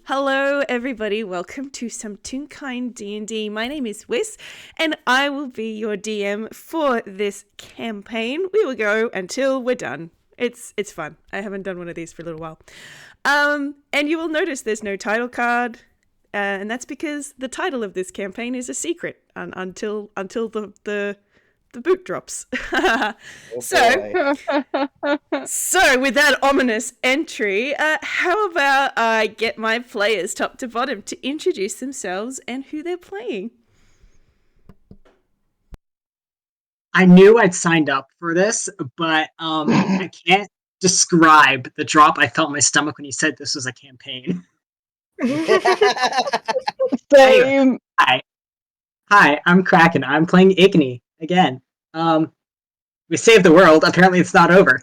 Hello, everybody. Welcome to some Toonkind D&D. My name is Whis, and I will be your DM for this campaign. We will go until we're done. It's fun. I haven't done one of these for a little while. And you will notice there's no title card, and that's because the title of this campaign is a secret until the boot drops. So with that ominous entry, how about I get my players top to bottom to introduce themselves and who they're playing? I knew I'd signed up for this, but I can't describe the drop I felt in my stomach when you said this was a campaign. Anyway, hi, I'm Kraken. I'm playing Igni again. We saved the world. Apparently, it's not over.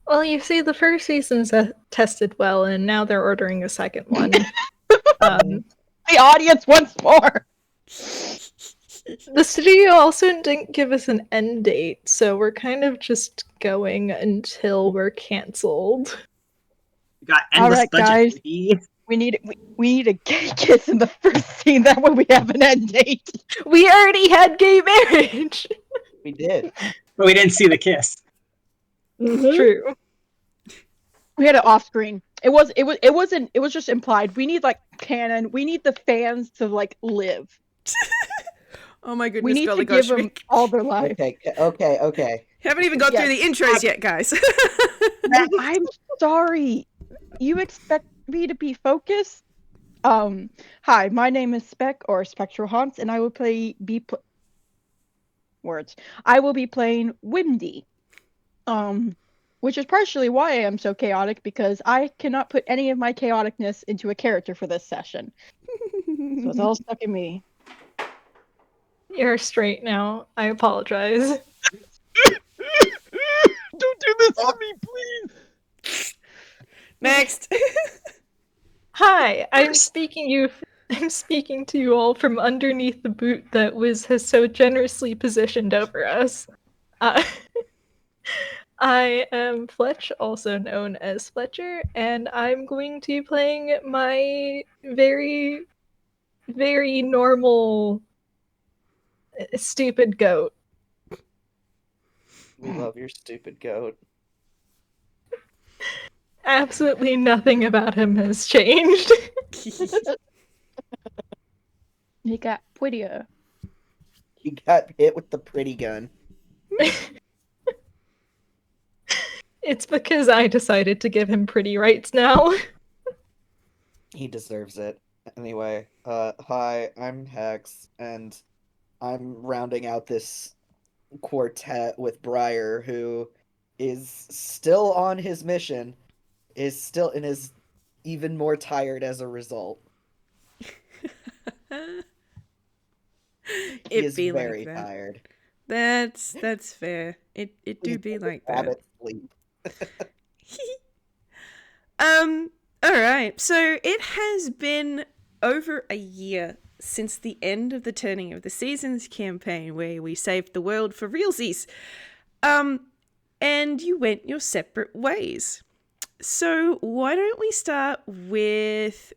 Well, you see, the first season's tested well, and now they're ordering a second one. The audience wants more! The studio also didn't give us an end date, so we're kind of just going until we're cancelled. We got endless Alright, budget. guys. Please. We need a gay kiss in the first scene, that way we have an end date. We already had gay marriage! We did. But we didn't see the kiss. It's true. We had it off screen. It was just implied. We need canon. We need the fans to live. Oh my goodness, We need golly to give gosh. them all their life. Okay. Haven't even got through the intros yet, guys. I'm sorry. You expect me to be focused? Hi, my name is Spec or Spectral Haunts, and I will I will be playing Wimdy. Which is partially why I am so chaotic, because I cannot put any of my chaoticness into a character for this session. So it's all stuck in me. You're straight now. I apologize. Don't do this to me, please! Next. Hi, I'm speaking to you all from underneath the boot that Whis has so generously positioned over us. I am Fletch, also known as Fletcher, and I'm going to be playing my very, very normal, stupid goat. We love your stupid goat. Absolutely nothing about him has changed. He got prettier. He got hit with the pretty gun. It's because I decided to give him pretty rights now. He deserves it. Anyway, hi, I'm Hex, and I'm rounding out this quartet with Briar, who is still on his mission, is even more tired as a result. He is very tired. That's fair. It do be like that. Rabbit sleep. Alright, so it has been over a year since the end of the Turning of the Seasons campaign, where we saved the world for realsies. And you went your separate ways. So why don't we start with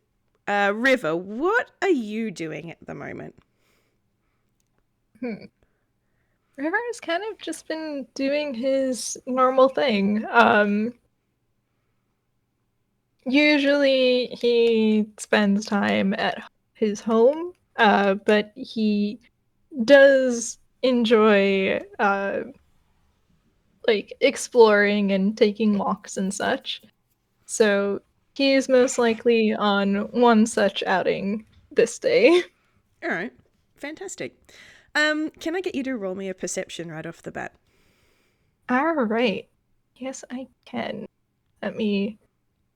River? What are you doing at the moment? River has kind of just been doing his normal thing. Usually he spends time at his home, but he does enjoy exploring and taking walks and such. So he is most likely on one such outing this day. All right, fantastic. Can I get you to roll me a perception right off the bat? All right. Yes, I can. Let me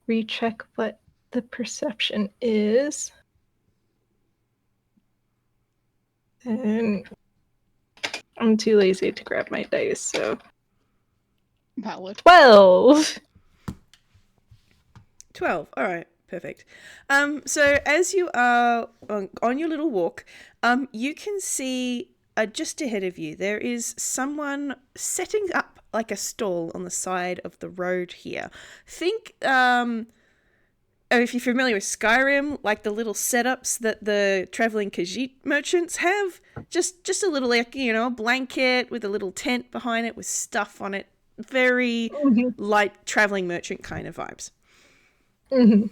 recheck what the perception is. And I'm too lazy to grab my dice, so... Valid. 12! 12, all right, perfect. So as you are on your little walk, you can see just ahead of you, there is someone setting up like a stall on the side of the road here. Think if you're familiar with Skyrim, like the little setups that the traveling Khajiit merchants have, just a little, like, blanket with a little tent behind it with stuff on it. Very light traveling merchant kind of vibes. Mm-hmm.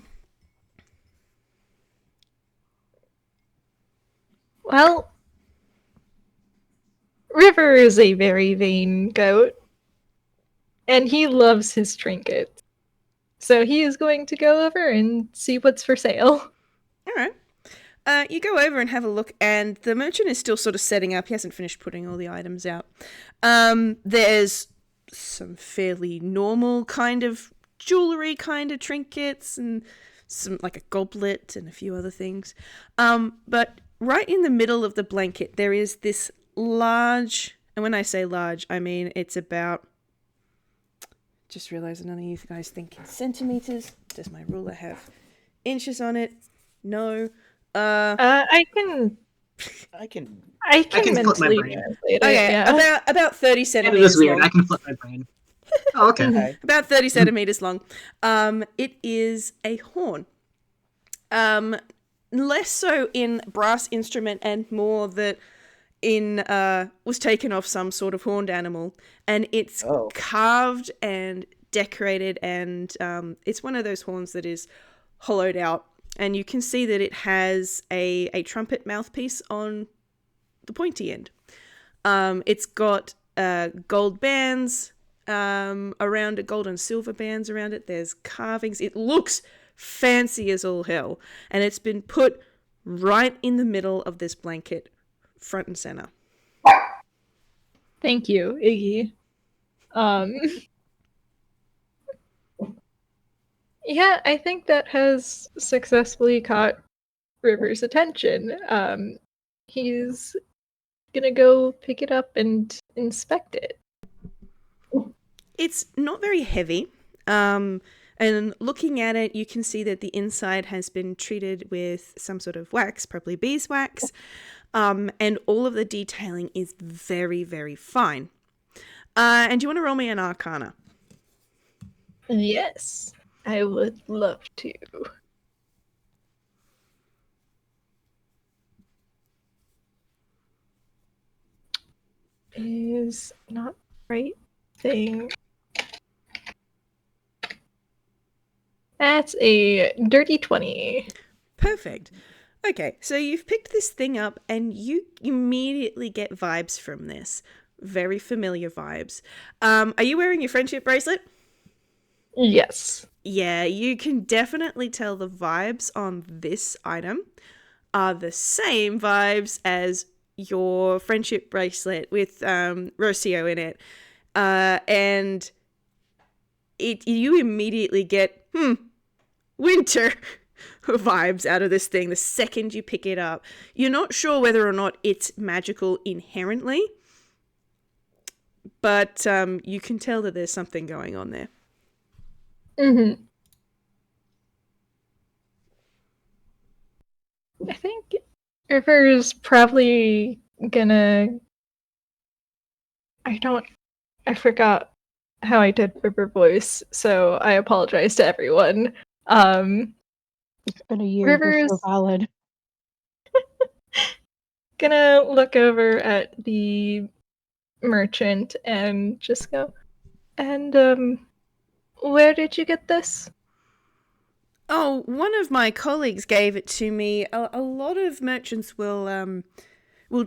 Well, River is a very vain goat, and he loves his trinkets. So he is going to go over and see what's for sale. All right. You go over and have a look, and the merchant is still sort of setting up. He hasn't finished putting all the items out. There's some fairly normal kind of jewelry kind of trinkets and some, like a goblet and a few other things. But right in the middle of the blanket, there is this large, and when I say large, I mean it's about, just realized none of you guys think in centimeters. Does my ruler have inches on it? No. I can flip my mentally brain. translate it. Okay, Yeah. about 30 It centimeters was weird. long. I can flip my brain. Oh, okay. Okay. About 30 centimeters long. It is a horn. Less so in brass instrument and more that in was taken off some sort of horned animal, and it's carved and decorated, and it's one of those horns that is hollowed out, and you can see that it has a trumpet mouthpiece on the pointy end. It's got gold bands around it, gold and silver bands around it. There's carvings. It looks fancy as all hell, and it's been put right in the middle of this blanket, front and center. Thank you, Iggy. Yeah, I think that has successfully caught River's attention. He's gonna go pick it up and inspect it. It's not very heavy. And looking at it, you can see that the inside has been treated with some sort of wax, probably beeswax. And all of the detailing is very, very fine. And do you want to roll me an Arcana? Yes, I would love to. Is not the right thing. That's a dirty 20. Perfect. Okay, so you've picked this thing up and you immediately get vibes from this. Very familiar vibes. Are you wearing your friendship bracelet? Yes. Yeah, you can definitely tell the vibes on this item are the same vibes as your friendship bracelet with Rocio in it. And you immediately get, winter vibes out of this thing the second you pick it up. You're not sure whether or not it's magical inherently, but you can tell that there's something going on there. Mm-hmm. I think River's probably gonna... I forgot how I did River voice, so I apologize to everyone. It's been a year. You're so River's valid. gonna look over at the merchant and just go, and where did you get this? Oh, one of my colleagues gave it to me. A lot of merchants will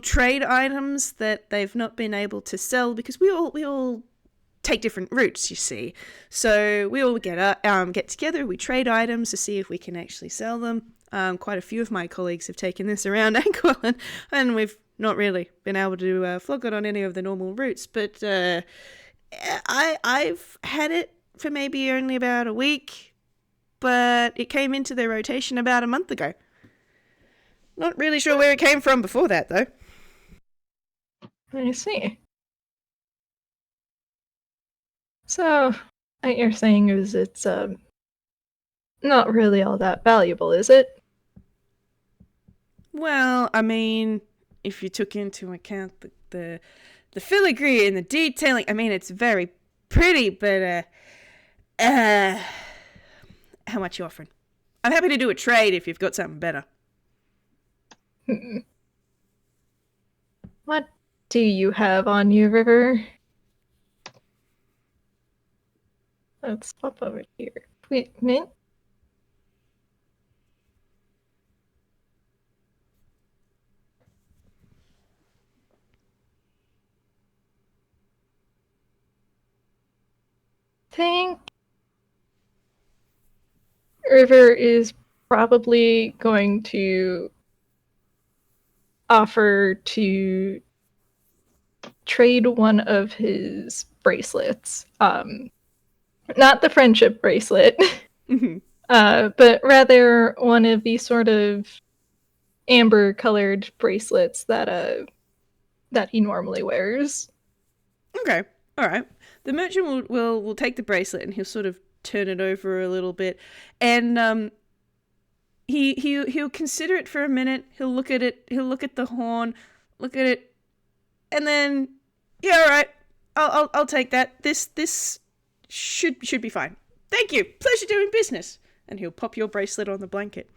trade items that they've not been able to sell because we all take different routes, you see. So we all get together, we trade items to see if we can actually sell them. Quite a few of my colleagues have taken this around Angle, and we've not really been able to flog it on any of the normal routes. But I've had it for maybe only about a week, but it came into their rotation about a month ago. Not really sure where it came from before that, though. I see. So, what you're saying is it's not really all that valuable, is it? Well, I mean, if you took into account the filigree and the detailing, I mean, it's very pretty, but how much you offering? I'm happy to do a trade if you've got something better. What do you have on you, River? Let's pop over here. Wait a minute. Think River is probably going to offer to trade one of his bracelets. Not the friendship bracelet, but rather one of the sort of amber-colored bracelets that he normally wears. Okay, all right. The merchant will take the bracelet and he'll sort of turn it over a little bit, and he'll consider it for a minute. He'll look at it. He'll look at the horn, look at it, and then yeah, all right. I'll take that. This should be fine. Thank you. Pleasure doing business. And he'll pop your bracelet on the blanket.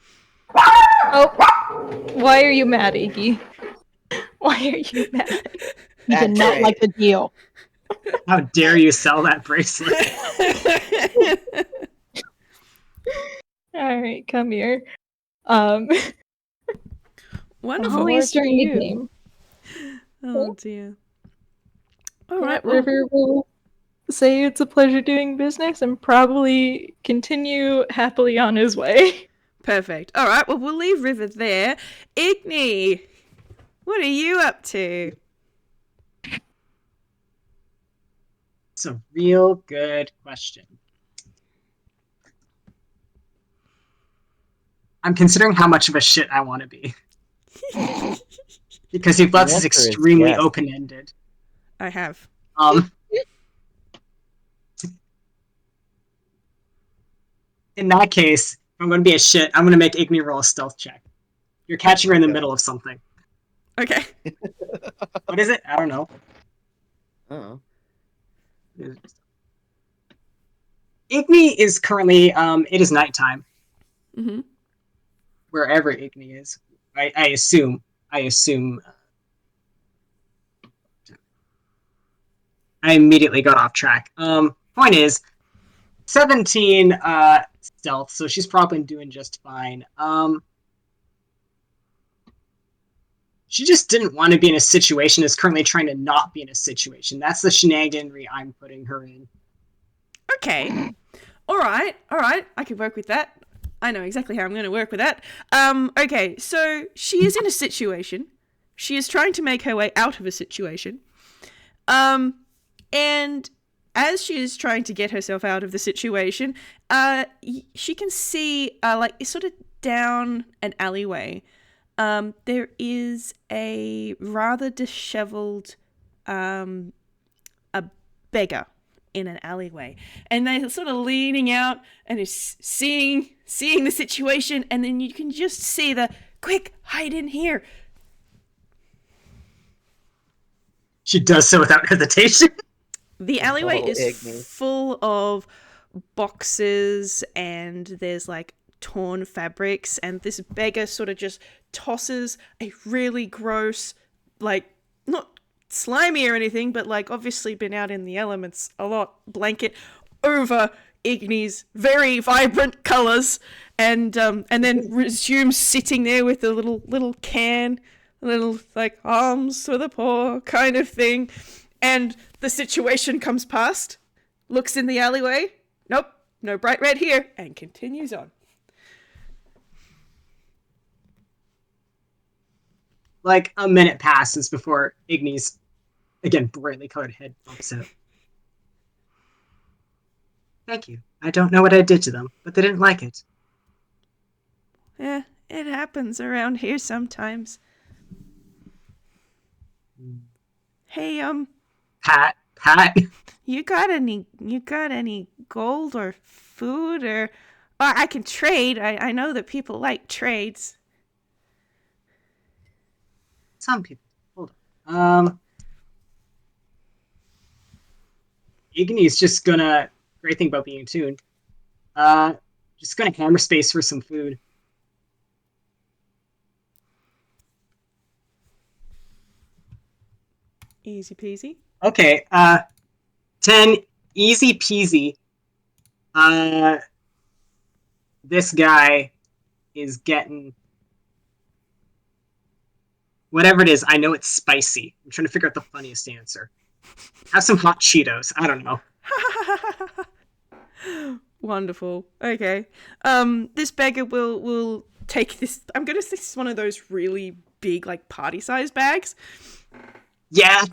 Oh, why are you mad, Iggy? Why are you mad? He did not like the deal. How dare you sell that bracelet? All right, come here. Wonderful. Always More to during the you. game. Oh dear. All Yeah, right. Well, River will say it's a pleasure doing business and probably continue happily on his way. perfect. All right. Well, we'll leave River there. Igni, what are you up to? It's a real good question. I'm considering how much of a shit I want to be. Because you've left this The answer is extremely yes. open-ended. I have. In that case, if I'm going to be a shit, I'm going to make Igni roll a stealth check. You're catching her in the middle of something. Okay. What is it? I don't know. Oh. Igni is currently, it is nighttime. Mm-hmm. Wherever Igni is. I assume. I immediately got off track. Point is, 17 stealth, so she's probably doing just fine. She just didn't want to be in a situation, is currently trying to not be in a situation. That's the shenaniganry I'm putting her in. Okay. All right. I can work with that. I know exactly how I'm going to work with that. Okay, so she is in a situation. She is trying to make her way out of a situation. And as she is trying to get herself out of the situation, she can see, like, sort of down an alleyway, there is a rather disheveled, a beggar in an alleyway, and they're sort of leaning out and is seeing the situation, and then you can just see the quick hide in here. She does so without hesitation. The alleyway is Igni. full of boxes, and there's like torn fabrics, and this beggar sort of just tosses a really gross, like, not slimy or anything, but like obviously been out in the elements a lot, blanket over Igni's very vibrant colors, and then resumes sitting there with a little can, a little like alms for the poor kind of thing, and the situation comes past, looks in the alleyway, nope, no bright red here, and continues on. Like, a minute passes before Igni's, again, brightly colored head bumps out. Thank you. I don't know what I did to them, but they didn't like it. Yeah, it happens around here sometimes. Hey, Pat. you got any gold or food, or I can trade. I know that people like trades. Some people. Hold on. Igni's just gonna. Great thing about being tuned. Just gonna hammer space for some food. Easy peasy. Okay, 10, easy peasy. This guy is getting whatever it is. I know it's spicy. I'm trying to figure out the funniest answer. Have some hot Cheetos. I don't know. Wonderful. Okay. This beggar will take this. I'm gonna say this is one of those really big, like party-sized bags. Yeah,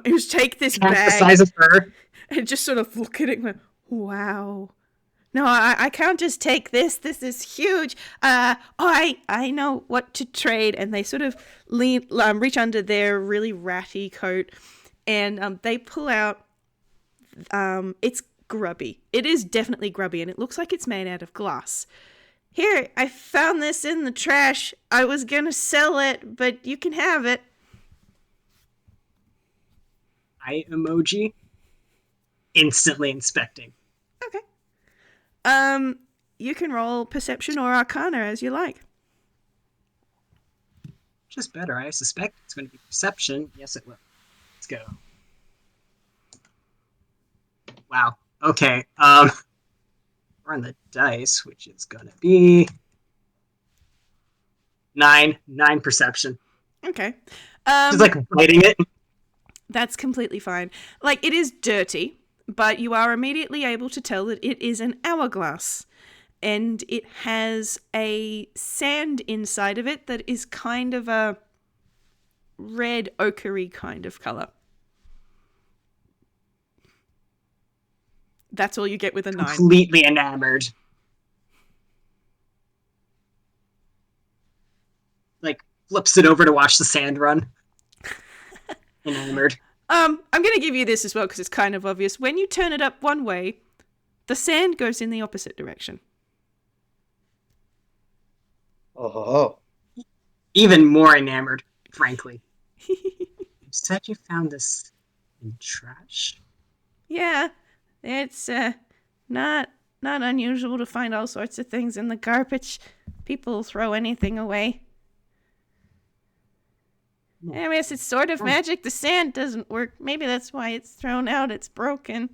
Who's take this half bag the size of her. and just sort of look at it and go, wow. No, I can't just take this. This is huge. I know what to trade. And they sort of reach under their really ratty coat, and they pull out. It's grubby. It is definitely grubby, and it looks like it's made out of glass. Here, I found this in the trash. I was gonna sell it, but you can have it. Eye emoji. Instantly inspecting. Okay. You can roll perception or arcana as you like. Just better. I suspect it's going to be perception. Yes, it will. Let's go. Wow. Okay. We're on the dice, which is going to be 9 perception. Okay. Just like biting it. That's completely fine. Like, it is dirty, but you are immediately able to tell that it is an hourglass. And it has a sand inside of it that is kind of a red ochre kind of color. That's all you get with a 9. Completely enamored. Like, flips it over to watch the sand run. Enamored. I'm going to give you this as well because it's kind of obvious. When you turn it up one way, the sand goes in the opposite direction. Oh. Even more enamored, frankly. You said you found this in trash? Yeah, it's not unusual to find all sorts of things in the garbage. People throw anything away. I guess it's sort of magic. The sand doesn't work. Maybe that's why it's thrown out. It's broken.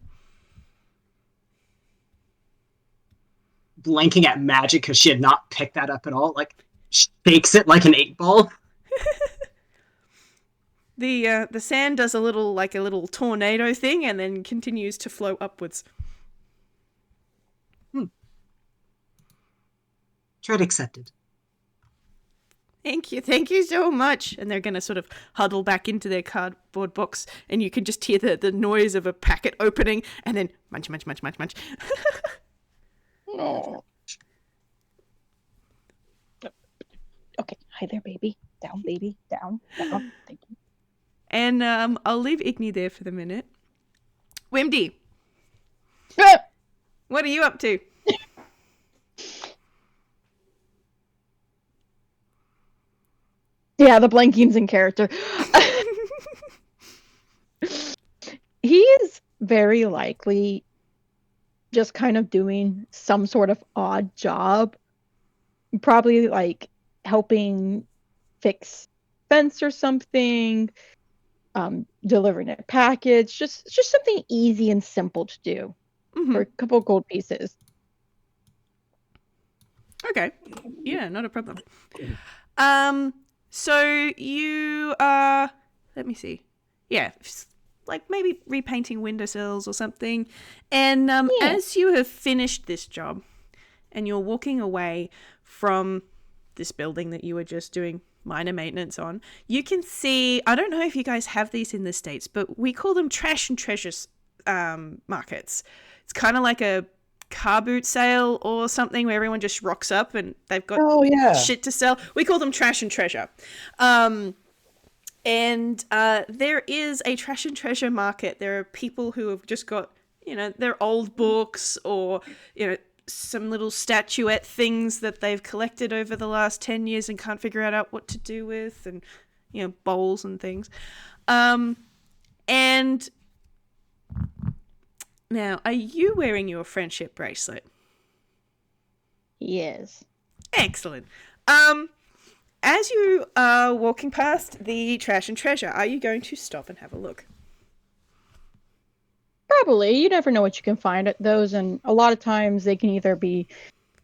Blanking at magic because she had not picked that up at all. Like, shakes it like an 8-ball. The sand does a little tornado thing and then continues to flow upwards. Trade accepted. Thank you so much. And they're going to sort of huddle back into their cardboard box, and you can just hear the noise of a packet opening, and then munch. No. Okay, hi there, baby. Down, baby. Down. Thank you. And I'll leave Igni there for the minute. Wimdy, what are you up to? Yeah, the blanking's in character. He is very likely just kind of doing some sort of odd job. Probably like helping fix fence or something, delivering a package, just something easy and simple to do for a couple gold pieces. Okay. Yeah, not a problem. So you are, let me see. Yeah, like maybe repainting windowsills or something. And as you have finished this job and you're walking away from this building that you were just doing minor maintenance on, you can see, I don't know if you guys have these in the States, but we call them trash and treasures markets. It's kind of like a car boot sale or something where everyone just rocks up and they've got shit to sell. We call them trash and treasure. And there is a trash and treasure market. There are people who have just got, their old books or, some little statuette things that they've collected over the last 10 years and can't figure out what to do with, and, bowls and things. And now, are you wearing your friendship bracelet? Yes. Excellent. As you are walking past the trash and treasure, are you going to stop and have a look? Probably. You never know what you can find at those, and a lot of times they can either be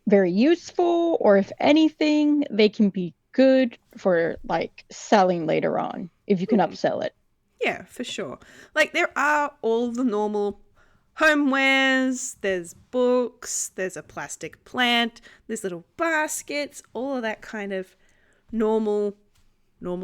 very useful, or if anything, they can be good for like selling later on if you can upsell it. Yeah, for sure. Like, there are all the normal homewares, there's books, there's a plastic plant, there's little baskets, all of that kind of normal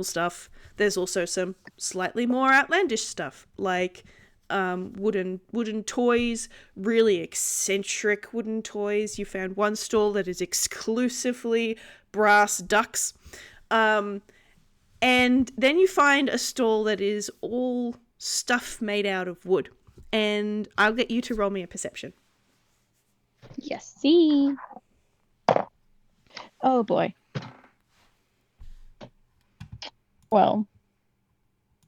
stuff. There's also some slightly more outlandish stuff, like wooden toys, really eccentric wooden toys. You found one stall that is exclusively brass ducks. And then you find a stall that is all stuff made out of wood. And I'll get you to roll me a perception. Yes, see. Oh boy. Well,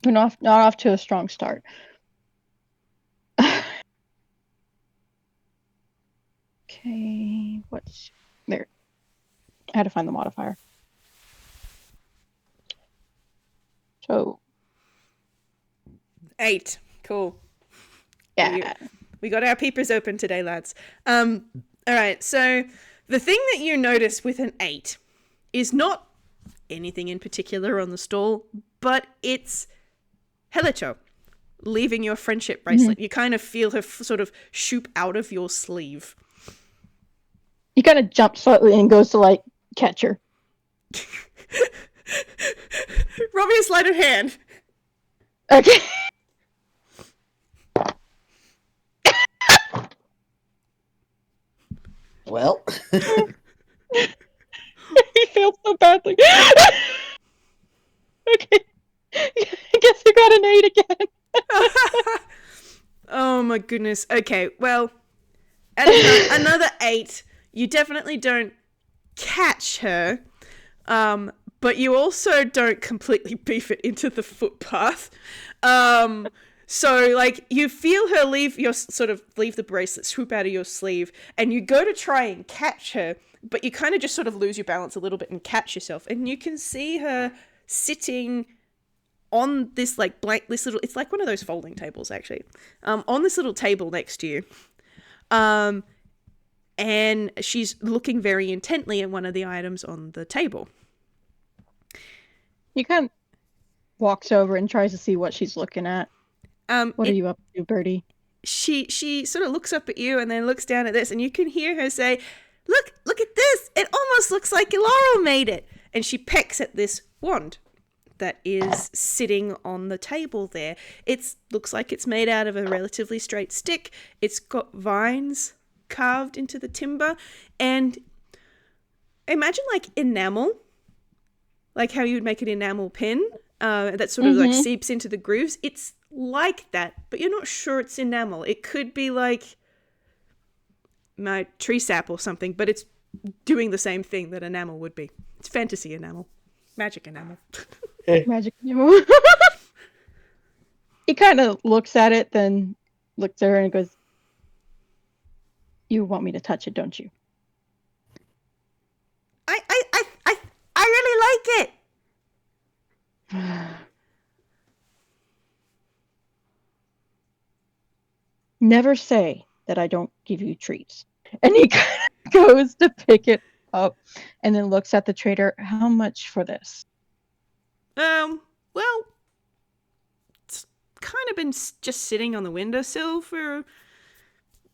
we're not off to a strong start. Okay, what's there? I had to find the modifier. So 8. Cool. yeah. We got our peepers open today, lads. All right, so the thing that you notice with an 8 is not anything in particular on the stall, but it's Helicho leaving your friendship bracelet. You kind of feel her sort of shoop out of your sleeve. He kind of jumps slightly and goes to like catch her. Roll me a sleight of hand. Okay. Well, He failed so badly. Okay. I guess I got an 8 again. Oh my goodness. Okay, well, at another 8, you definitely don't catch her, but you also don't completely beef it into the footpath. So, like, you feel her leave the bracelet, swoop out of your sleeve, and you go to try and catch her, but you kind of just sort of lose your balance a little bit and catch yourself, and you can see her sitting on this like it's like one of those folding tables actually, on this little table next to you, and she's looking very intently at one of the items on the table. He kind of walks over and tries to see what she's looking at. What are you up to, Birdie? She sort of looks up at you and then looks down at this, and you can hear her say, look at this, it almost looks like Laurel made it. And she pecks at this wand that is sitting on the table there. It looks like it's made out of a relatively straight stick. It's got vines carved into the timber, and imagine like enamel, like how you would make an enamel pin that sort of like seeps into the grooves. It's like that, but you're not sure it's enamel. It could be like my tree sap or something, but it's doing the same thing that enamel would be. It's fantasy enamel, magic enamel. Magic enamel. He kind of looks at it, then looks at her and goes, "You want me to touch it, don't you?" I really like it. Never say that I don't give you treats. And he kind of goes to pick it up and then looks at the trader. How much for this? Well, it's kind of been just sitting on the windowsill for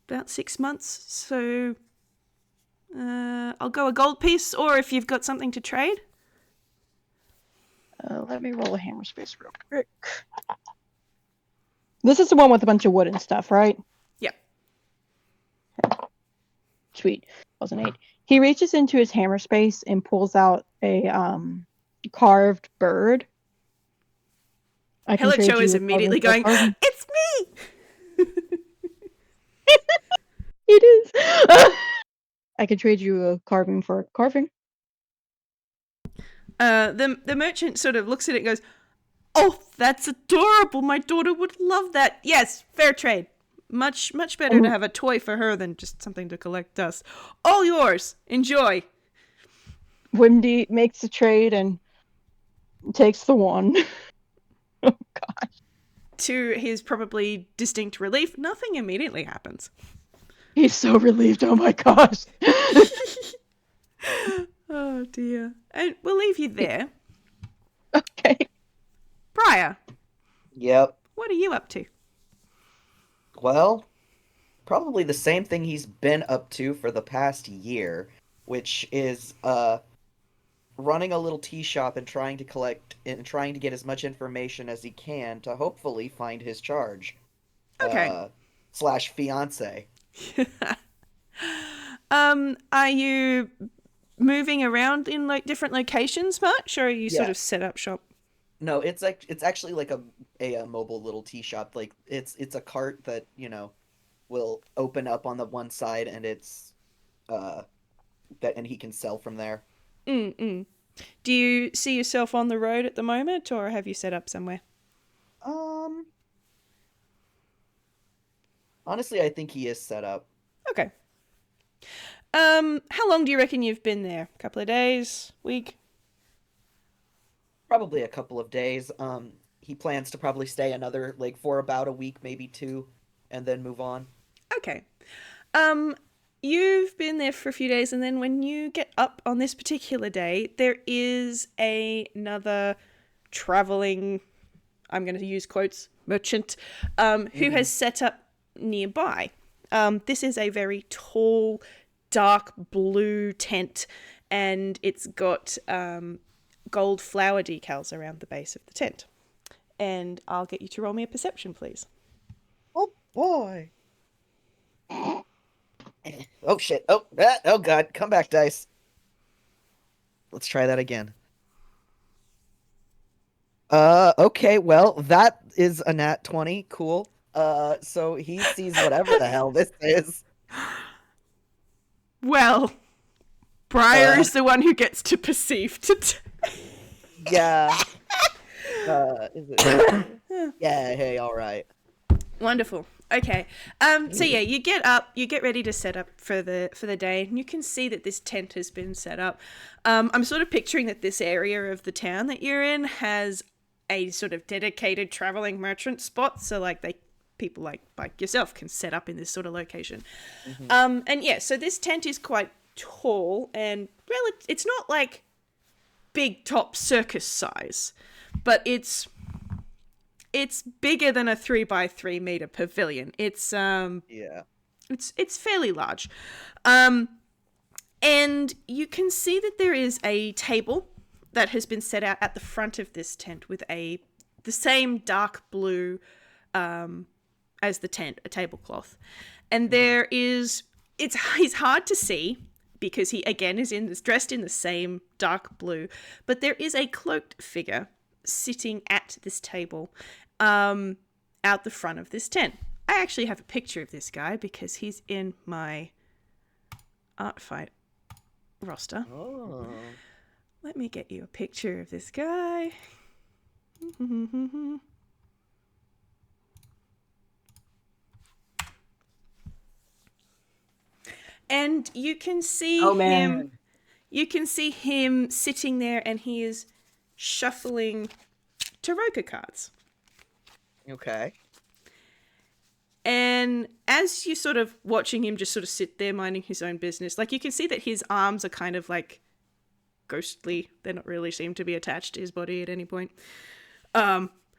about 6 months, so I'll go a gold piece, or if you've got something to trade. Let me roll a hammer space real quick. This is the one with a bunch of wood and stuff, right? Yep. Sweet. Wasn't 8. He reaches into his hammer space and pulls out a carved bird. Helicho is immediately going, "It's me!" It is. I could trade you a carving for a carving. The merchant sort of looks at it and goes, "Oh, that's adorable. My daughter would love that. Yes, fair trade. Much better to have a toy for her than just something to collect dust. All yours. Enjoy. Wimdy makes a trade and takes the one. Oh gosh. To his probably distinct relief, nothing immediately happens. He's so relieved. Oh my gosh. Oh dear. And we'll leave you there. Okay. Briar, Yep. what are you up to? Well, probably the same thing he's been up to for the past year, which is running a little tea shop and trying to get as much information as he can to hopefully find his charge. Okay. Slash fiance. Are you moving around in like different locations much, or are you sort Yeah. of set up shop? No, it's actually like a mobile little tea shop. Like it's a cart that, will open up on the one side, and it's and he can sell from there. Mm-mm. Do you see yourself on the road at the moment, or have you set up somewhere? Honestly, I think he is set up. Okay. How long do you reckon you've been there? A couple of days? Week? Probably a couple of days. He plans to probably stay for about a week, maybe 2, and then move on. Okay. You've been there for a few days, and then when you get up on this particular day, there is another traveling, I'm going to use quotes, merchant, who has set up nearby. This is a very tall, dark blue tent, and it's got gold flower decals around the base of the tent. And I'll get you to roll me a perception, please. Oh boy. Oh shit. Oh god. Come back, dice. Let's try that again. Okay, well, that is a nat 20. Cool. So he sees whatever the hell this is. Well, Briar is the one who gets to perceive it. Yeah. Is it? Yeah, hey, alright. Wonderful. Okay. So yeah, you get up, you get ready to set up for the day, and you can see that this tent has been set up. I'm sort of picturing that this area of the town that you're in has a sort of dedicated traveling merchant spot, so like people like yourself can set up in this sort of location. And yeah, so this tent is quite tall, and it's not like big top circus size, but it's bigger than a 3x3 meter pavilion. It's it's fairly large. And you can see that there is a table that has been set out at the front of this tent with the same dark blue as the tent, a tablecloth. And there is it's hard to see because he again is dressed in the same dark blue, but there is a cloaked figure sitting at this table out the front of this tent. I actually have a picture of this guy because he's in my art fight roster. Oh. Let me get you a picture of this guy. And you can see him. You can see him sitting there, and he is shuffling Taroka cards. Okay. And as you sort of watching him just sort of sit there minding his own business, like you can see that his arms are kind of like ghostly. They're not really seem to be attached to his body at any point.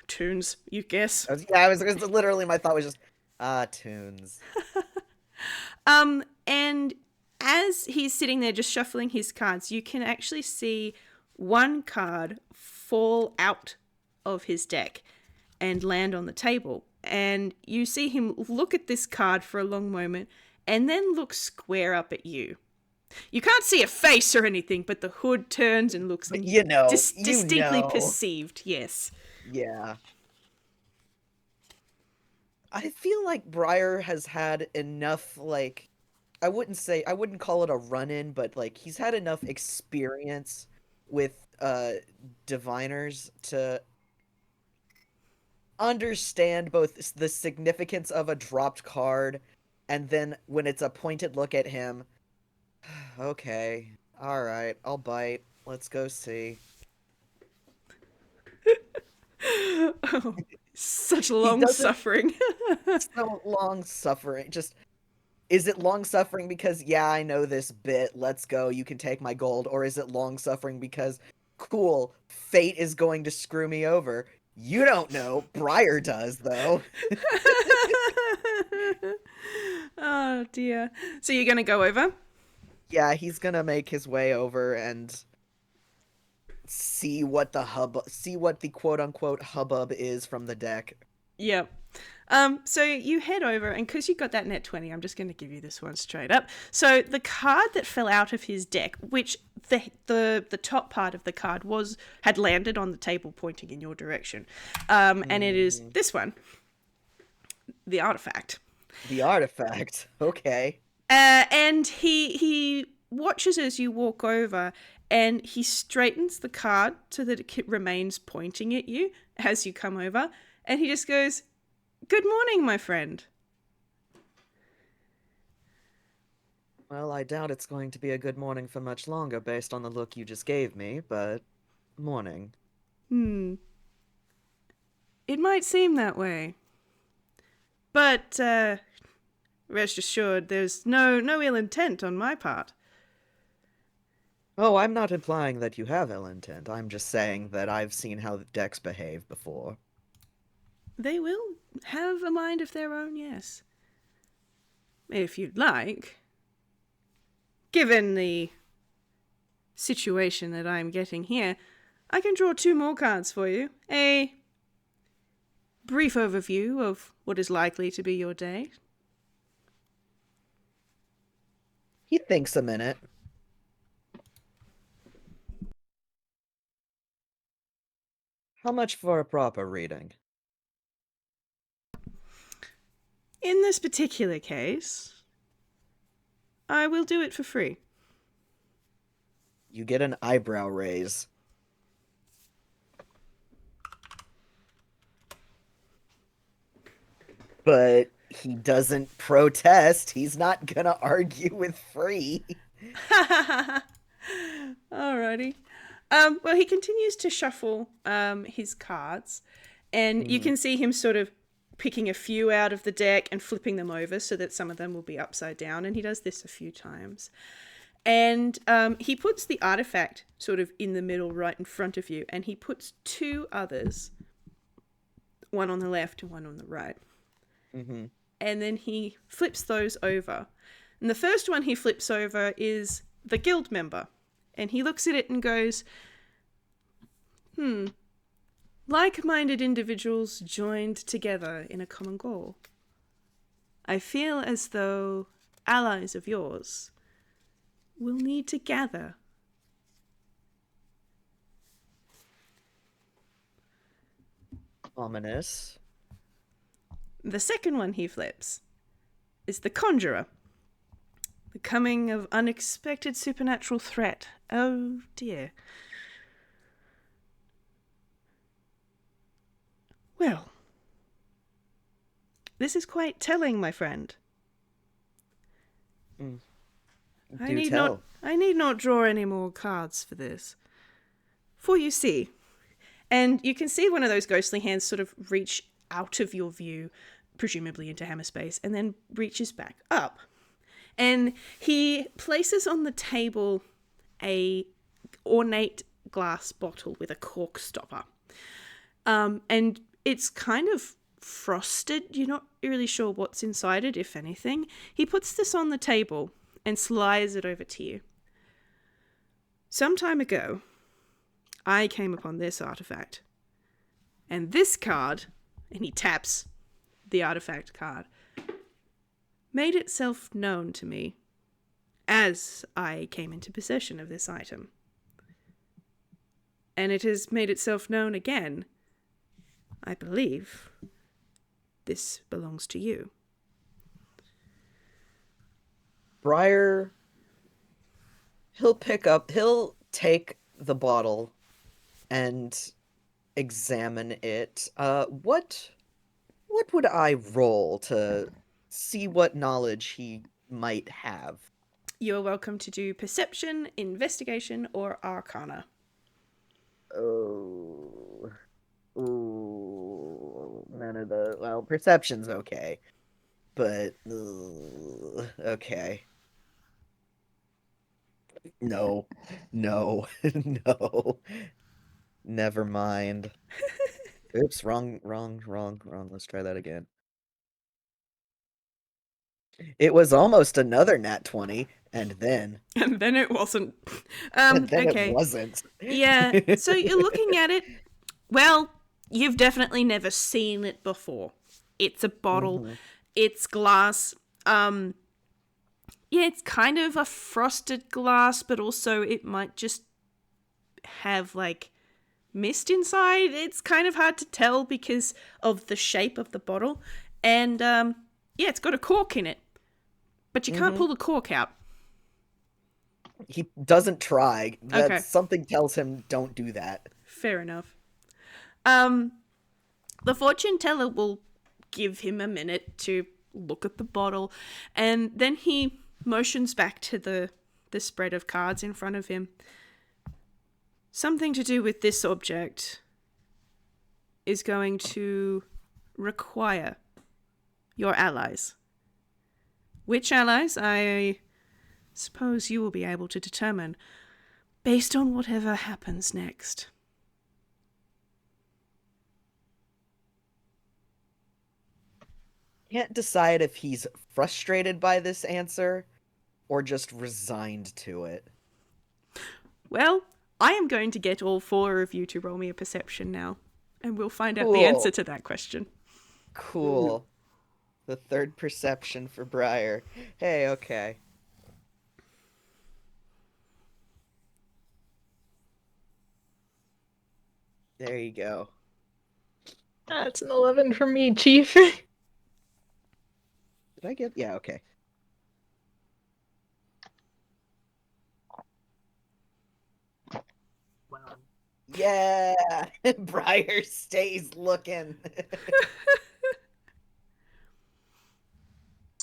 Tunes, you guess. Literally my thought was just, tunes. And as he's sitting there just shuffling his cards, you can actually see one card fall out of his deck and land on the table. And you see him look at this card for a long moment and then look square up at you. You can't see a face or anything, but the hood turns and looks distinctly perceived, yes. Yeah. I feel like Briar has had enough, like, I wouldn't call it a run-in, but, like, he's had enough experience with, diviners to understand both the significance of a dropped card, and then when it's a pointed look at him, okay, alright, I'll bite. Let's go see. Oh, such He long doesn't- suffering. So long suffering. Just, is it long suffering because, yeah, I know this bit, let's go, you can take my gold? Or is it long suffering because, cool, fate is going to screw me over? You don't know. Briar does, though. Oh dear. So you're gonna go over? Yeah, he's gonna make his way over and see what the quote-unquote hubbub is from the deck. Yep. So you head over, and because you got that net 20, I'm just going to give you this one straight up. So the card that fell out of his deck, which the top part of the card had landed on the table pointing in your direction, and it is this one, the artifact. The artifact. Okay. And he watches as you walk over, and he straightens the card so that it remains pointing at you as you come over, and he just goes, "Good morning, my friend." Well, I doubt it's going to be a good morning for much longer based on the look you just gave me, but morning. It might seem that way. But rest assured, there's no ill intent on my part. Oh, I'm not implying that you have ill intent. I'm just saying that I've seen how the decks behave before. They will have a mind of their own, yes. If you'd like. Given the situation that I'm getting here, I can draw 2 more cards for you. A brief overview of what is likely to be your day. He thinks a minute. How much for a proper reading? In this particular case, I will do it for free. You get an eyebrow raise. But he doesn't protest. He's not gonna argue with free. Alrighty. Well, he continues to shuffle his cards, and you can see him sort of picking a few out of the deck and flipping them over so that some of them will be upside down, and he does this a few times. And he puts the artifact sort of in the middle right in front of you, and he puts 2 others, one on the left and one on the right. Mm-hmm. And then he flips those over. And the first one he flips over is the guild member. And he looks at it and goes, like-minded individuals joined together in a common goal. I feel as though allies of yours will need to gather. Ominous. The second one he flips is the conjurer. The coming of unexpected supernatural threat. Oh dear. Well, this is quite telling, my friend. I need not draw any more cards for this. For you see, and you can see one of those ghostly hands sort of reach out of your view, presumably into hammer space, and then reaches back up. And he places on the table a ornate glass bottle with a cork stopper. And it's kind of frosted. You're not really sure what's inside it, if anything. He puts this on the table and slides it over to you. Some time ago, I came upon this artifact. And this card, and he taps the artifact card, made itself known to me as I came into possession of this item. And it has made itself known again. I believe this belongs to you. Briar, he'll take the bottle and examine it. What would I roll to see what knowledge he might have? You're welcome to do perception, investigation, or arcana. Oh. Ooh. None of the. Well, perception's okay. But. Okay. No. No. No. Never mind. Oops, wrong. Let's try that again. It was almost another nat 20, and then. And then it wasn't. And then Okay. it wasn't. Yeah, so you're looking at it. Well, you've definitely never seen it before. It's a bottle. Mhm. It's glass. Yeah, it's kind of a frosted glass, but also it might just have like mist inside. It's kind of hard to tell because of the shape of the bottle. And yeah, it's got a cork in it. But you can't pull the cork out. He doesn't try. Okay. Something tells him don't do that. Fair enough. The fortune teller will give him a minute to look at the bottle, and then he motions back to the spread of cards in front of him. Something to do with this object is going to require your allies. Which allies, I suppose you will be able to determine based on whatever happens next. Can't decide if he's frustrated by this answer or just resigned to it. Well, I am going to get all four of you to roll me a perception now, and we'll find out Cool. the answer to that question. Cool. The third perception for Briar. Hey, okay. There you go. That's an 11 for me, Chief. Did I get? Yeah, okay. Well, Yeah! Briar stays looking.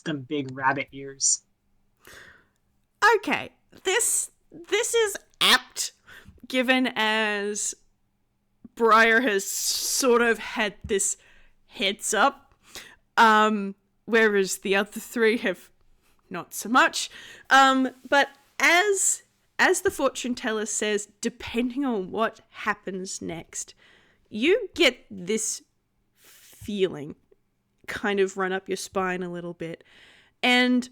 them big rabbit ears. Okay, this is apt, given as Briar has sort of had this heads up, whereas the other three have not so much. But as the fortune teller says, depending on what happens next, you get this feeling kind of run up your spine a little bit. And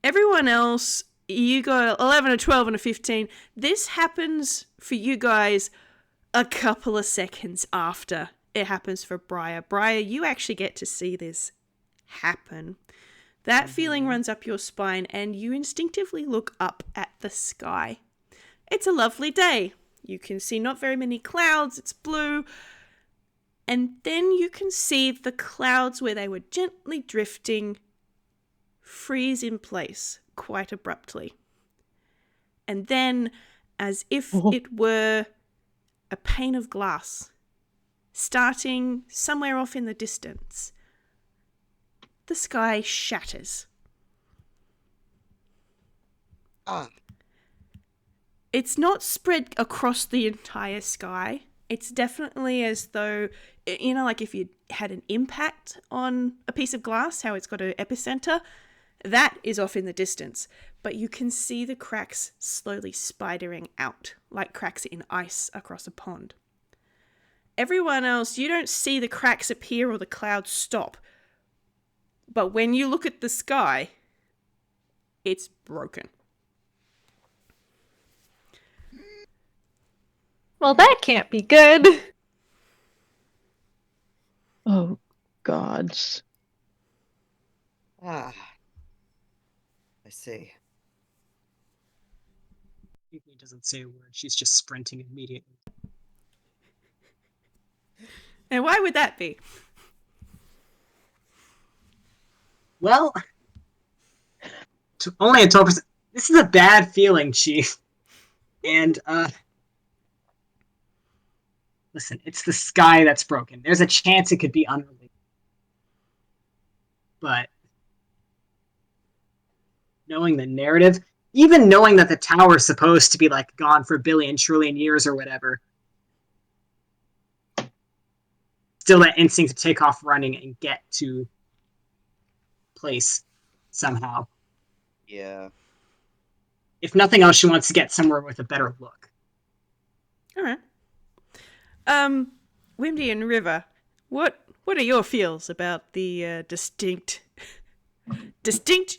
everyone else, you got 11, a 12, and a 15. This happens for you guys a couple of seconds after it happens for Briar. Briar, you actually get to see this happen. That feeling runs up your spine, and you instinctively look up at the sky. It's a lovely day. You can see not very many clouds. It's blue. And then you can see the clouds where they were gently drifting freeze in place quite abruptly. And then, as if it were a pane of glass, starting somewhere off in the distance, the sky shatters. Ah. It's not spread across the entire sky. It's definitely as though, you know, like if you had an impact on a piece of glass, how it's got an epicenter, that is off in the distance. But you can see the cracks slowly spidering out, like cracks in ice across a pond. Everyone else, you don't see the cracks appear or the clouds stop. But when you look at the sky, it's broken. Well, that can't be good. Oh, gods. Ah. I see. Igni doesn't say a word. She's just sprinting immediately. And why would that be? Well, only a 12%. This is a bad feeling, Chief. And listen, it's the sky that's broken. There's a chance it could be unrelated. But knowing the narrative, even knowing that the tower is supposed to be like gone for a billion, trillion years or whatever, still that instinct to take off running and get to place somehow. Yeah. If nothing else, she wants to get somewhere with a better look. All right. Wimdy and River, what are your feels about the distinct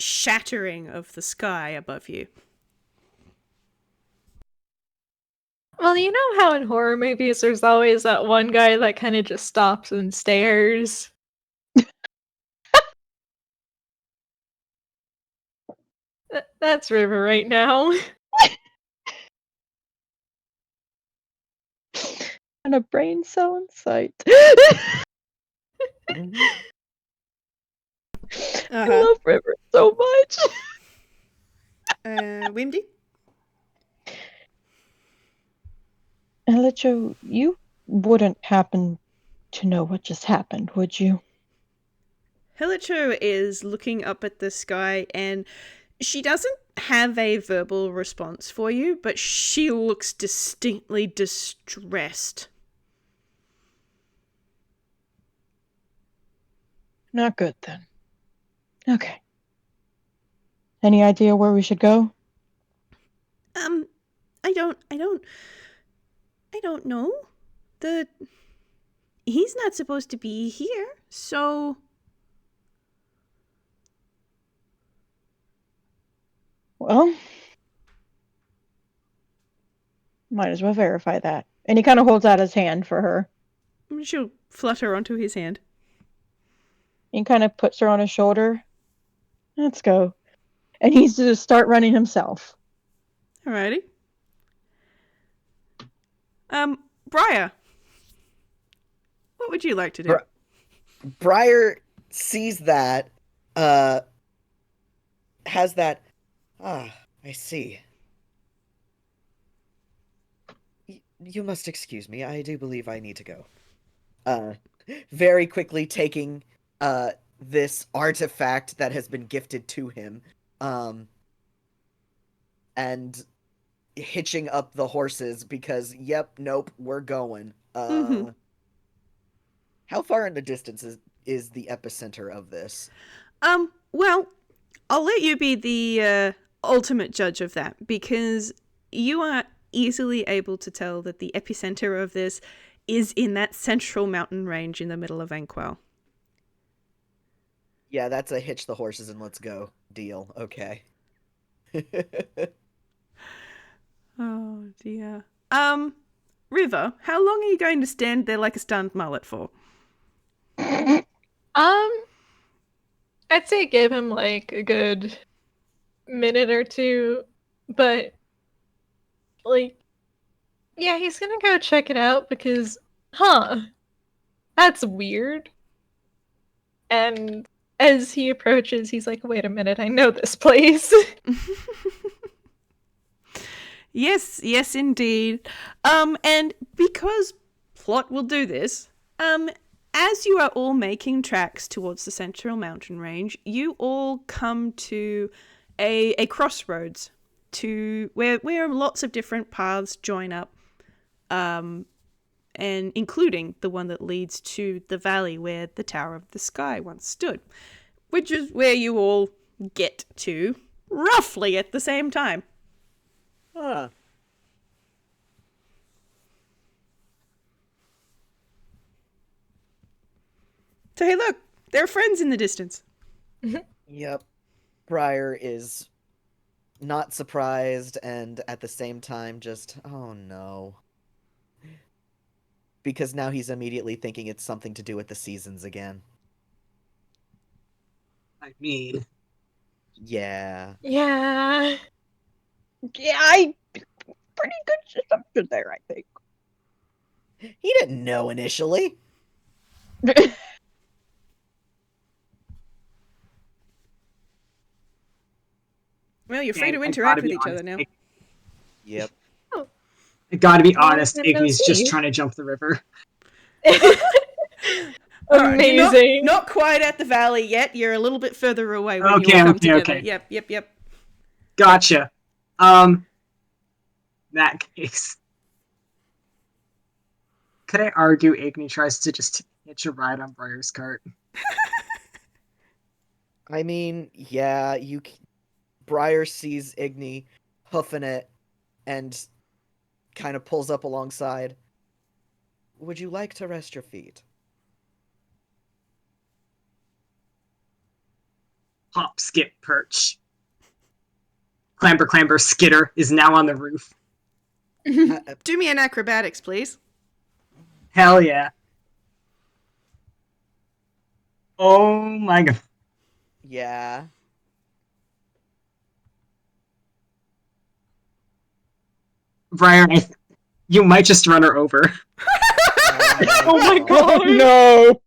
shattering of the sky above you? Well, you know how in horror movies there's always that one guy that kind of just stops and stares? That's River right now. And a brain cell in sight. I love River so much. Wimdy? Elicho, you wouldn't happen to know what just happened, would you? Hilicho is looking up at the sky, and she doesn't have a verbal response for you, but she looks distinctly distressed. Not good, then. Okay. Any idea where we should go? I don't know. He's not supposed to be here, so... Well, might as well verify that. And he kind of holds out his hand for her. She'll flutter onto his hand. He kind of puts her on his shoulder. Let's go. And he's to start running himself. Alrighty. Briar, what would you like to do? Briar sees that, has that, I see. You must excuse me, I do believe I need to go. Very quickly taking, this artifact that has been gifted to him, and hitching up the horses because, nope, we're going. How far in the distance is the epicenter of this? Well, I'll let you be the ultimate judge of that, because you are easily able to tell that the epicenter of this is in that central mountain range in the middle of Anquell. Yeah, that's a hitch the horses and let's go deal. Okay. Oh dear. River, how long are you going to stand there like a stunned mullet for? I'd say give him like a good minute or two, but like, yeah, he's gonna go check it out because, that's weird. And as he approaches, he's like, wait a minute, I know this place. Yes, indeed. And because plot will do this, as you are all making tracks towards the central mountain range, you all come to a crossroads to where lots of different paths join up, and including the one that leads to the valley where the Tower of the Sky once stood, which is where you all get to roughly at the same time. Huh. So hey, look, there are friends in the distance. Yep. Briar is not surprised and at the same time just, oh no. Because now he's immediately thinking it's something to do with the seasons again. I mean, Yeah. Yeah, I pretty good assumption there, I think. He didn't know initially. Well, you're free dang, to I interact gotta with be each other honest. now. Yep. I gotta be Long honest, time no Igni's just see. trying to jump the river. All right, you're Amazing. not quite at the valley yet. You're a little bit further away when you Okay, all come okay, together. okay. Yep. Gotcha. In that case, could I argue Igni tries to just hitch a ride on Briar's cart? I mean, yeah, Briar sees Igni hoofing it and kind of pulls up alongside. Would you like to rest your feet? Hop, skip, perch. Clamber, clamber, skitter is now on the roof. Do me an acrobatics, please. Hell yeah. Oh my god. Yeah. Briar, you might just run her over. Oh my no. god! No!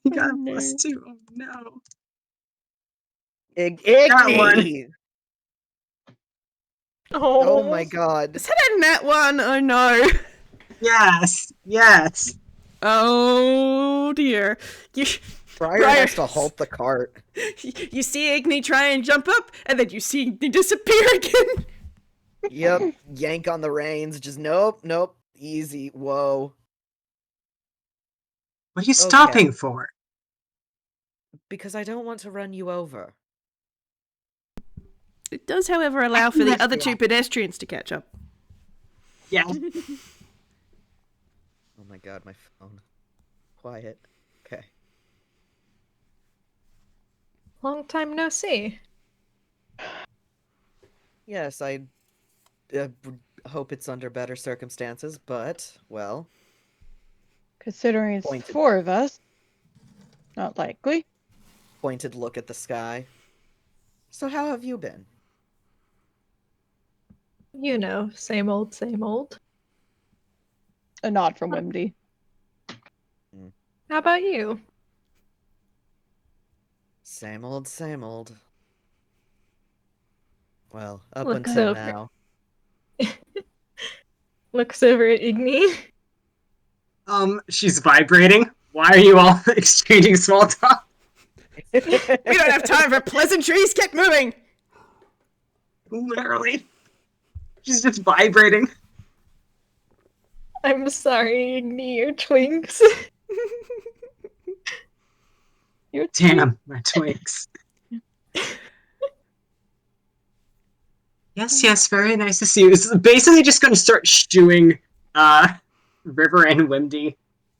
You got a Oh, no. +2. Oh no. Igni! Oh, Oh my god. Is that a nat one? Oh no. Yes. Yes. Oh dear. Briar Briar. has to halt the cart. You see Igni try and jump up, and then you see Igni disappear again. Yep. Yank on the reins. Just nope. Easy. Whoa. What are you Okay. stopping for? Because I don't want to run you over. It does, however, allow for the That's other the two pedestrians to catch up. Yeah. Oh my god, my phone. Quiet. Okay. long time no see. Yes, I hope it's under better circumstances, but, well, Considering it's Pointed. 4 of us, not likely. pointed look at the sky. So how have you been? You know, same old, same old. A nod from Wimdy. How about you? Same old, same old. Well, up Looks until over. now. Looks over at Igni. She's vibrating. Why are you all exchanging small talk? We don't have time for pleasantries. Get moving. Literally. She's just vibrating. I'm sorry, Igni, your twinks. You're Damn, my twinks. Yes, very nice to see you. It's basically just going to start shooing River and Wimdy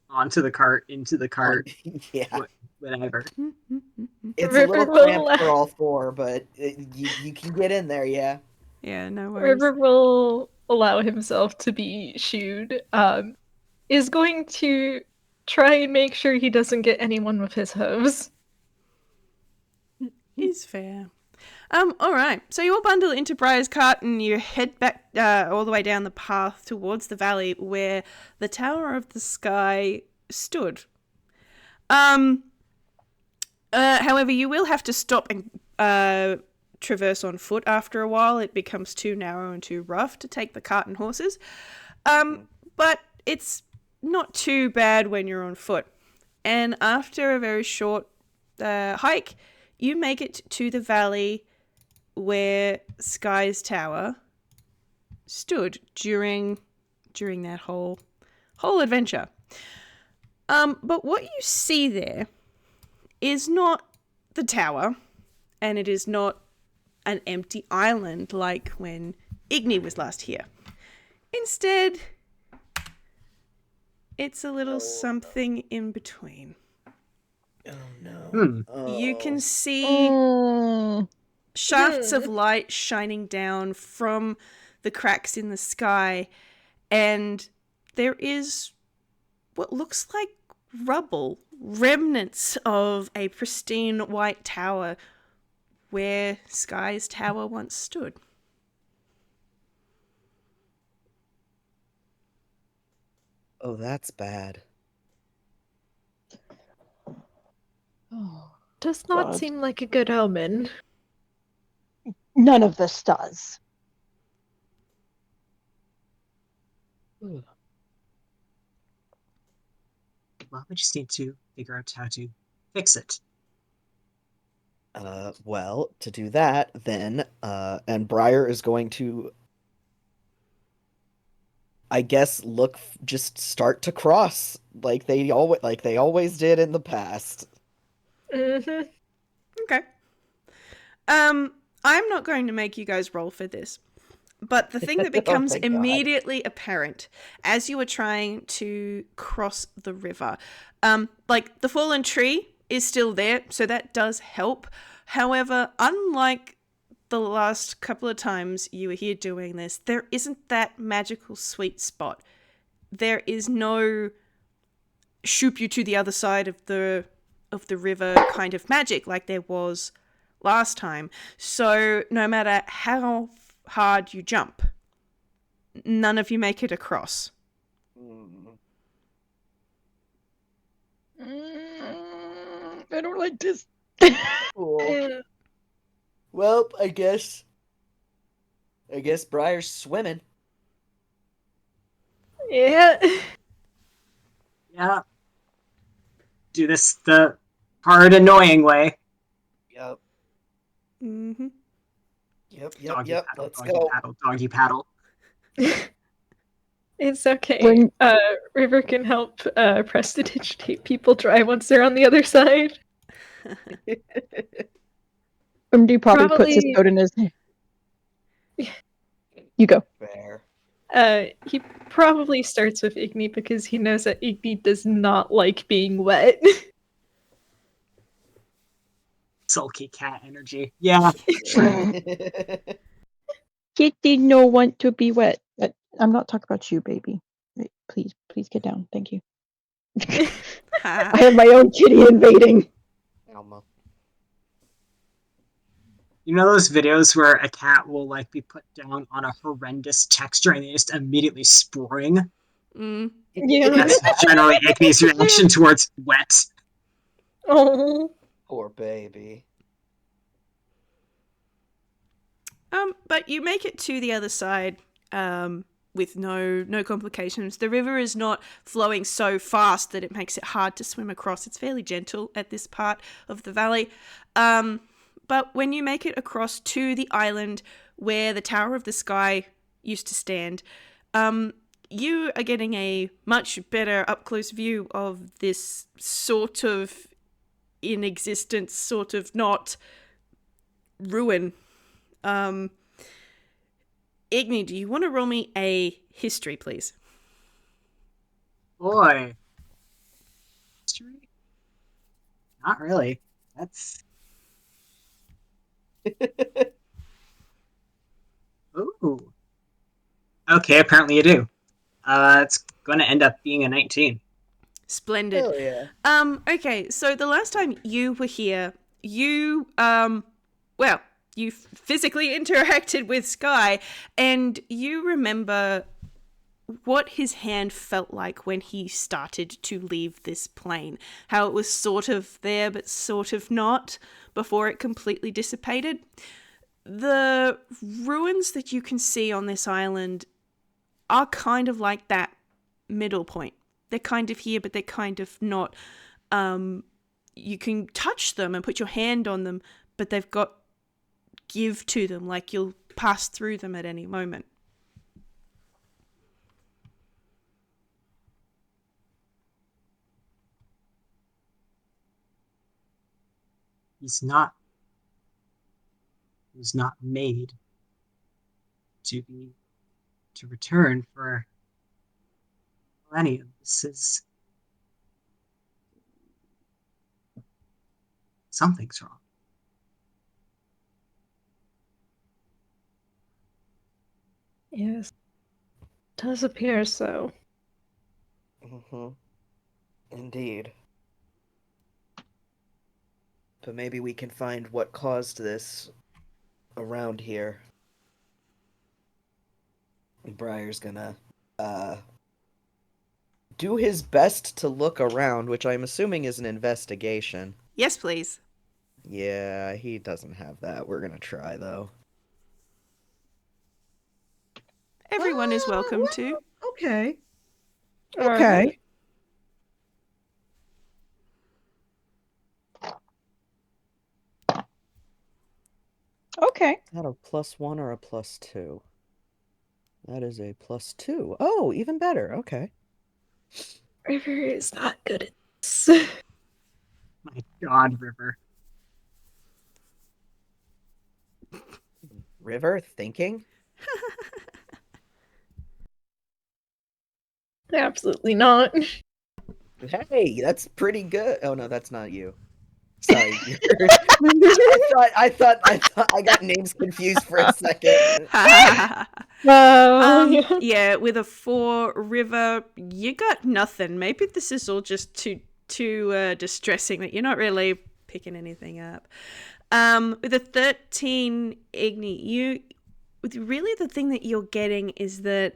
onto the cart, into the cart, Yeah. whatever. It's River a little will cramped laugh. for all four, but you can get in there, yeah. Yeah, no worries. River will allow himself to be shooed. Is going to try and make sure he doesn't get anyone with his hooves. Is fair. All right. So you all bundle into Briar's cart and you head back all the way down the path towards the valley where the Tower of the Sky stood. However, you will have to stop and traverse on foot after a while. It becomes too narrow and too rough to take the cart and horses. But it's not too bad when you're on foot. And after a very short hike, you make it to the valley where Sky's Tower stood during that whole adventure. But what you see there is not the tower, and it is not an empty island like when Igni was last here. Instead, it's a little something in between. Oh no. You can see Mm. shafts of light shining down from the cracks in the sky, and there is what looks like rubble, remnants of a pristine white tower where Sky's Tower once stood. Oh, that's bad. Oh, Does not God. seem like a good omen. None of this does. Well, we just need to figure out how to fix it. Well, to do that, then, and Briar is going to, I guess, just start to cross like they always did in the past. Mm-hmm. Okay. I'm not going to make you guys roll for this. But the thing that becomes thank God. immediately apparent as you are trying to cross the river, like the fallen tree is still there, so that does help. However, unlike the last couple of times you were here doing this, there isn't that magical sweet spot. There is no shoop you to the other side of the river kind of magic like there was last time. So no matter how hard you jump, none of you make it across. I don't like this. Cool. Well, I guess Briar's swimming. Yeah. Yeah. Do this the hard, annoying way. Yep. Mm-hmm. Yep. Doggy paddle, Let's doggy go. paddle, doggy paddle. It's okay. When- River can help prestidigitate people dry once they're on the other side. Wimdy probably puts his Probably- coat in his. You go. Fair. He probably starts with Igni because he knows that Igni does not like being wet. Sulky cat energy. Yeah. Kitty no want to be wet. I'm not talking about you, baby. Wait, please get down. Thank you. I have my own kitty invading. Alma. You know those videos where a cat will like be put down on a horrendous texture and they just immediately spring? Mm. Yeah. That's generally Igni's reaction towards wet. Oh. Poor baby. But you make it to the other side with no complications. The river is not flowing so fast that it makes it hard to swim across. It's fairly gentle at this part of the valley. But when you make it across to the island where the Tower of the Sky used to stand, you are getting a much better up-close view of this sort of in existence, sort of not ruin. Igni, do you want to roll me a history, please? Boy. History? Not really. That's. Ooh. Okay, apparently you do. It's going to end up being a 19. Splendid. Hell yeah. Okay, so the last time you were here, you, you physically interacted with Sky, and you remember what his hand felt like when he started to leave this plane. How it was sort of there, but sort of not, before it completely dissipated. The ruins that you can see on this island are kind of like that middle point. They're kind of here, but they're kind of not. You can touch them and put your hand on them, but they've got give to them, like you'll pass through them at any moment. He was not made to return for millennium. This is something's wrong. Yes. Does appear so. Mm-hmm. Indeed. But maybe we can find what caused this around here. Briar's gonna do his best to look around, which I'm assuming is an investigation. Yes, please. Yeah, he doesn't have that. We're gonna try though. Everyone is welcome to. Okay. All Okay. right. Okay. Is that a +1 or a +2? That is a +2. Oh, even better. Okay. River is not good at this. My God, River. River thinking? Absolutely not. Hey, that's pretty good. Oh no, that's not you. Sorry. I thought I got names confused for a second. Yeah. Yeah, with a 4 River, you got nothing. Maybe this is all just too distressing that you're not really picking anything up. With a 13 Igni, really the thing that you're getting is that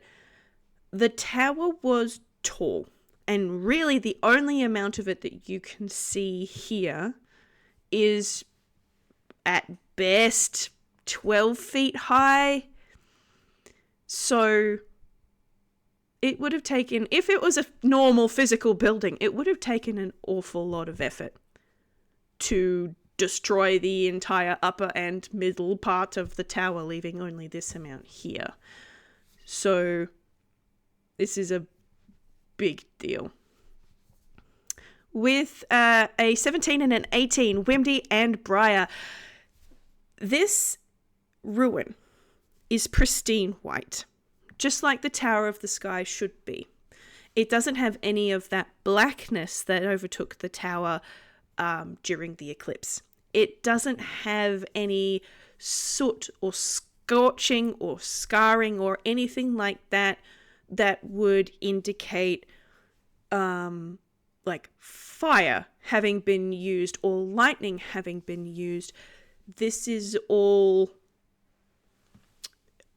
the tower was tall, and really the only amount of it that you can see here is at best 12 feet high. So it would have taken, if it was a normal physical building, it would have taken an awful lot of effort to destroy the entire upper and middle part of the tower, leaving only this amount here. So this is a big deal. With a 17 and an 18, Wimdy and Briar, this ruin is pristine white, just like the Tower of the Sky should be. It doesn't have any of that blackness that overtook the tower during the eclipse. It doesn't have any soot or scorching or scarring or anything like that that would indicate like fire having been used or lightning having been used. This is all,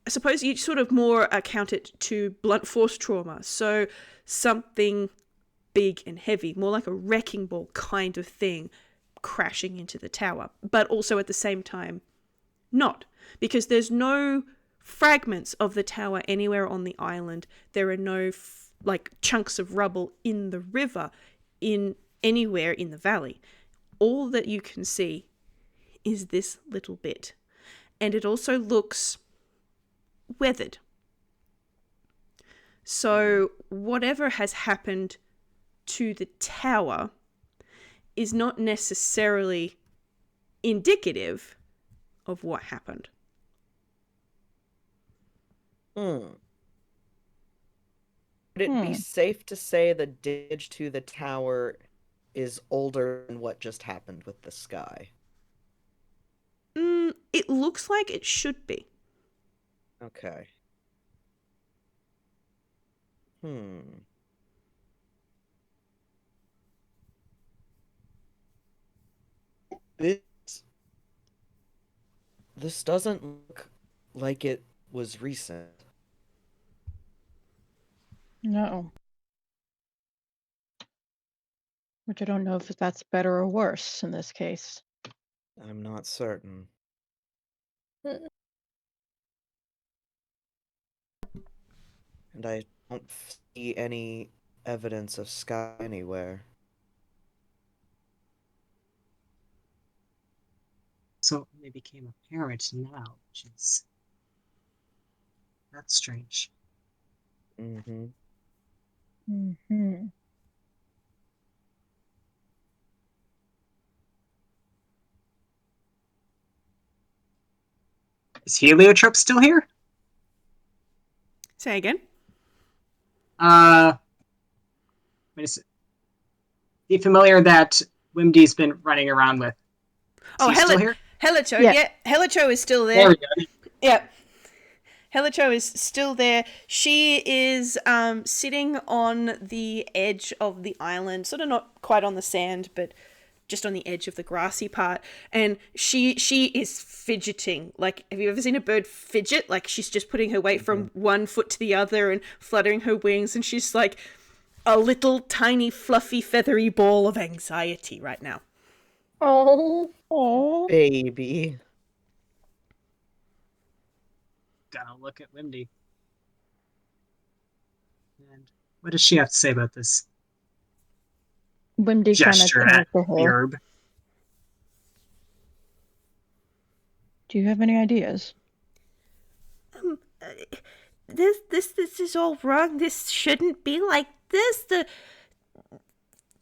I suppose you sort of more account it to blunt force trauma. So something big and heavy, more like a wrecking ball kind of thing crashing into the tower. But also at the same time, not. Because there's no fragments of the tower anywhere on the island. There are no like chunks of rubble in the river, in anywhere in the valley. All that you can see is this little bit. And it also looks weathered. So whatever has happened to the tower is not necessarily indicative of what happened. Would it be safe to say the damage to the tower is older than what just happened with the sky? It looks like it should be. Okay. This doesn't look like it was recent. No. Which I don't know if that's better or worse in this case. I'm not certain. And I don't see any evidence of sky anywhere. So they became apparent now, which is... That's strange. Mm-hmm. Mm-hmm. Is Heliotrope still here? Say again? Wait a second. The familiar that Wimdy's been running around with. Is he still here? Helicho, Yeah. yeah. Helicho is still there. There we go. Yeah. Helicho is still there. She is sitting on the edge of the island, sort of not quite on the sand, but just on the edge of the grassy part. And she is fidgeting. Like, have you ever seen a bird fidget? Like, she's just putting her weight from one foot to the other and fluttering her wings. And she's like a little tiny fluffy feathery ball of anxiety right now. Oh. Baby. Gotta look at Wimdy. And what does she have to say about this Wimdy kind of gesture turns at to the her. herb? Do you have any ideas? This is all wrong. This shouldn't be like this.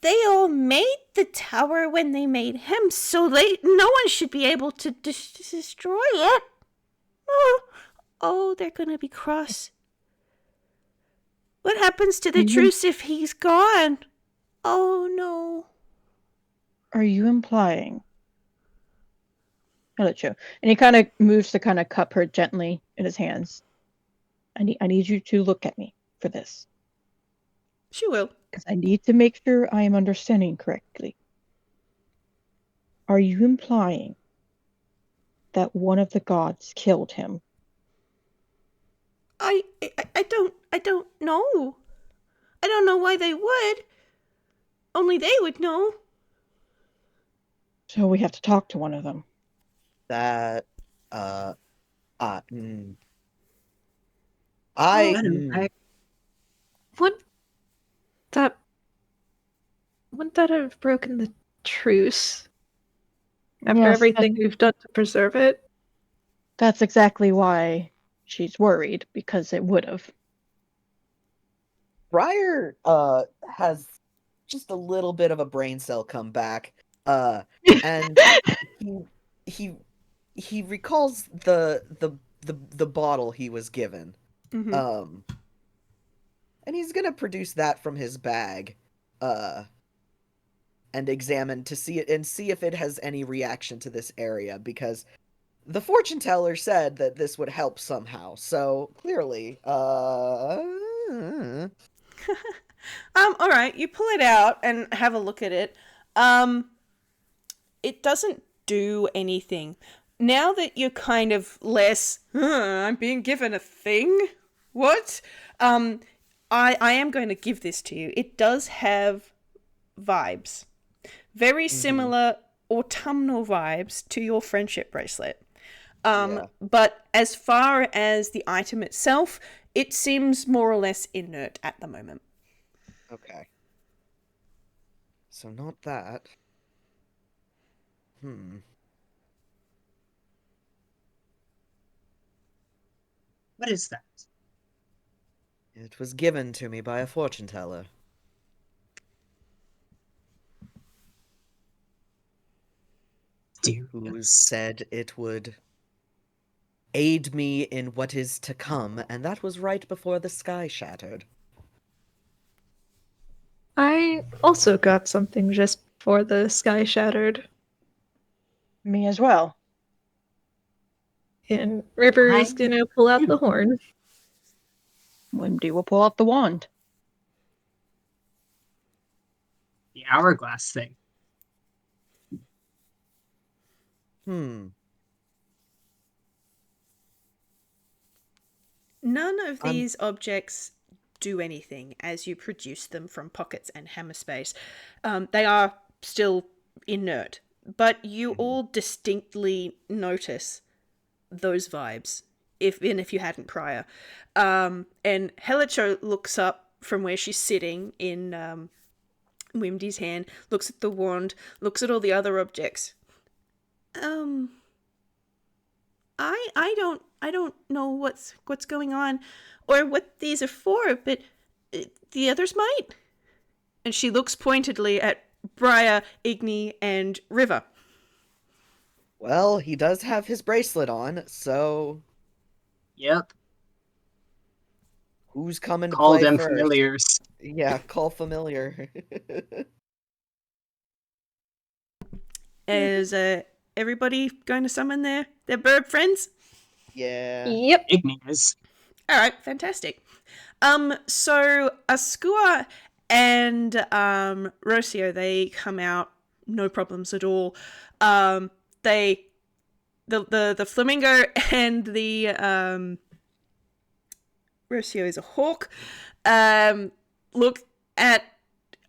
They all made the tower when they made him, so no one should be able to destroy it. Oh, they're gonna be cross. What happens to the truce if he's gone? Oh no. Are you implying? I'll let you. And he kind of moves to kind of cup her gently in his hands. I need you to look at me for this. She will. Because I need to make sure I am understanding correctly. Are you implying that one of the gods killed him? I don't know. I don't know why they would. Only they would know. So we have to talk to one of them. That, Wouldn't that have broken the truce? After Yes, everything we've done to preserve it? That's exactly why she's worried, because it would have. Briar has just a little bit of a brain cell come back, and he recalls the bottle he was given, Mm-hmm. and he's gonna produce that from his bag, and examine to see it and see if it has any reaction to this area, because the fortune teller said that this would help somehow. So clearly, All right, you pull it out and have a look at it. It doesn't do anything. Now that you're kind of less, I'm being given a thing. What? I am going to give this to you. It does have vibes. Very similar autumnal vibes to your friendship bracelet. But as far as the item itself, it seems more or less inert at the moment. Okay. So not that. What is that? It was given to me by a fortune teller. Who said it would aid me in what is to come, and that was right before the sky shattered. I also got something just before the sky shattered. Me as well. And River's gonna pull out the horn. Wimdy will pull out the wand. The hourglass thing. None of these objects do anything as you produce them from pockets and hammer space. They are still inert, but you all distinctly notice those vibes, even if you hadn't prior. And Helicho looks up from where she's sitting in Wimdy's hand, looks at the wand, looks at all the other objects. I don't know what's going on or what these are for, but the others might. And she looks pointedly at Briar, Igni, and River. Well, he does have his bracelet on, so Yep. who's coming to Call play them first? familiars. Yeah, call familiar. Is everybody going to summon their bird friends? Yeah. Yep. Igni is. All right, fantastic. So Ascua and Rocio, they come out no problems at all. The flamingo and the Rocio is a hawk. Look at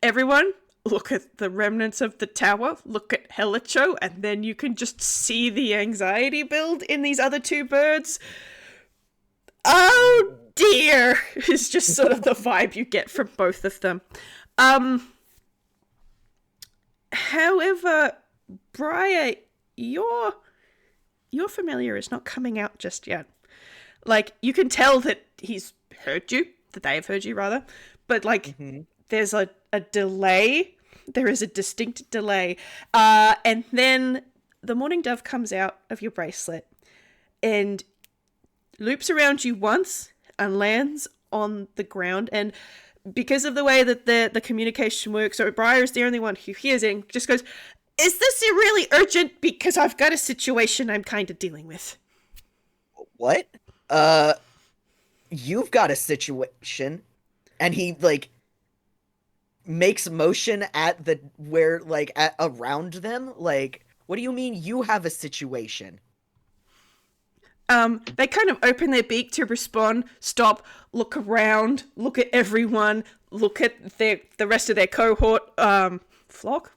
everyone. Look at the remnants of the tower. Look at Helicho, and then you can just see the anxiety build in these other two birds. Oh dear, is just sort of the vibe you get from both of them. However, Briar, your familiar is not coming out just yet. Like, you can tell that he's heard you, that they have heard you rather, but like there's a delay. There is a distinct delay. And then the morning dove comes out of your bracelet and loops around you once and lands on the ground. And because of the way that the communication works, so Briar is the only one who hears it and just goes, "Is this really urgent? Because I've got a situation I'm kind of dealing with." What? You've got a situation, and he like makes motion at the where like around them. Like, what do you mean you have a situation? They kind of open their beak to respond, stop, look around, look at everyone, look at the rest of their cohort, flock,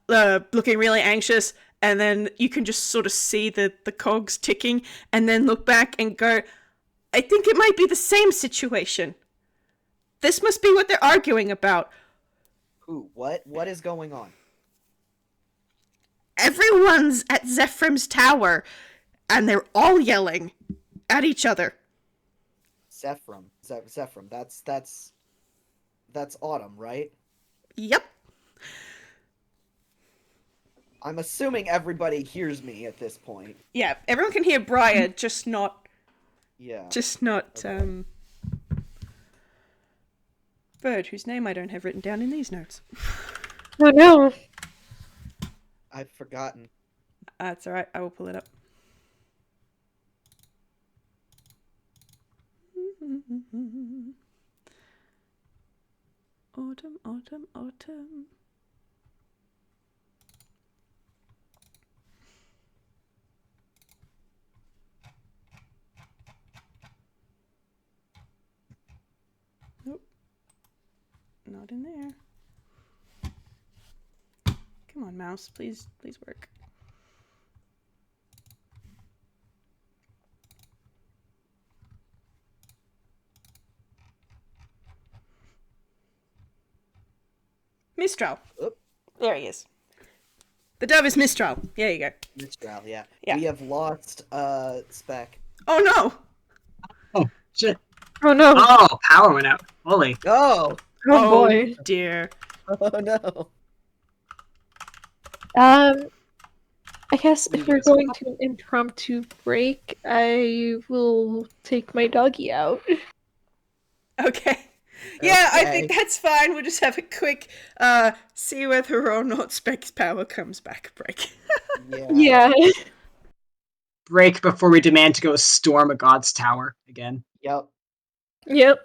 looking really anxious, and then you can just sort of see the cogs ticking, and then look back and go, "I think it might be the same situation. This must be what they're arguing about." Who? What is going on? Everyone's at Zephram's tower, and they're all yelling at each other. Zephram. That's Autumn, right? Yep. I'm assuming everybody hears me at this point. Yeah, everyone can hear Briar, just not... Yeah. Just not, Okay. Bird, whose name I don't have written down in these notes. Oh no. I've forgotten. That's alright, I will pull it up. Autumn, autumn, autumn. Nope. Not in there. Come on, mouse. Please work. Mistral. Oop. There he is. The dove is Mistral. There you go. Mistral, yeah. Yeah. We have lost Spec. Oh no! Oh shit! Oh no. Oh, power went out. Holy! Oh! Oh boy. Dear. Oh no! I guess if we're going to an impromptu break, I will take my doggy out. Okay. Yeah, I Okay. think that's fine. We'll just have a quick see whether or not Spec's power comes back break. Yeah. Yeah. Break before we demand to go storm a god's tower again. Yep. Yep.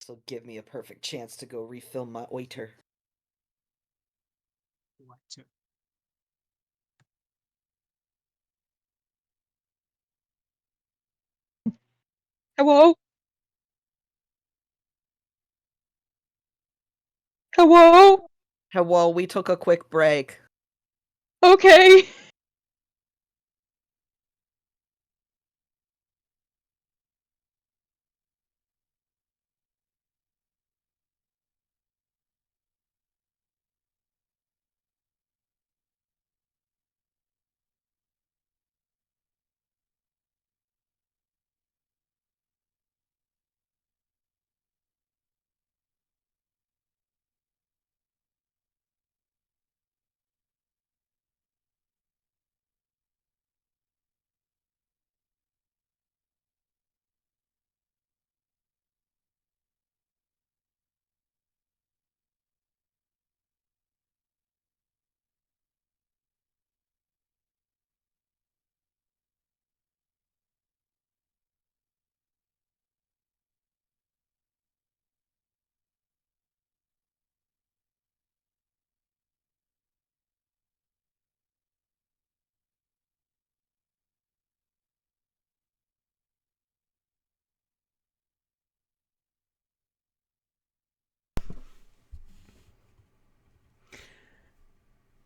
So give me a perfect chance to go refill my oiter. Hello? Hello? Hello, we took a quick break. Okay.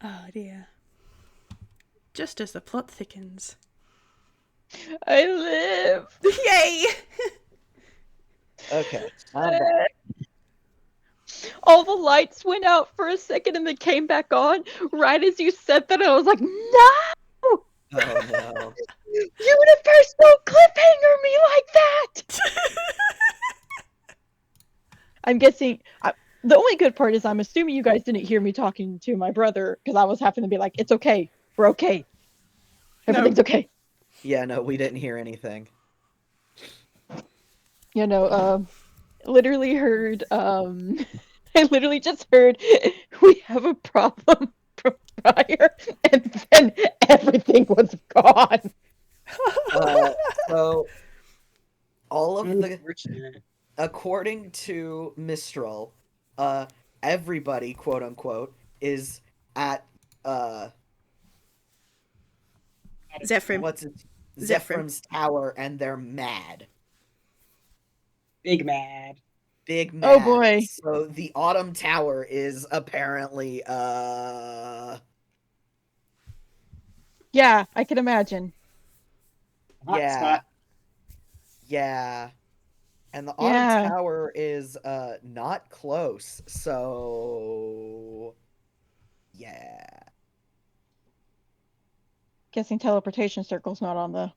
Oh dear. Just as the plot thickens. I live. Yay! Okay, I'm back. All the lights went out for a second and then came back on. Right as you said that, I was like, no! Oh no. Universe, don't cliffhanger me like that! I'm guessing... the only good part is I'm assuming you guys didn't hear me talking to my brother, because I was having to be like, it's okay. We're okay. Everything's okay. Yeah, no, we didn't hear anything. You know, literally heard, I literally just heard, we have a problem from Briar, and then everything was gone. So, all of the... Unfortunate. According to Mistral, everybody, quote unquote, is at, Zephyr. what's it? Zephyr. Zephyr's tower, and they're mad. Big mad. Big mad. Oh, boy. So the Autumn Tower is apparently, Yeah, I can imagine. Hot yeah. spot. Yeah. And the Yeah. Autumn Tower is, not close, so... Yeah. Guessing teleportation circle's not on the...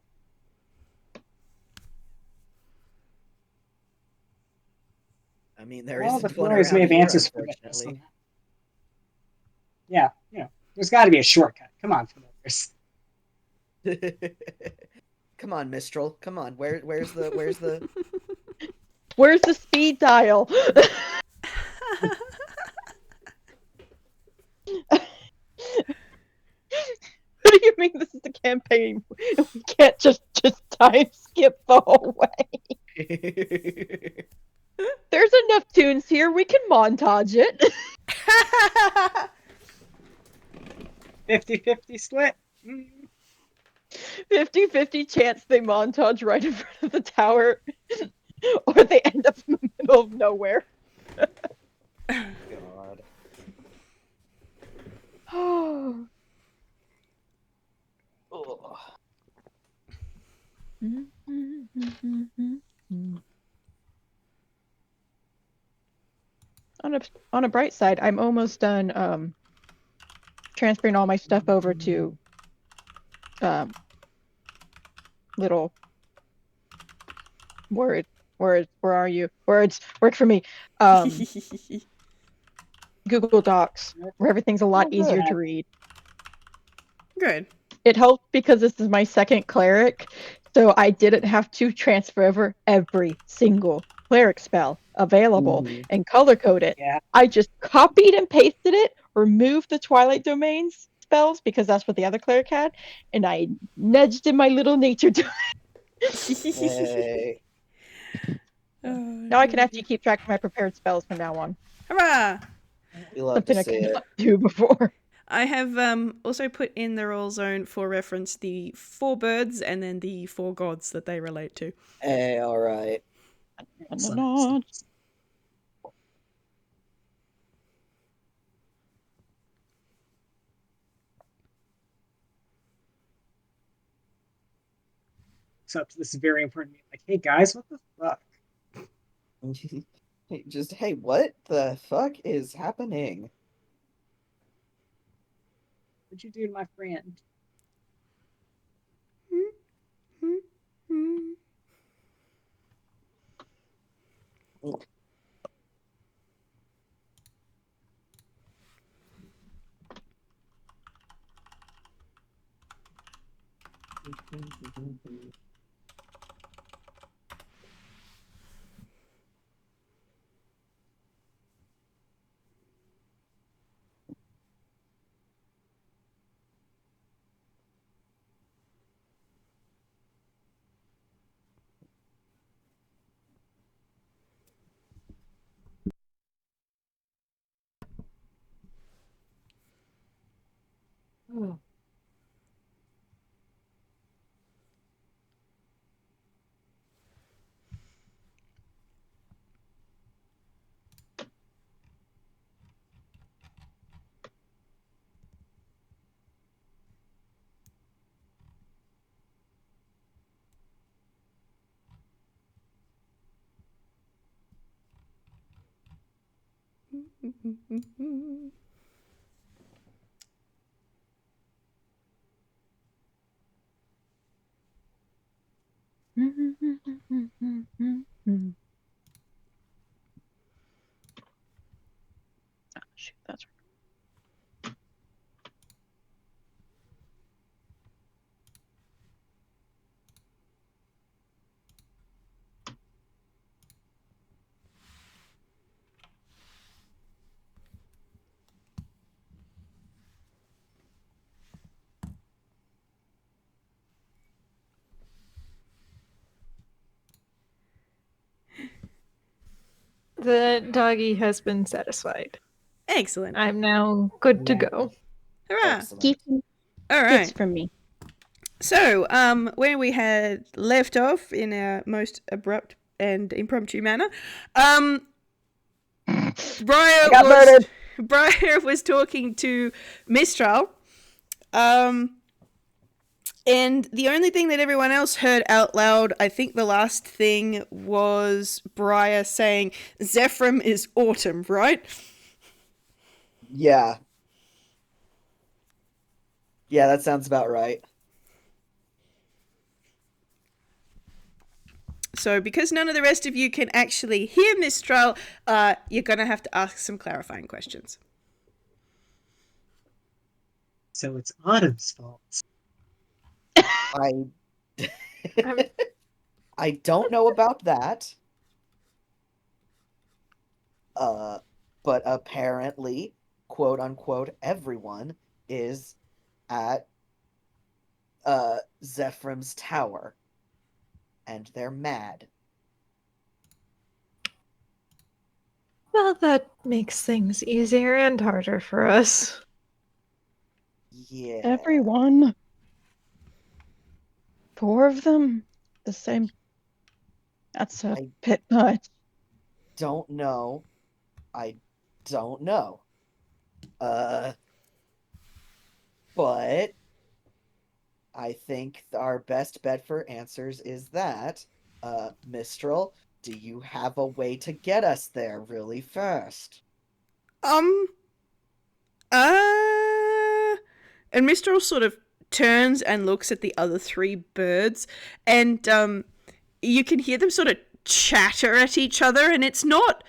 I mean, there Well, isn't the one players may around have here, answers for that. unfortunately. Yeah, there's got to be a shortcut. Come on, familiars. Come on, Mistral. Come on. Where's the Where's the speed dial? What do you mean this is the campaign? We can't just time skip the whole way. There's enough tunes here, we can montage it. 50-50 split. 50-50 chance they montage right in front of the tower, or they end up in the middle of nowhere. God. Oh. Ugh. On a bright side, I'm almost done transferring all my stuff over to little words. Where are you? Words work for me. Google Docs, where everything's a lot easier to read. Good. It helped because this is my second cleric, so I didn't have to transfer over every single cleric spell available and color code it. Yeah. I just copied and pasted it, removed the Twilight Domains spells because that's what the other cleric had, and I nudged in my little nature to Hey. Now I can actually keep track of my prepared spells from now on. Hurrah! We love Something to I see could it. not do before. I have also put in the roll zone for reference the 4 birds and then the 4 gods that they relate to. Hey, alright. Excellent. So this is very important. Like, hey guys, what the fuck? Just, hey, what the fuck is happening? What'd you do to my friend? Shoot, that's The doggy has been satisfied. Excellent. I'm now good to Yeah. go. Hurrah. Excellent. keep All gifts right. from me. So, where we had left off in our most abrupt and impromptu manner, Briar got murdered. Briar was talking to Mistral, and the only thing that everyone else heard out loud, I think the last thing was Briar saying, "Zephyr is autumn," right? Yeah. Yeah, that sounds about right. So, because none of the rest of you can actually hear Mistral, you're gonna have to ask some clarifying questions. So it's Autumn's fault. I I'm- I don't know about that. But apparently, quote unquote, everyone is at Zephram's tower. And they're mad. Well, that makes things easier and harder for us. Yeah. Everyone. 4 of them? The same. That's a I- bit much. Don't know. I don't know. But I think our best bet for answers is that, Mistral, do you have a way to get us there really fast? And Mistral sort of turns and looks at the other 3 birds, and you can hear them sort of chatter at each other, and it's not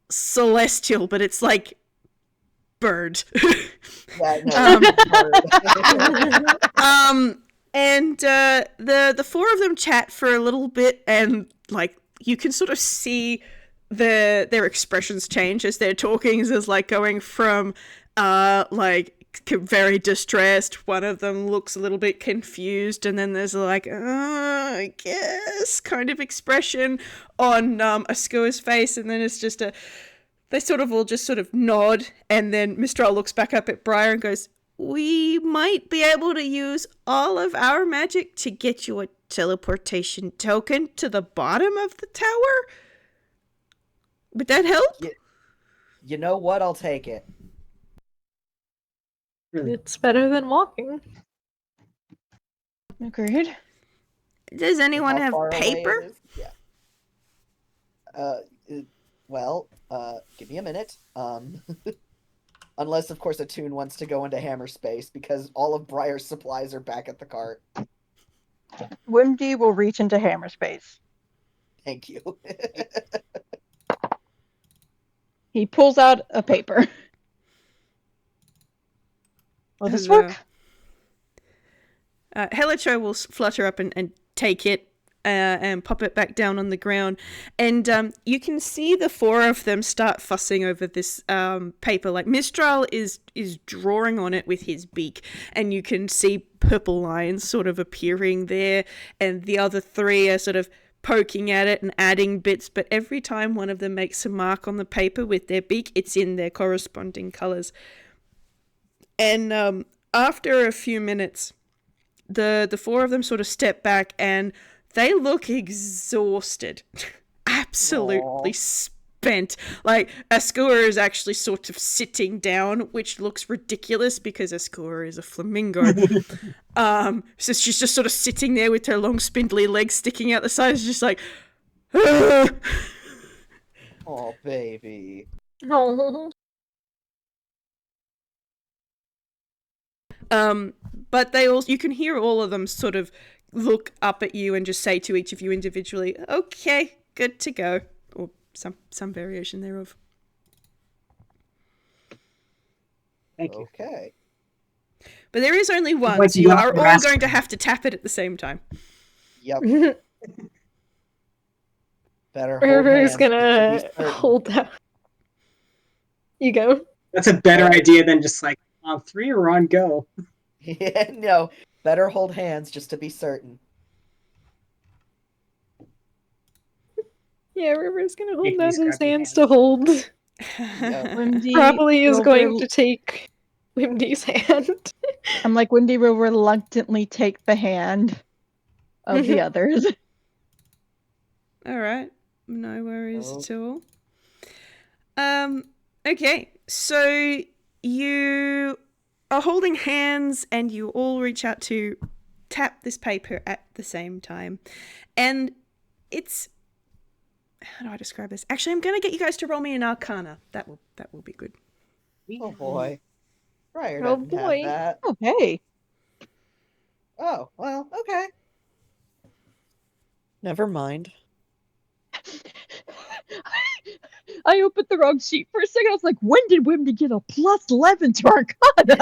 celestial, but it's like bird. Yeah, no. And the 4 of them chat for a little bit, and like you can sort of see their expressions change as they're talking. So it's like going from like very distressed. One of them looks a little bit confused, and then there's like I guess kind of expression on Askua's face, and then it's just they sort of all just sort of nod, and then Mistral looks back up at Briar and goes, "We might be able to use all of our magic to get you a teleportation token to the bottom of the tower. Would that help?" You know what? I'll take it. It's better than walking. Agreed. Does anyone How have far away it paper? is? Yeah. Well, give me a minute. Unless, of course, a Toon wants to go into hammer space, because all of Briar's supplies are back at the cart. Wimdy will reach into hammer space. Thank you. He pulls out a paper. Will this work? Helicho will flutter up and take it and pop it back down on the ground. And you can see the 4 of them start fussing over this paper. Like Mistral is drawing on it with his beak, and you can see purple lines sort of appearing there. And the other 3 are sort of poking at it and adding bits. But every time one of them makes a mark on the paper with their beak, it's in their corresponding colors. And after a few minutes, the 4 of them sort of step back, and they look exhausted. Absolutely spent. Like, Askua is actually sort of sitting down, which looks ridiculous because Askua is a flamingo. So she's just sort of sitting there with her long spindly legs sticking out the sides, just like, Oh, baby. Oh. But you can hear all of them sort of look up at you and just say to each of you individually, "Okay, good to go," or some variation thereof. Thank you. Okay. But there is only one, What so do you you are have to all ask going to me? have to tap it at the same time. Yep. Better hold River's hands gonna just to be certain. hold down. You go. That's a better idea than just like on 3 or on go. Yeah, no. Better hold hands just to be certain. Yeah, River's gonna hold Igni's down his grabbing hands hands. to hold. Wimdy Probably is will going rel- to take Wimdy's hand. I'm like, Wimdy will reluctantly take the hand of the others. All right, no worries Oh. at all. Okay, so you are holding hands, and you all reach out to tap this paper at the same time, and it's, how do I describe this? Actually, I'm gonna get you guys to roll me an Arcana. That will be good. Oh boy. Briar Oh, doesn't boy. have that. Okay. Oh, well, okay. Never mind. I opened the wrong sheet for a second. I was like, when did Wimdy get a +11 to Arcana?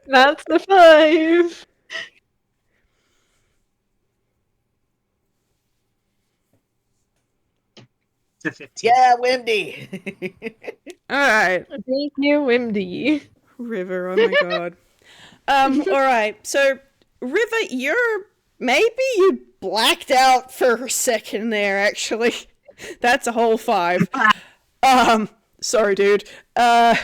That's the 5. To 15. Yeah, Wimdy! All right, Thank you, Wimdy. River. Oh my god. All right. So, River, maybe you blacked out for a second there. Actually, that's a whole 5. Sorry, dude. Igni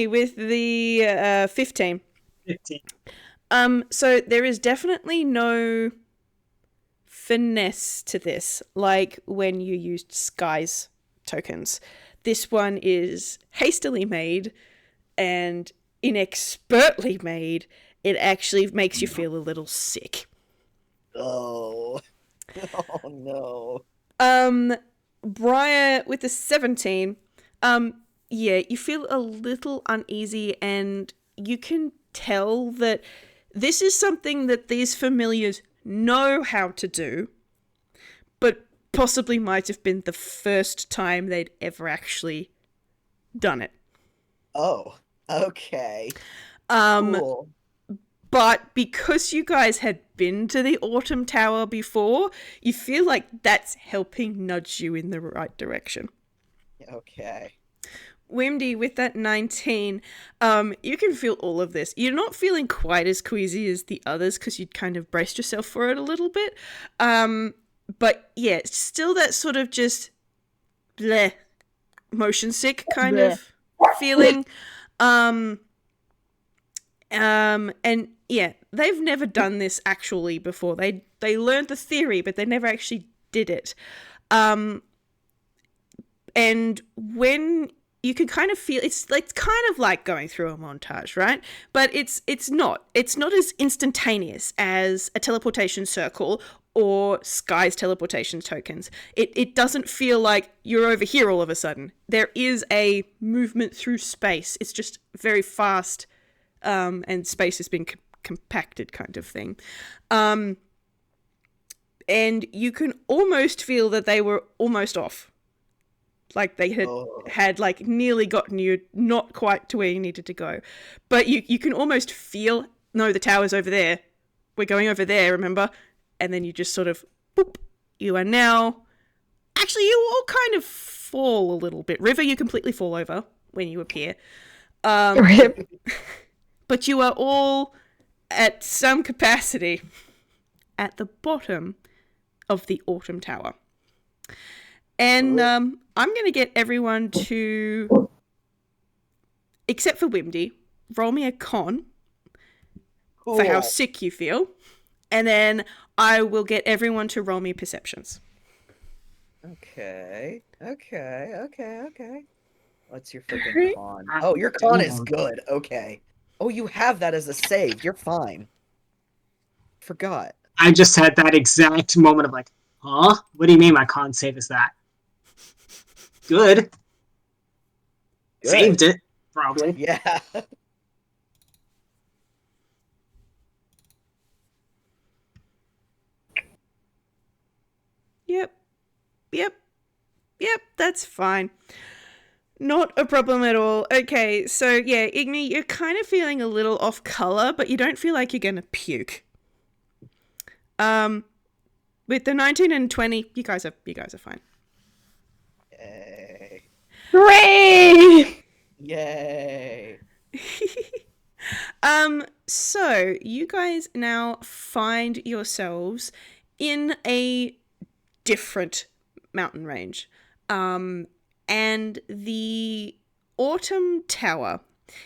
with the 15. 15. So there is definitely no finesse to this, like when you used Sky's tokens. This one is hastily made and inexpertly made. It actually makes you feel a little sick. Oh. Oh no. Briar with the 17, yeah, you feel a little uneasy, and you can tell that this is something that these familiars know how to do, but possibly might have been the first time they'd ever actually done it. Oh. Okay. Cool. But because you guys had been to the Autumn Tower before, you feel like that's helping nudge you in the right direction. Okay. Wimdy with that 19, you can feel all of this. You're not feeling quite as queasy as the others because you'd kind of braced yourself for it a little bit. But yeah, it's still that sort of just bleh, motion sick kind of feeling. And yeah, they've never done this actually before. They learned the theory, but they never actually did it. And when you can kind of feel, it's kind of like going through a montage, right? But it's not as instantaneous as a teleportation circle or Sky's teleportation tokens. It doesn't feel like you're over here all of a sudden. There is a movement through space. It's just very fast, and space has been compacted kind of thing. And you can almost feel that they were almost off. Like they had like nearly gotten you not quite to where you needed to go. But you can almost feel, no, the tower's over there. We're going over there, remember? And then you just sort of, boop, you are now, actually you all kind of fall a little bit. River, you completely fall over when you appear. Rip. But you are all at some capacity at the bottom of the Autumn Tower. And I'm going to get everyone to, except for Wimdy, roll me a con for how sick you feel. And then I will get everyone to roll me perceptions. Okay. What's your freaking con? Oh, your con is good. Okay. Oh, you have that as a save. You're fine. Forgot. I just had that exact moment of like, huh? What do you mean my con save is that? Good. Saved it. probably. Yeah. Yep. Yep. Yep, that's fine. Not a problem at all. Okay, so yeah, Igni, you're kind of feeling a little off color, but you don't feel like you're gonna puke. With the 19 and 20, you guys are fine. Yay. Hooray! Yay. So you guys now find yourselves in a different mountain range. And the Autumn Tower,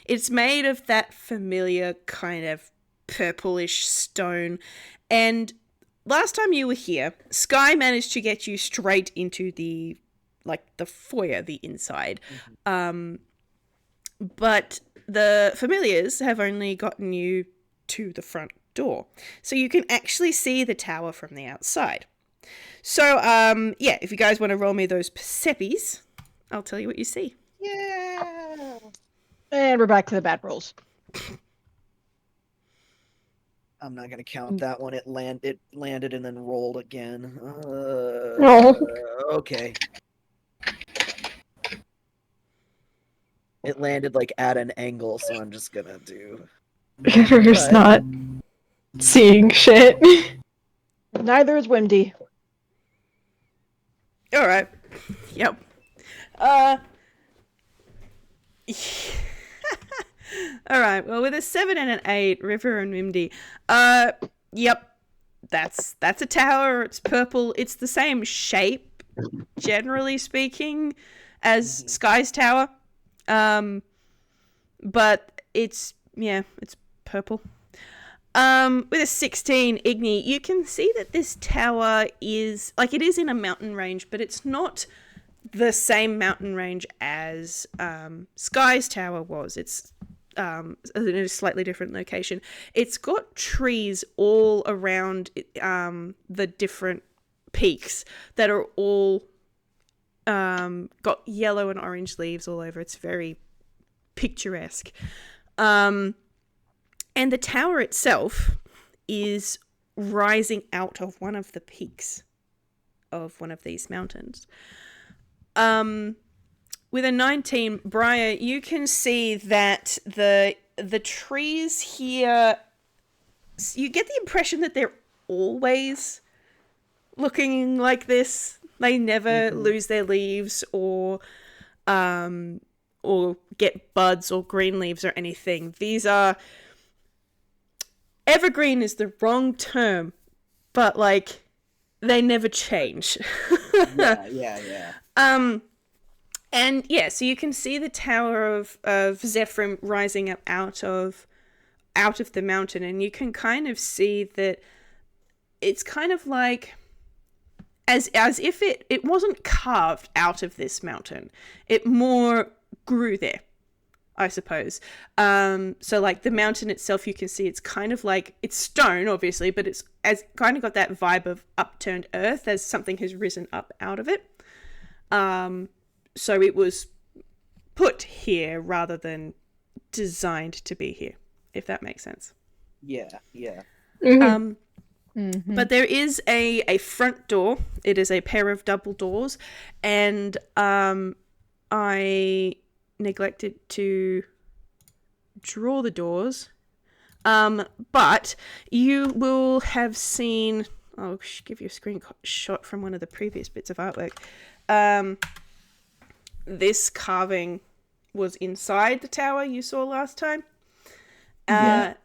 it's made of that familiar kind of purplish stone. And last time you were here, Sky managed to get you straight into the foyer, the inside. But the familiars have only gotten you to the front door. So you can actually see the tower from the outside. So, yeah, if you guys want to roll me those perceppies, I'll tell you what you see. Yeah. And we're back to the bad rolls. I'm not gonna count that one. It landed and then rolled again. Okay. It landed like at an angle, so I'm just gonna do. River's But- not seeing shit. Neither is Wimdy. All right. Yep. All right. Well, with a 7 and an 8, River and Wimdy. Yep. That's a tower. It's purple. It's the same shape, generally speaking, as Sky's tower. But it's purple. With a 16, Igni, you can see that this tower is, it is in a mountain range, but it's not the same mountain range as Sky's tower was. It's in a slightly different location. It's got trees all around the different peaks that are all got yellow and orange leaves all over. It's very picturesque. And the tower itself is rising out of one of the peaks of one of these mountains. With a 19, Briar, you can see that the trees here, you get the impression that they're always looking like this. They never lose their leaves or get buds or green leaves or anything. These are... Evergreen is the wrong term, but they never change. Yeah. And yeah, so you can see the tower of Zephyr rising up out of the mountain, and you can kind of see that it's kind of like as if it wasn't carved out of this mountain. It more grew there, I suppose. So the mountain itself, you can see it's kind of it's stone, obviously, but it's kind of got that vibe of upturned earth as something has risen up out of it. So it was put here rather than designed to be here, if that makes sense. Yeah. Mm-hmm. But there is a front door. It is a pair of double doors, and I neglected to draw the doors. But you will have seen... I'll give you a screenshot from one of the previous bits of artwork. This carving was inside the tower you saw last time. And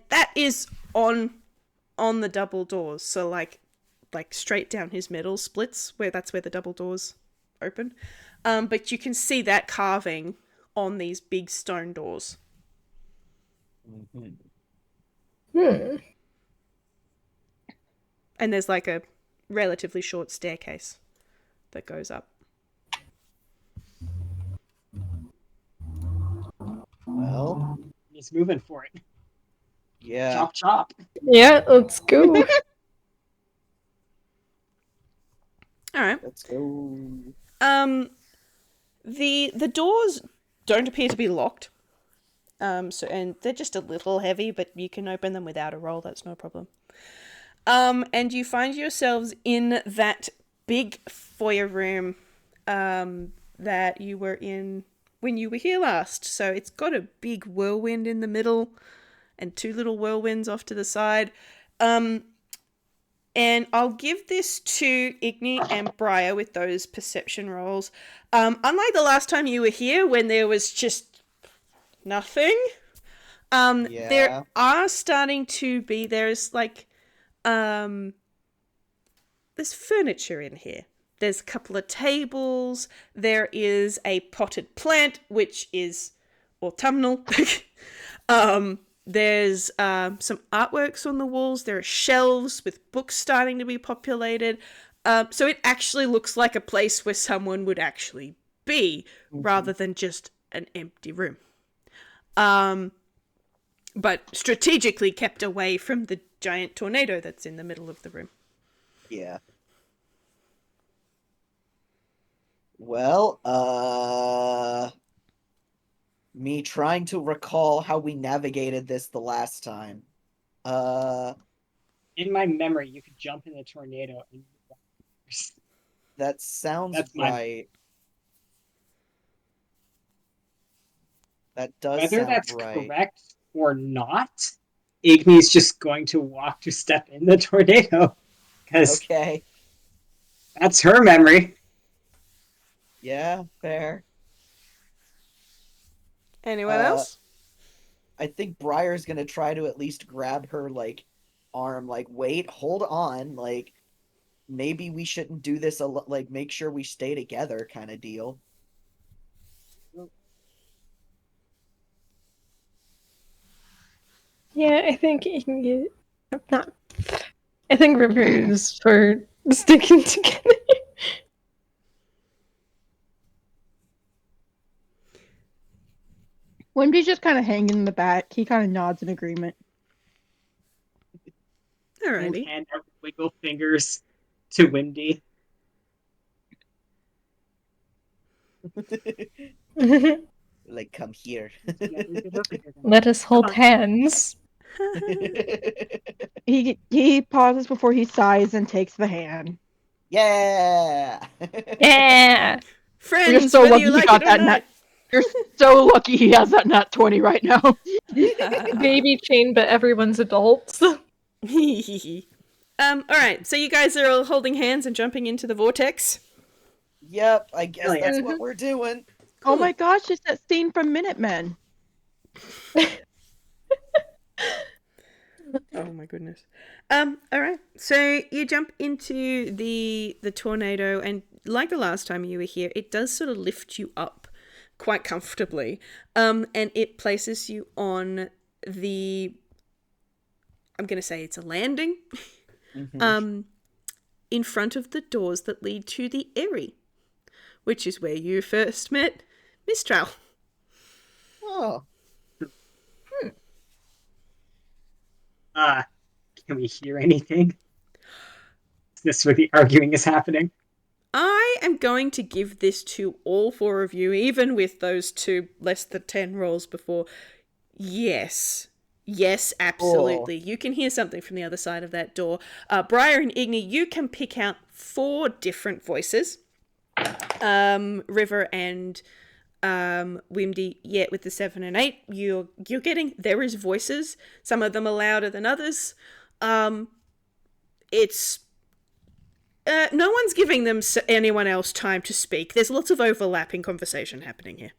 that is on the double doors. So like straight down his middle splits, that's where the double doors open. But you can see that carving on these big stone doors. And there's a relatively short staircase that goes up. Well, He's moving for it. yeah. Chop, chop. Yeah, let's go. All right. Let's go. The doors don't appear to be locked. And they're just a little heavy, but you can open them without a roll. That's no problem. And you find yourselves in that big foyer room that you were in when you were here last. So it's got a big whirlwind in the middle and 2 little whirlwinds off to the side. And I'll give this to Igni and Briar with those perception rolls. Unlike the last time you were here when there was just nothing, there are starting to be, there's furniture in here. There's a couple of tables. There is a potted plant, which is autumnal. There's some artworks on the walls. There are shelves with books starting to be populated. So it actually looks like a place where someone would actually be, rather than just an empty room. But strategically kept away from the giant tornado that's in the middle of the room. Yeah. Well, me trying to recall how we navigated this the last time. In my memory, you could jump in the tornado. That sounds right. That does Whether sound that's right. correct or not, Igni's just going to walk to step in the tornado. Because that's her memory. Yeah, fair. Anyone else? I think Briar's gonna try to at least grab her, arm, wait, hold on, maybe we shouldn't do this, make sure we stay together kind of deal. Yeah, I think I think River is for sticking together. Wimdy's just kind of hanging in the back. He kind of nods in agreement. Alrighty. Hand out wiggle fingers to Wimdy. Come here. Let us hold hands. He pauses before he sighs and takes the hand. Yeah! Yeah! Friends, You're so whether lucky you like he got it or that not. nat. You're so lucky he has that nat 20 right now. Baby chain, but everyone's adults. Alright, so you guys are all holding hands and jumping into the vortex? Yep, I guess that's what we're doing. Oh my gosh, it's that scene from Minutemen. Oh my goodness. Alright, so you jump into the tornado, and like the last time you were here, it does sort of lift you up quite comfortably. And it places you on the, I'm going to say it's a landing, in front of the doors that lead to the Eyrie, which is where you first met Mistral. Oh. Can we hear anything? Is this where the arguing is happening? I am going to give this to all 4 of you, even with those 2 less than 10 rolls before. Yes. Yes, absolutely. You can hear something from the other side of that door. Briar and Igni, you can pick out 4 different voices. River and Wimdy, with the 7 and 8, you're getting, there is voices. Some of them are louder than others. It's no one's giving anyone else time to speak. There's lots of overlapping conversation happening here.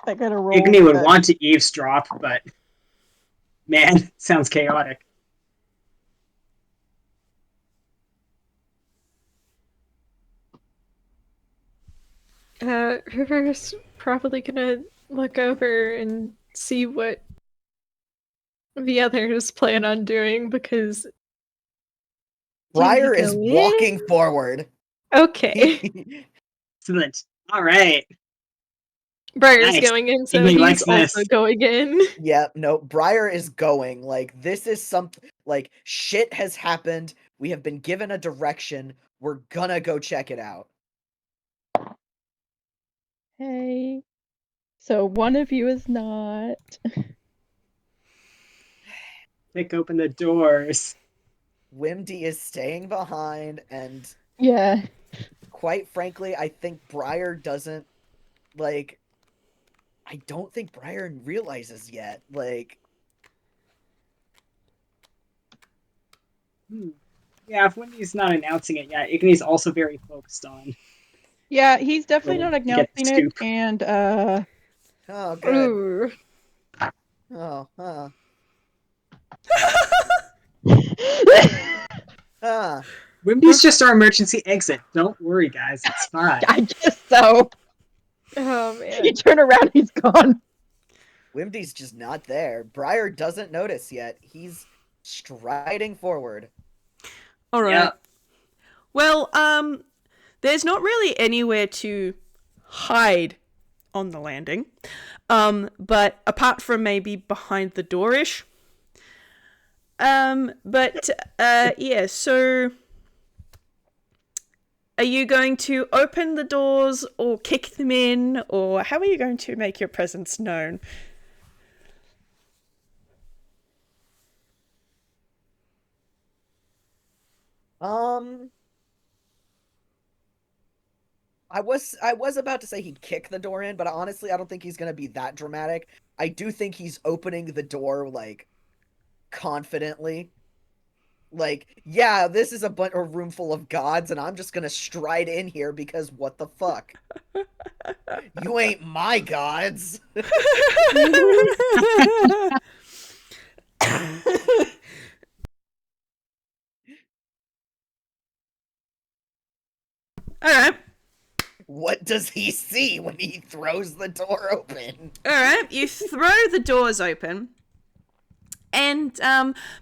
I gotta roll. Igni would want to eavesdrop, but man, sounds chaotic. River's probably gonna look over and see what the others plan on doing, because Briar is walking forward. Okay. Excellent. All right. Briar's going in, so he's also going in. Yeah, no, Briar is going. This is something, shit has happened. We have been given a direction. We're gonna go check it out. Hey. So one of you is not. Kick open the doors. Wimdy is staying behind, and Yeah. quite frankly, I think Briar doesn't, like... I don't think Briar realizes yet, like... Yeah, if Wendy's not announcing it yet, Igni's also very focused on Yeah, he's definitely not to get the announcing it, scoop. and Oh, good. Ooh. Oh, huh. Wimby's just our emergency exit. Don't worry, guys. It's fine. I guess so. Oh man. You turn around, he's gone. Wimdy's just not there. Briar doesn't notice yet. He's striding forward. All right. Yeah. Well, there's not really anywhere to hide on the landing. But apart from maybe behind the door-ish. Yeah, so are you going to open the doors or kick them in, or how are you going to make your presence known? I was about to say he'd kick the door in, but honestly, I don't think he's gonna be that dramatic. I do think he's opening the door, like, confidently. Like, yeah, this is a room full of gods, and I'm just gonna stride in here because what the fuck? You ain't my gods. All right. What does he see when he throws the door open? All right, you throw the doors open, and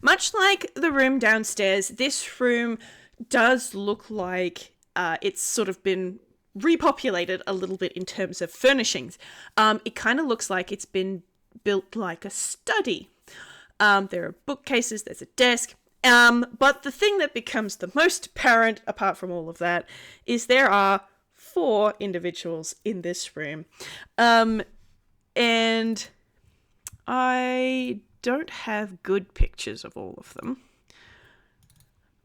much like the room downstairs, this room does look like it's sort of been repopulated a little bit in terms of furnishings. It kind of looks like it's been built like a study. There are bookcases, there's a desk. But the thing that becomes the most apparent, apart from all of that, is there are 4 individuals in this room. And I don't have good pictures of all of them.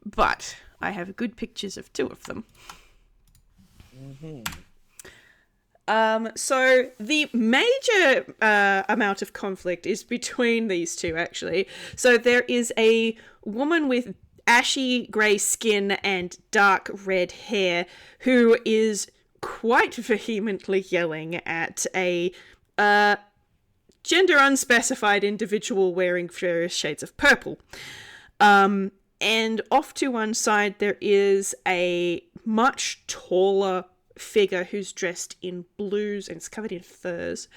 But I have good pictures of 2 of them. So the major amount of conflict is between these 2, actually. So there is a woman with ashy grey skin and dark red hair who is quite vehemently yelling at a gender unspecified individual wearing various shades of purple. And off to one side there is a much taller figure who's dressed in blues and is covered in furs.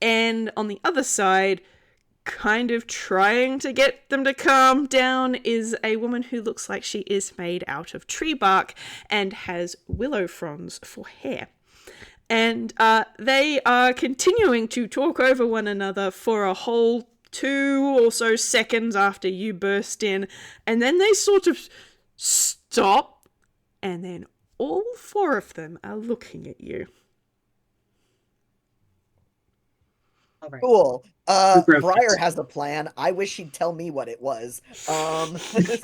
And on the other side, kind of trying to get them to calm down, is a woman who looks like she is made out of tree bark and has willow fronds for hair. And they are continuing to talk over one another for a whole 2 or so seconds after you burst in, and then they sort of stop, and then all 4 of them are looking at you. All right. Cool. broke Briar it? has a plan. I wish he'd tell me what it was. So if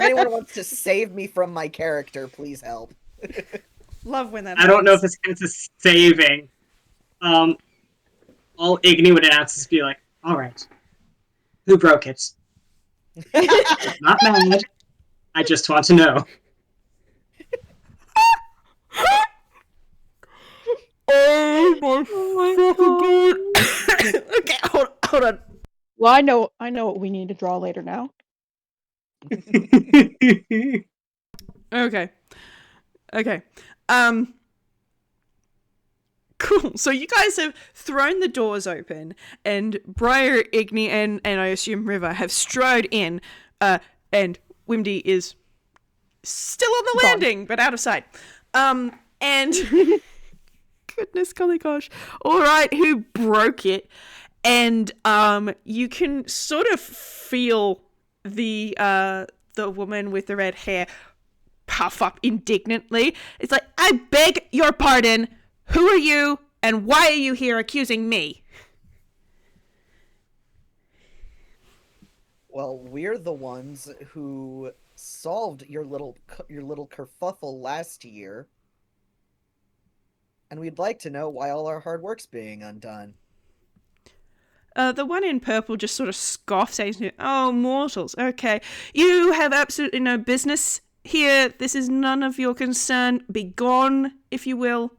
anyone wants to save me from my character, please help. Love when that I don't know if happens. this counts as saving. All Igni would announce is be like, all right, who broke it? Not mad. I just want to know. Oh my fucking god. Okay, hold on. Well, I know what we need to draw later now. Okay. Cool. So you guys have thrown the doors open, and Briar, Igni, and I assume River have strode in, and Wimdy is still on the landing, but out of sight. And goodness golly gosh. Alright, who broke it? And you can sort of feel the woman with the red hair puff up indignantly. It's like, I beg your pardon. Who are you, and why are you here accusing me? Well, we're the ones who solved your little kerfuffle last year, and we'd like to know why all our hard work's being undone. The one in purple just sort of scoffs, saying, "Oh, mortals, okay. You have absolutely no business here. This is none of your concern. Be gone, if you will."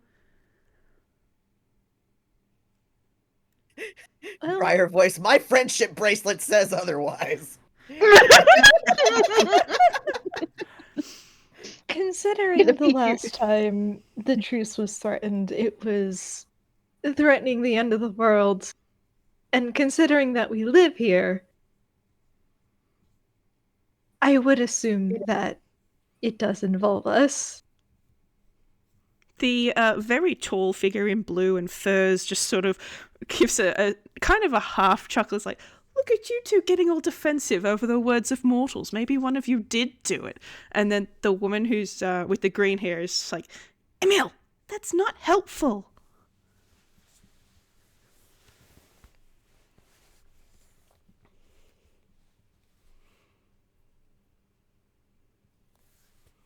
Well, Briar voice, my friendship bracelet says otherwise. considering The the last time the truce was threatened, it was threatening the end of the world. And considering that we live here, I would assume that it does involve us. The very tall figure in blue and furs just sort of gives a kind of a half chuckle. It's like, look at you two getting all defensive over the words of mortals. Maybe one of you did do it. And then the woman who's with the green hair is like, Emil, that's not helpful.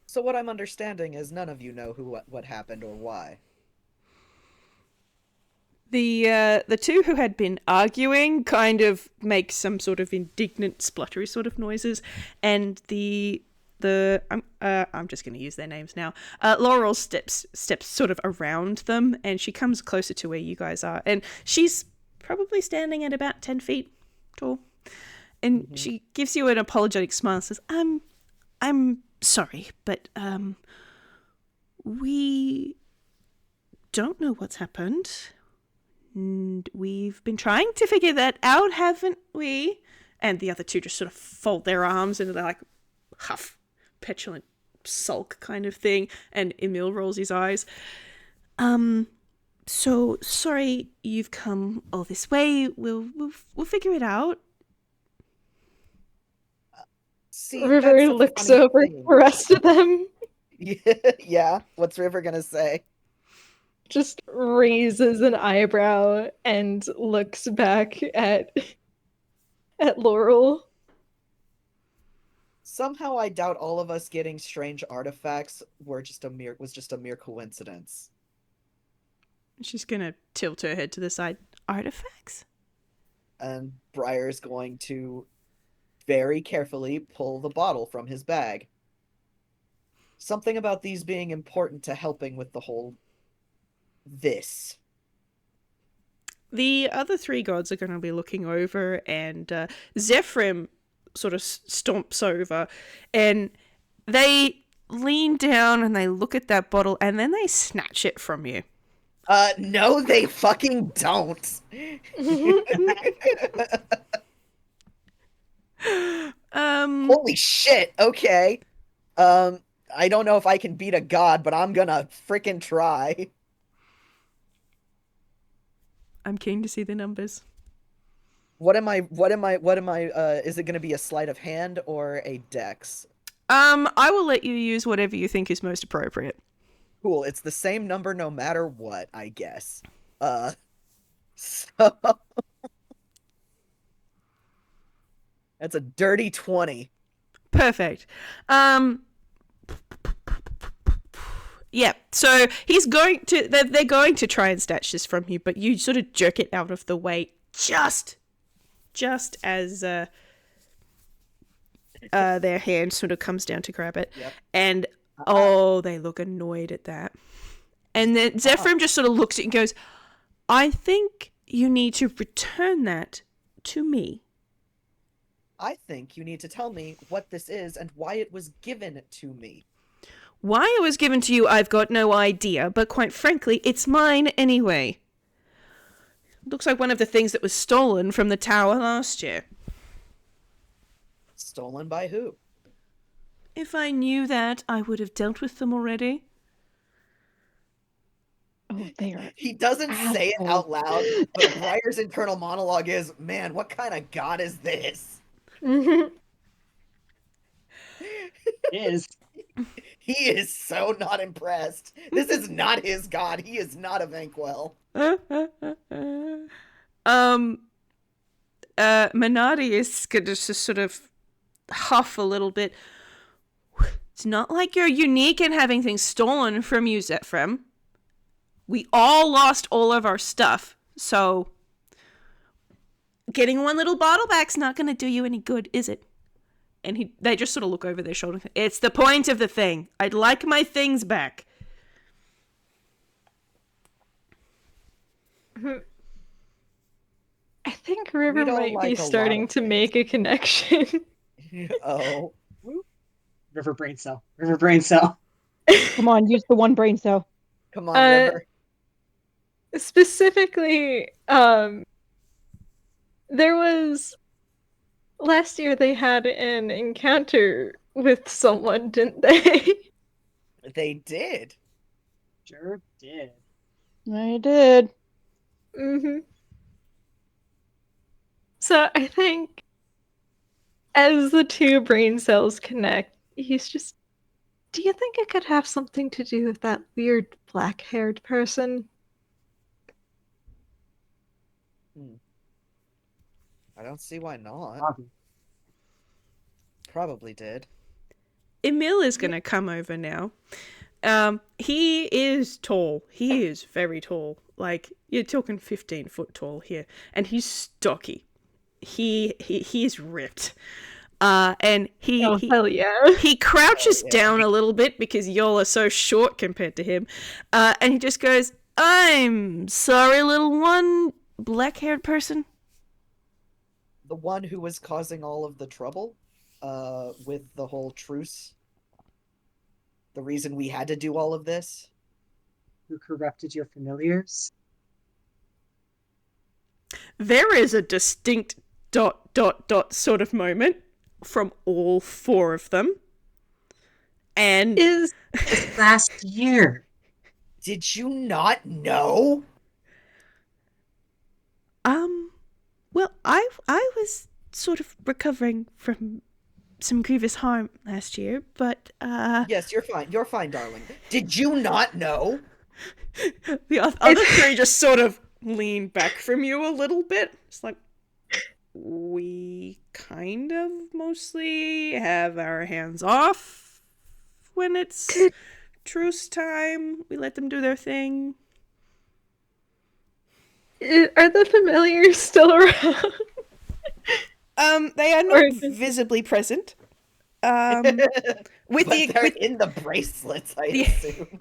So what I'm understanding is none of you know what happened or why. The two who had been arguing kind of make some sort of indignant spluttery sort of noises, and I'm just going to use their names now. Laurel steps sort of around them, and she comes closer to where you guys are, and she's probably standing at about 10 feet tall, and she gives you an apologetic smile and says, I'm sorry, but we don't know what's happened. And we've been trying to figure that out, haven't we? And the other two just sort of fold their arms and they're like huff, petulant sulk kind of thing. And Emil rolls his eyes. So sorry you've come all this way. We'll figure it out. See, River that's a looks funny over thing. the rest of them, Yeah, what's River gonna say? just raises an eyebrow and looks back at Laurel. Somehow I doubt all of us getting strange artifacts was just a mere coincidence. She's gonna tilt her head to the side. Artifacts? And Briar's going to very carefully pull the bottle from his bag. Something about these being important to helping with the whole this. The other three gods are going to be looking over, and Zephyrim sort of stomps over, and they lean down and they look at that bottle, and then they snatch it from you. No, they fucking don't. Holy shit, okay. I don't know if I can beat a god, but I'm gonna frickin' try. I'm keen to see the numbers. What am I, is it gonna be a sleight of hand or a dex? I will let you use whatever you think is most appropriate. Cool, it's the same number no matter what, I guess. So... That's a dirty 20. Perfect. Yeah, so he's going to, they're going to try and snatch this from you, but you sort of jerk it out of the way just as their hand sort of comes down to grab it. Yep. And, they look annoyed at that. And then Zephyrim just sort of looks at it and goes, I think you need to return that to me. I think you need to tell me what this is and why it was given to me. Why it was given to you, I've got no idea, but quite frankly, it's mine anyway. Looks like one of the things that was stolen from the tower last year. Stolen by who? If I knew that, I would have dealt with them already. Oh, they are. He doesn't say it out loud, but Briar's internal monologue is, man, what kind of god is this? Is He is so not impressed. This is not his god. He is not a Vanquil. Minardi is going to just sort of huff a little bit. It's not like you're unique in having things stolen from you, Zephrem. We all lost all of our stuff, so getting one little bottle back's not going to do you any good, is it? And they just sort of look over their shoulder. It's the point of the thing. I'd like my things back. I think River We don't might like be a lot starting of to things. make a connection. Oh. River brain cell. River brain cell. Come on, use the one brain cell. Come on, River. Specifically, there was last year they had an encounter with someone, didn't they? They did. Sure did. I did. Mm-hmm. So I think as the two brain cells connect, he's just, do you think it could have something to do with that weird black-haired person? I don't see why not. Probably. Probably did. Emil is going to come over now. He is tall. He is very tall. Like, you're talking 15-foot tall here. And he's stocky. He is ripped. And Hell yeah. he crouches Oh, yeah. down a little bit because y'all are so short compared to him. And he just goes, I'm sorry, little one, black-haired person. The one who was causing all of the trouble with the whole truce. The reason we had to do all of this. Who corrupted your familiars? There is a distinct ... sort of moment from all four of them. And Is Last year. Did you not know? well, I was sort of recovering from some grievous harm last year, but Yes, you're fine. You're fine, darling. Did you not know? the other three just sort of lean back from you a little bit. It's like, we kind of mostly have our hands off when it's truce time. We let them do their thing. are the familiars still around? They are not visibly present. With But the they're with, in the bracelets, I the- assume.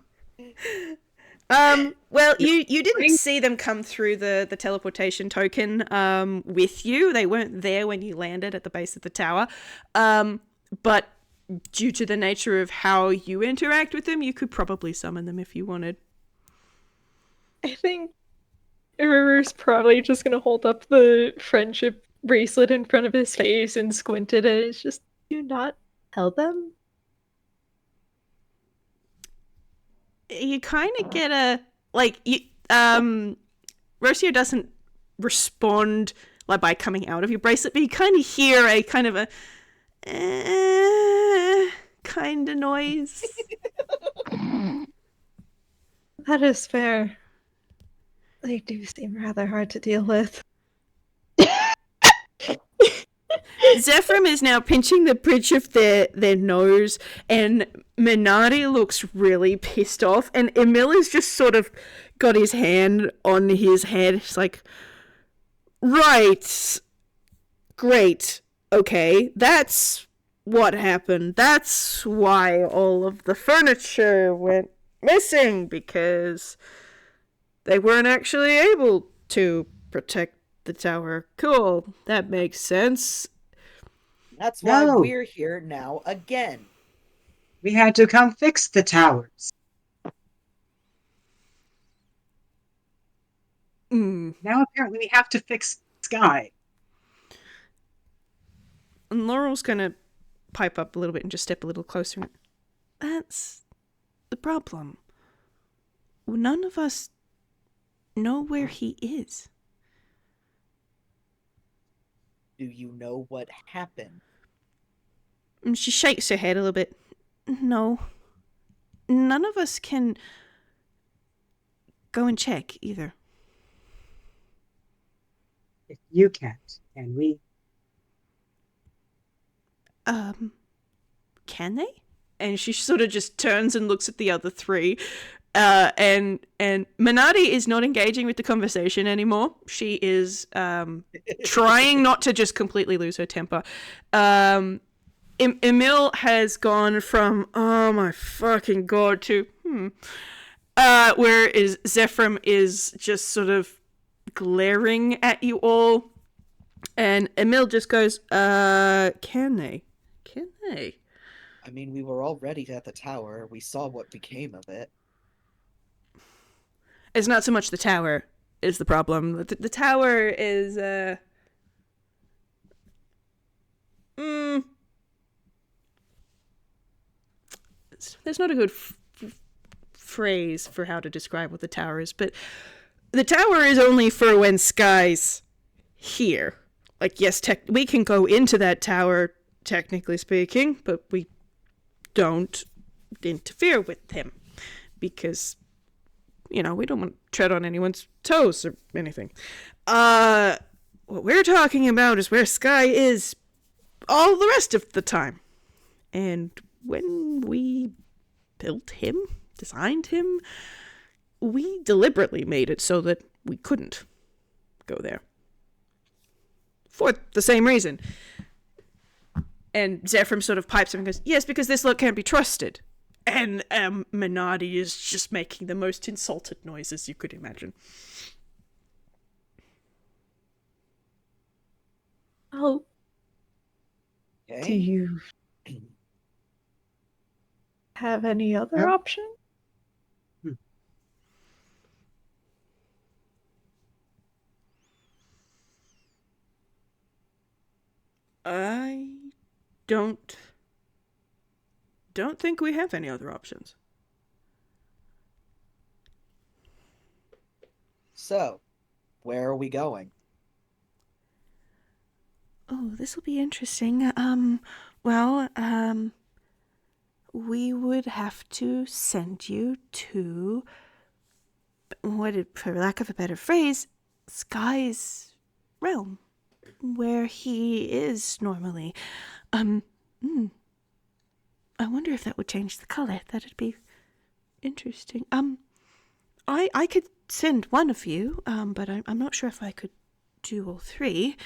well, you didn't see them come through the teleportation token with you. They weren't there when you landed at the base of the tower. But due to the nature of how you interact with them, you could probably summon them if you wanted. I think River's probably just gonna hold up the friendship bracelet in front of his face and squint at it. It's just, do you not tell them? You kind of get a Rocio doesn't respond like by coming out of your bracelet, but you kind of hear a kind of a kind of noise. That is fair. They do seem rather hard to deal with. Zephrem is now pinching the bridge of their nose, and Minardi looks really pissed off, and Emil has just sort of got his hand on his head. It's like, right, great, okay, that's what happened. That's why all of the furniture went missing, because they weren't actually able to protect the tower. Cool, that makes sense. That's why No. we're here now again. We had to come fix the towers. Now apparently we have to fix Sky. And Laurel's gonna pipe up a little bit and just step a little closer. That's the problem. None of us know where he is. Do you know what happened? And she shakes her head a little bit. No. None of us can go and check either. If you can't, can we? Can they? And she sort of just turns and looks at the other three. And Minardi is not engaging with the conversation anymore. She is trying not to just completely lose her temper. Emil has gone from, oh my fucking god, to, whereas Zephyr is just sort of glaring at you all. And Emil just goes, can they? Can they? I mean, we were already at the tower. We saw what became of it. It's not so much the tower is the problem. The tower is, there's not a good phrase for how to describe what the tower is, but the tower is only for when Sky's here. Like, yes, we can go into that tower, technically speaking, but we don't interfere with him because, we don't want to tread on anyone's toes or anything. What we're talking about is where Sky is all the rest of the time. And when we built him, designed him, we deliberately made it so that we couldn't go there. For the same reason. And Zephyr sort of pipes him and goes, yes, because this look can't be trusted. And Minardi is just making the most insulted noises you could imagine. Oh. Okay. Do you have any other option? I don't think we have any other options. So, where are we going? Oh, this will be interesting. We would have to send you to, for lack of a better phrase, Sky's realm, where he is normally. I wonder if that would change the color. That'd be interesting. I could send one of you, but I'm not sure if I could do all three.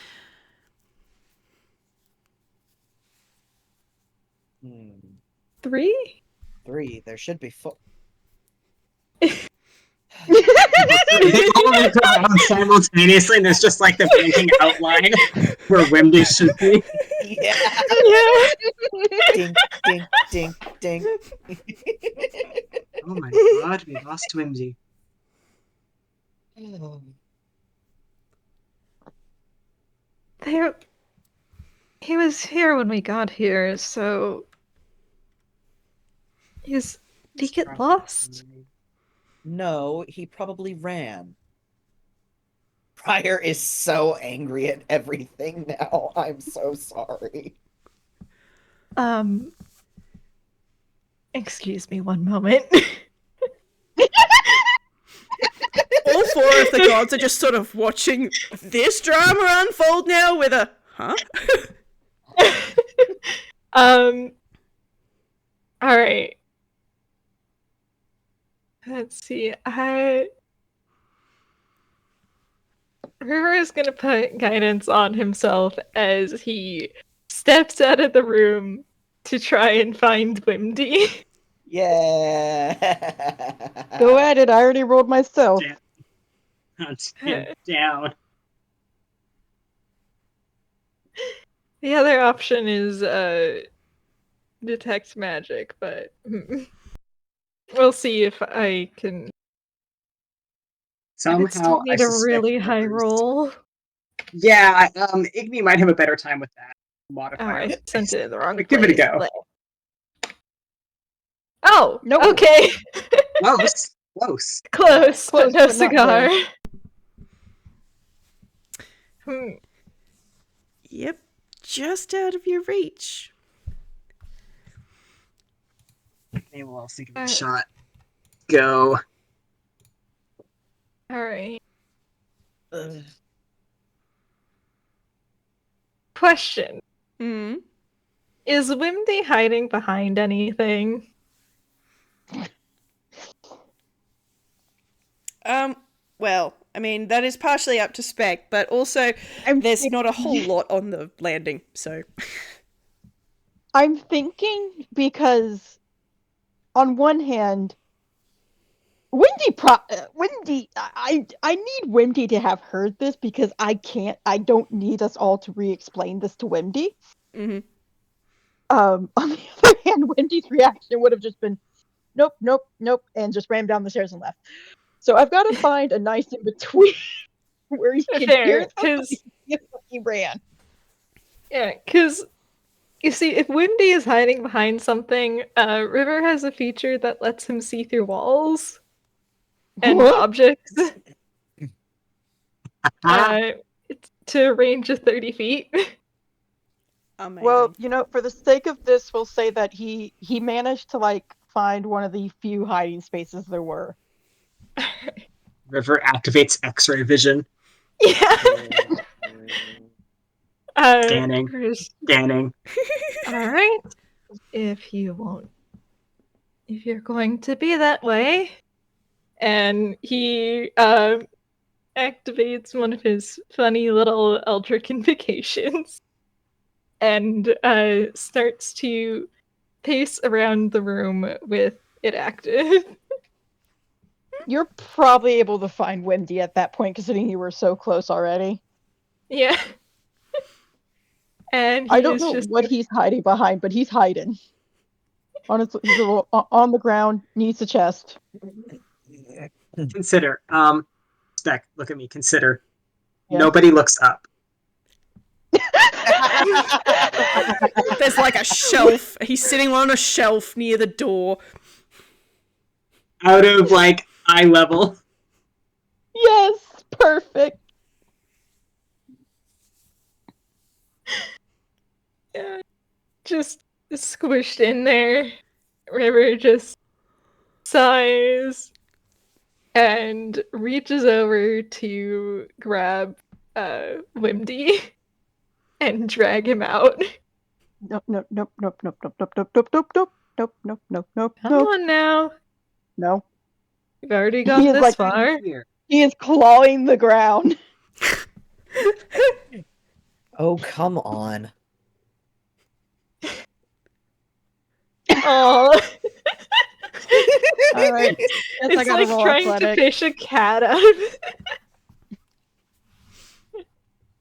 3? 3. There should be 4. They all look around simultaneously, and there's just like the blinking outline where Wimdy should be. Yeah. Ding, ding, ding, ding. Oh my god, we lost Wimdy. He was here when we got here, so did he get lost? No, he probably ran. Briar is so angry at everything now. I'm so sorry. Excuse me one moment. All 4 of the gods are just sort of watching this drama unfold now with a, huh? Alright. Let's see. River is gonna put guidance on himself as he steps out of the room to try and find Wimdy. Yeah. Go at it. I already rolled myself. Stand down. The other option is detect magic, but we'll see if I can. Somehow, Still need I a really suspect high there's- roll. Yeah, Igni might have a better time with that Oh, modifier. I sent it in the wrong But place. give it a go. Oh, Nope. okay. Close, close. Close, but Close, no but not cigar. Yep, just out of your reach. Okay, well, I'll think of a shot. Go. Alright. Question. Hmm. Is Wimdy hiding behind anything? Well, I mean, that is partially up to Spec, but also there's not a whole lot on the landing, so. I'm thinking because, on one hand, Wimdy, I need Wimdy to have heard this because I don't need us all to re-explain this to Wimdy. Mm-hmm. On the other hand, Wimdy's reaction would have just been, nope, nope, nope, and just ran down the stairs and left. So I've got to find a nice in between where you can hear them, but he ran. Yeah, because you see, if Wimdy is hiding behind something, River has a feature that lets him see through walls and What? objects. It's to a range of 30 feet. Amazing. Well, for the sake of this, we'll say that he managed to find one of the few hiding spaces there were. River activates X-ray vision. Yeah. Scanning. Scanning. Alright. If you're going to be that way. And he activates one of his funny little Eldritch invocations and starts to pace around the room with it active. You're probably able to find Wimdy at that point, considering you were so close already. Yeah. And I don't know what he's hiding behind, but he's hiding. He's on the ground, needs a chest. Consider. Spec, look at me. Consider. Yeah. Nobody looks up. There's a shelf. He's sitting on a shelf near the door. Out of, eye level. Yes! Perfect! Yeah. Just squished in there. River just sighs and reaches over to grab Wimdy and drag him out. Nope, nope, nope, nope, nope, nope, nope, nope, nope, nope, nope, nope, nope, nope, nope. Come on now. No. You've already got this far. He is clawing the ground. Oh, come on. Oh. Alright. It's like trying to fish a cat out.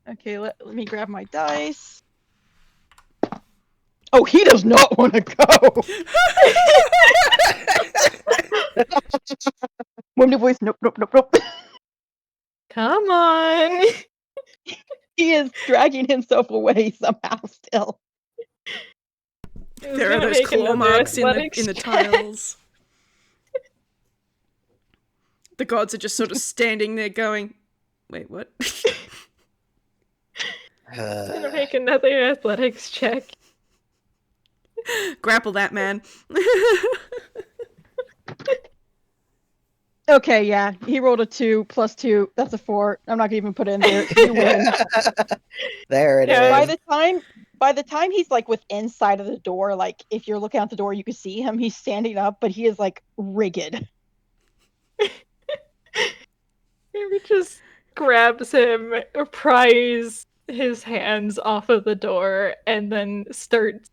Okay, let me grab my dice. Oh, he does not want to go! Wimdy voice, nope, nope, nope, nope. Come on. He is dragging himself away somehow still. There are those claw marks in the tiles. The gods are just sort of standing there going, wait, what? He's gonna make another athletics check. Grapple that man. Okay, yeah. He rolled a 2 plus 2. That's a 4. I'm not gonna even put it in there. You win. There it is. By the time he's within sight of the door, if you're looking out the door, you can see him. He's standing up, but he is rigid. He just grabs him, pries his hands off of the door, and then starts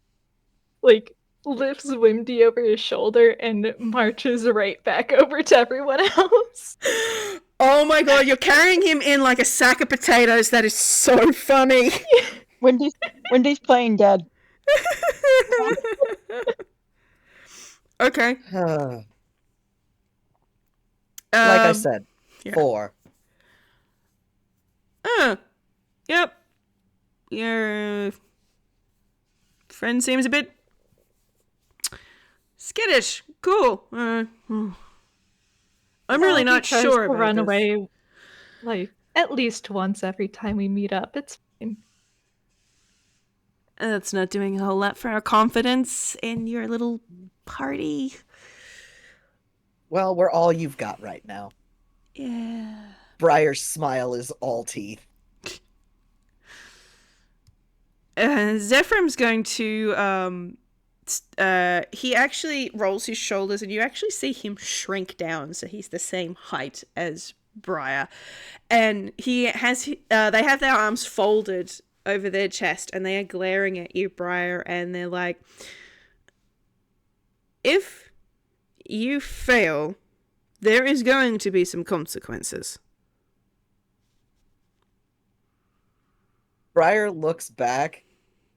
lifts Wimdy over his shoulder and marches right back over to everyone else. Oh my god, you're carrying him in like a sack of potatoes. That is so funny. Wimdy's playing dead. Okay. Like I said, yeah. 4. Yep. Your friend seems a bit skittish. Cool. I'm really not sure about run this. away at least once every time we meet up. It's fine. That's not doing a whole lot for our confidence in your little party. Well, we're all you've got right now. Yeah. Briar's smile is all teeth. Zephram's going to he actually rolls his shoulders and you actually see him shrink down so he's the same height as Briar, and he has they have their arms folded over their chest and they are glaring at you, Briar, and they're like, if you fail, there is going to be some consequences. Briar looks back,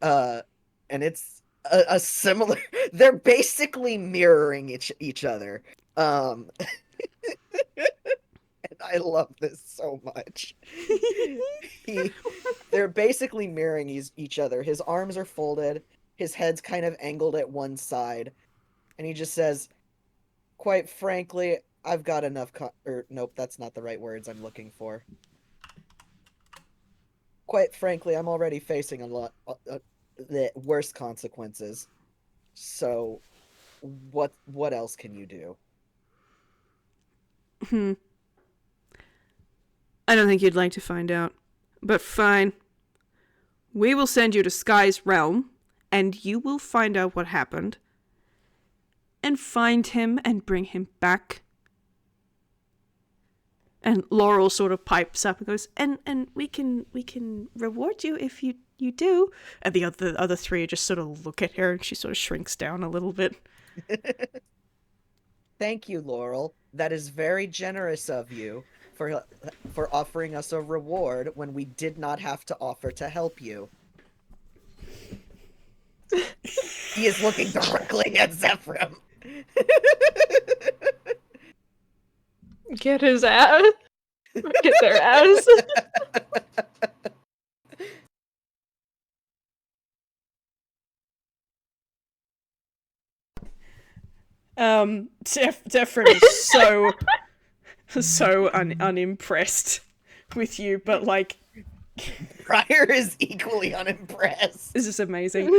and it's a similar. They're basically mirroring each other. And I love this so much. They're basically mirroring each other. His arms are folded, his head's kind of angled at one side, and he just says, "Quite frankly, I've got enough." Nope, that's not the right words I'm looking for. Quite frankly, I'm already facing a lot the worse consequences. So, what else can you do? I don't think you'd like to find out, but fine. We will send you to Sky's realm, and you will find out what happened, and find him and bring him back. And Laurel sort of pipes up and goes, and we can reward you if you do. And the other three just sort of look at her and she sort of shrinks down a little bit. Thank you, Laurel. That is very generous of you for offering us a reward when we did not have to offer to help you. He is looking directly at Zephram. Get his ass. Get their ass. Zephram is so unimpressed with you, but like Briar is equally unimpressed. this is amazing.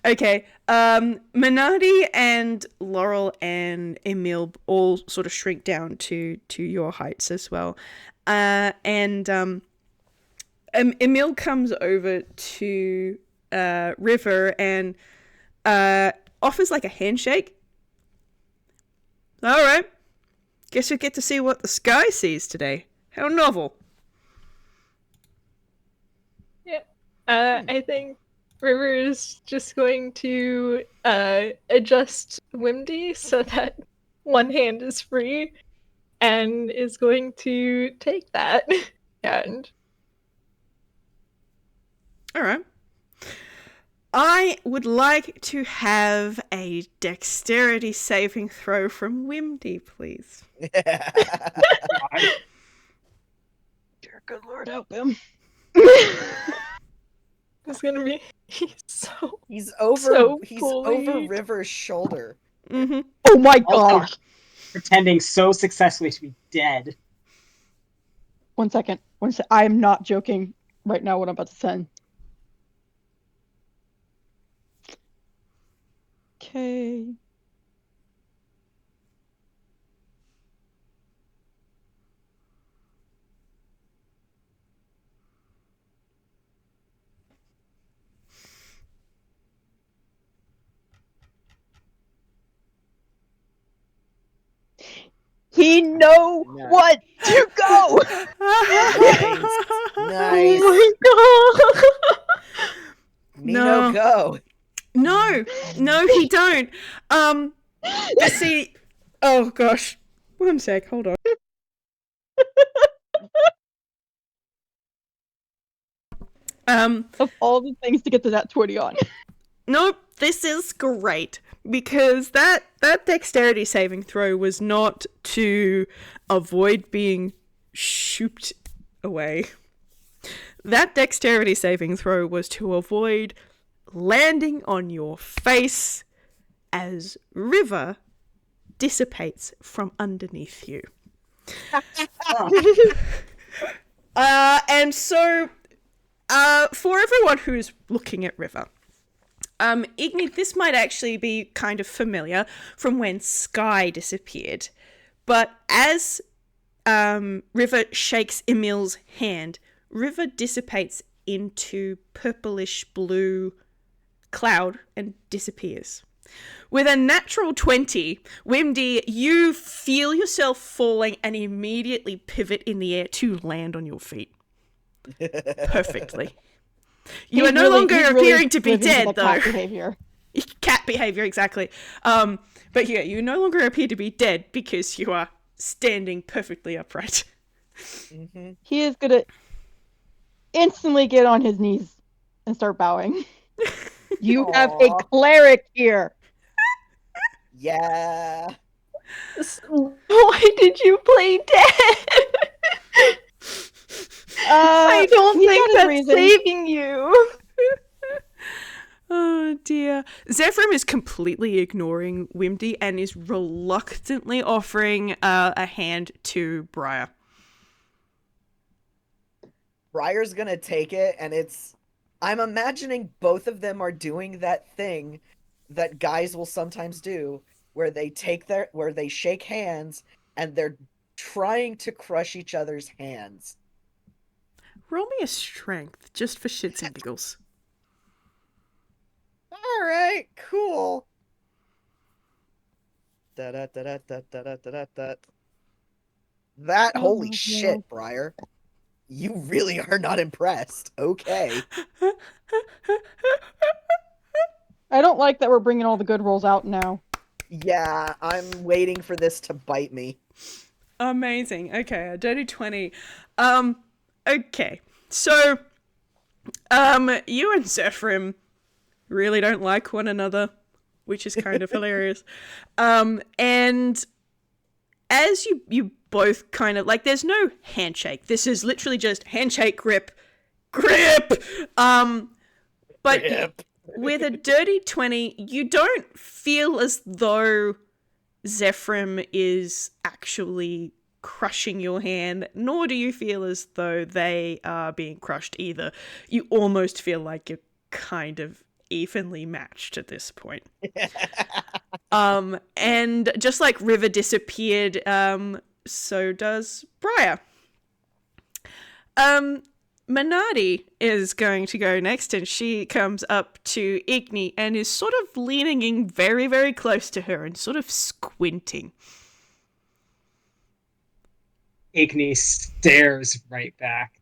Okay. Minardi and Laurel and Emil all sort of shrink down to your heights as well. And Emil comes over to River and offers like a handshake. All right. Guess you'll get to see what the sky sees today. How novel. I think River is just going to adjust Wimdy so that one hand is free and is going to take that. And All right. I would like to have a dexterity saving throw from Wimdy, please. Dear good Lord, help him. it's gonna be He's over bullied. River's shoulder. Mm-hmm. Oh my god. Pretending so successfully to be dead. 1 second. I am not joking right now what I'm about to send. Okay. He know what to go. Nice. Oh my god! Nino, go. No, he don't. See, oh gosh. 1 sec, hold on. Of all the things to get to that 20 on. Nope, this is great. Because that dexterity saving throw was not to avoid being shooped away. That dexterity saving throw was to avoid landing on your face as River dissipates from underneath you. And so, for everyone who's looking at River, Igni, this might actually be kind of familiar from when Sky disappeared. But as River shakes Emil's hand, River dissipates into purplish blue cloud and disappears. With a natural 20, Wimdy, you feel yourself falling and immediately pivot in the air to land on your feet. Perfectly. You are no longer appearing to be dead, though. Cat behavior. Cat behavior, exactly. But yeah, you no longer appear to be dead because you are standing perfectly upright. Mm-hmm. He is gonna instantly get on his knees and start bowing. You have a Aw. cleric here. Yeah. Why did you play dead? I don't he's think got his that's reasons. saving you. Oh dear. Zephyr is completely ignoring Wimdy and is reluctantly offering a hand to Briar. Briar's gonna take it, and I'm imagining both of them are doing that thing that guys will sometimes do, where they shake hands and they're trying to crush each other's hands. Roll me a strength, just for shits and giggles. All right, cool. That holy Oh, shit, no. Briar. You really are not impressed. Okay. I don't like that we're bringing all the good rolls out now. Yeah, I'm waiting for this to bite me. Amazing. Okay, a dirty 20. Okay. So, you and Zephyr really don't like one another, which is kind of hilarious. And as you both kind of, like, there's no handshake. This is literally just handshake, grip. But Grip. with a dirty 20, you don't feel as though Zephyr is actually crushing your hand, nor do you feel as though they are being crushed either. You almost feel like you're kind of evenly matched at this point. And just like River disappeared, so does Briar. Minardi is going to go next, and she comes up to Igni and is sort of leaning in very, very close to her and sort of squinting. Igni stares right back.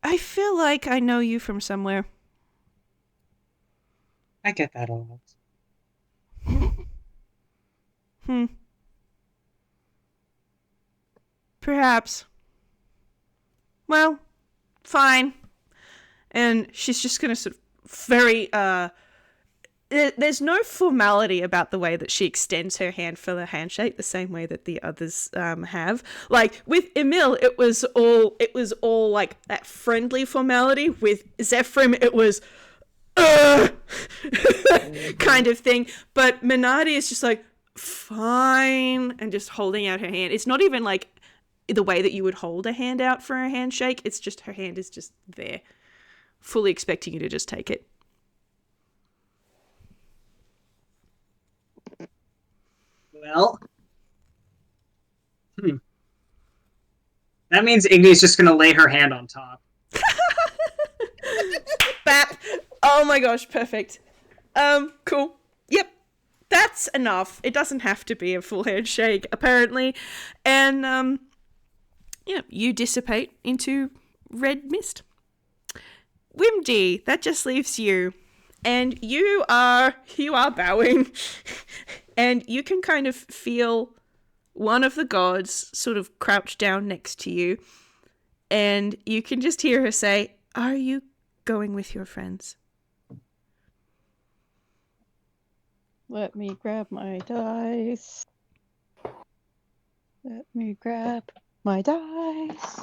I feel like I know you from somewhere. I get that a lot. Perhaps. Well, fine. And she's just gonna sort of very, there's no formality about the way that she extends her hand for the handshake, the same way that the others have. Like with Emil, it was all like that friendly formality. With Zephyr, it was kind of thing. But Minardi is just like fine and just holding out her hand. It's not even like the way that you would hold a hand out for a handshake. It's just her hand is just there, fully expecting you to just take it. Well, that means Igni's just gonna lay her hand on top. Bap. Oh my gosh, perfect. Cool. Yep. That's enough. It doesn't have to be a full handshake, apparently. And, yeah, you dissipate into red mist. Wimdy, that just leaves you. And you are bowing. And you can kind of feel one of the gods sort of crouch down next to you. And you can just hear her say, "Are you going with your friends?" Let me grab my dice. Let me grab my dice.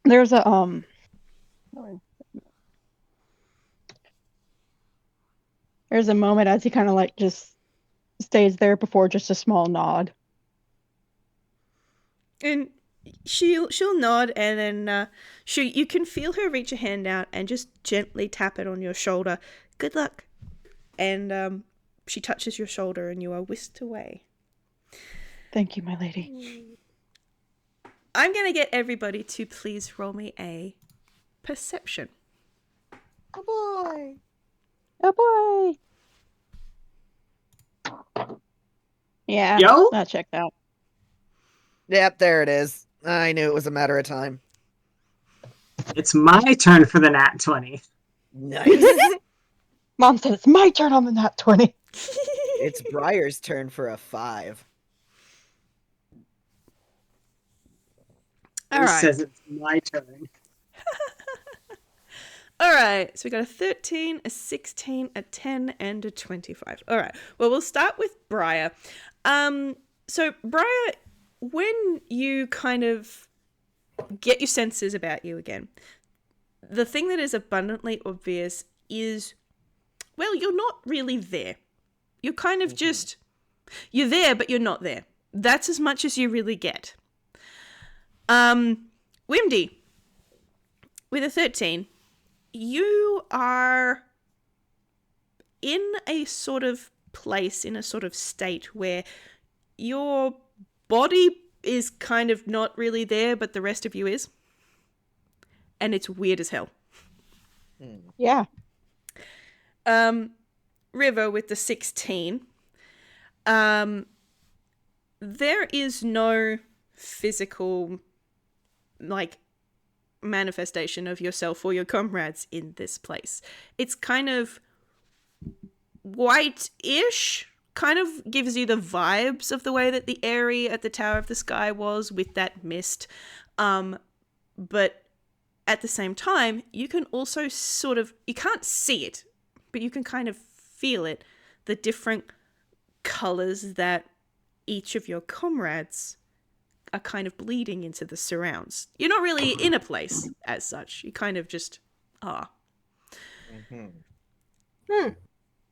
There's a there's a moment as he kind of like just stays there before just a small nod. And she'll nod, and then you can feel her reach a hand out and just gently tap it on your shoulder. Good luck. And she touches your shoulder, and you are whisked away. Thank you, my lady. I'm gonna get everybody to please roll me a perception. Oh boy. Oh boy. Yeah, Yo? that checked out. Yep, there it is. I knew it was a matter of time. It's my turn for the nat 20. Nice. Mom said it's my turn on the nat 20. It's Briar's turn for a 5. All Who right. says it's my turn? All right, so we got a 13, a 16, a 10, and a 25. All right, well, we'll start with Briar. So Briar, when you kind of get your senses about you again, the thing that is abundantly obvious is, well, you're not really there. You're kind of just, you're there, but you're not there. That's as much as you really get. Wimdy, with a 13, you are in a sort of place, in a sort of state where your body is kind of not really there, but the rest of you is. And it's weird as hell. Yeah. River with the 16. There is no physical, like, manifestation of yourself or your comrades in this place. It's kind of white-ish, kind of gives you the vibes of the way that the area at the Tower of the Sky was with that mist. But at the same time, you can also sort of, you can't see it, but you can kind of feel it, the different colors that each of your comrades are kind of bleeding into the surrounds. You're not really in a place as such. You kind of just are.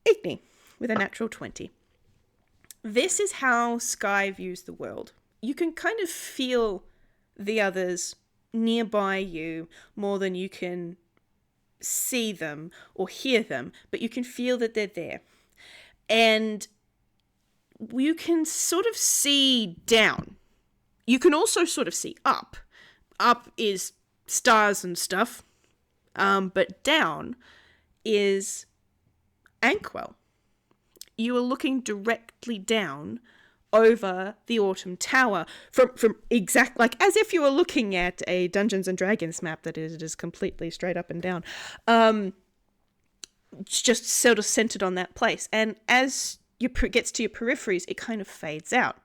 Igni, with a natural 20. This is how Sky views the world. You can kind of feel the others nearby you more than you can see them or hear them, but you can feel that they're there. And you can sort of see down. You can also sort of see up. Up is stars and stuff, but down is Ankwell. You are looking directly down over the Autumn Tower from exact, like, as if you were looking at a Dungeons and Dragons map that is completely straight up and down. It's just sort of centered on that place. And as you gets to your peripheries, it kind of fades out.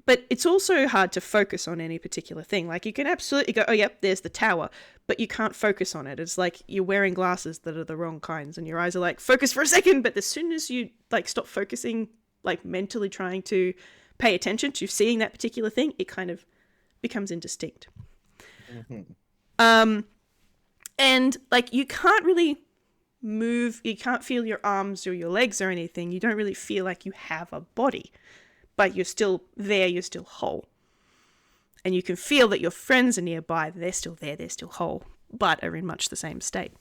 But it's also hard to focus on any particular thing. Like, you can absolutely go, oh, yep, there's the tower, but you can't focus on it. It's like you're wearing glasses that are the wrong kinds, and your eyes are like, focus for a second, but as soon as you, like, stop focusing, like, mentally trying to pay attention to seeing that particular thing, it kind of becomes indistinct. And, like, you can't really move, you can't feel your arms or your legs or anything. You don't really feel like you have a body. But you're still there, you're still whole. And you can feel that your friends are nearby, they're still there, they're still whole, but are in much the same state.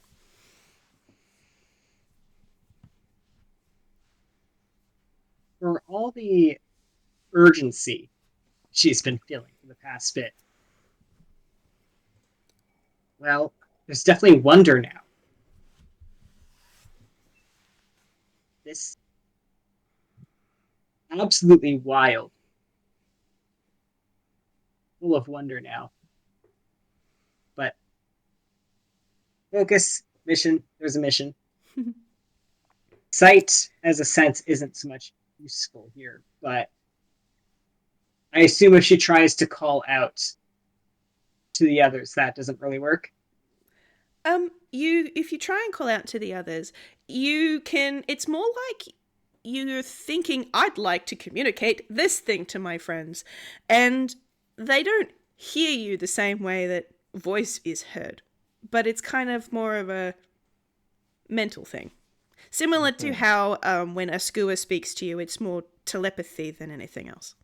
For all the urgency she's been feeling for the past bit, well, there's definitely wonder now. This absolutely wild. Full of wonder now. But focus, mission, there's a mission. Sight as a sense isn't so much useful here, but I assume if she tries to call out to the others, that doesn't really work. If you try and call out to the others, you can, it's more like you're thinking, I'd like to communicate this thing to my friends, and they don't hear you the same way that voice is heard, but it's kind of more of a mental thing. Similar to how when a skua speaks to you, it's more telepathy than anything else.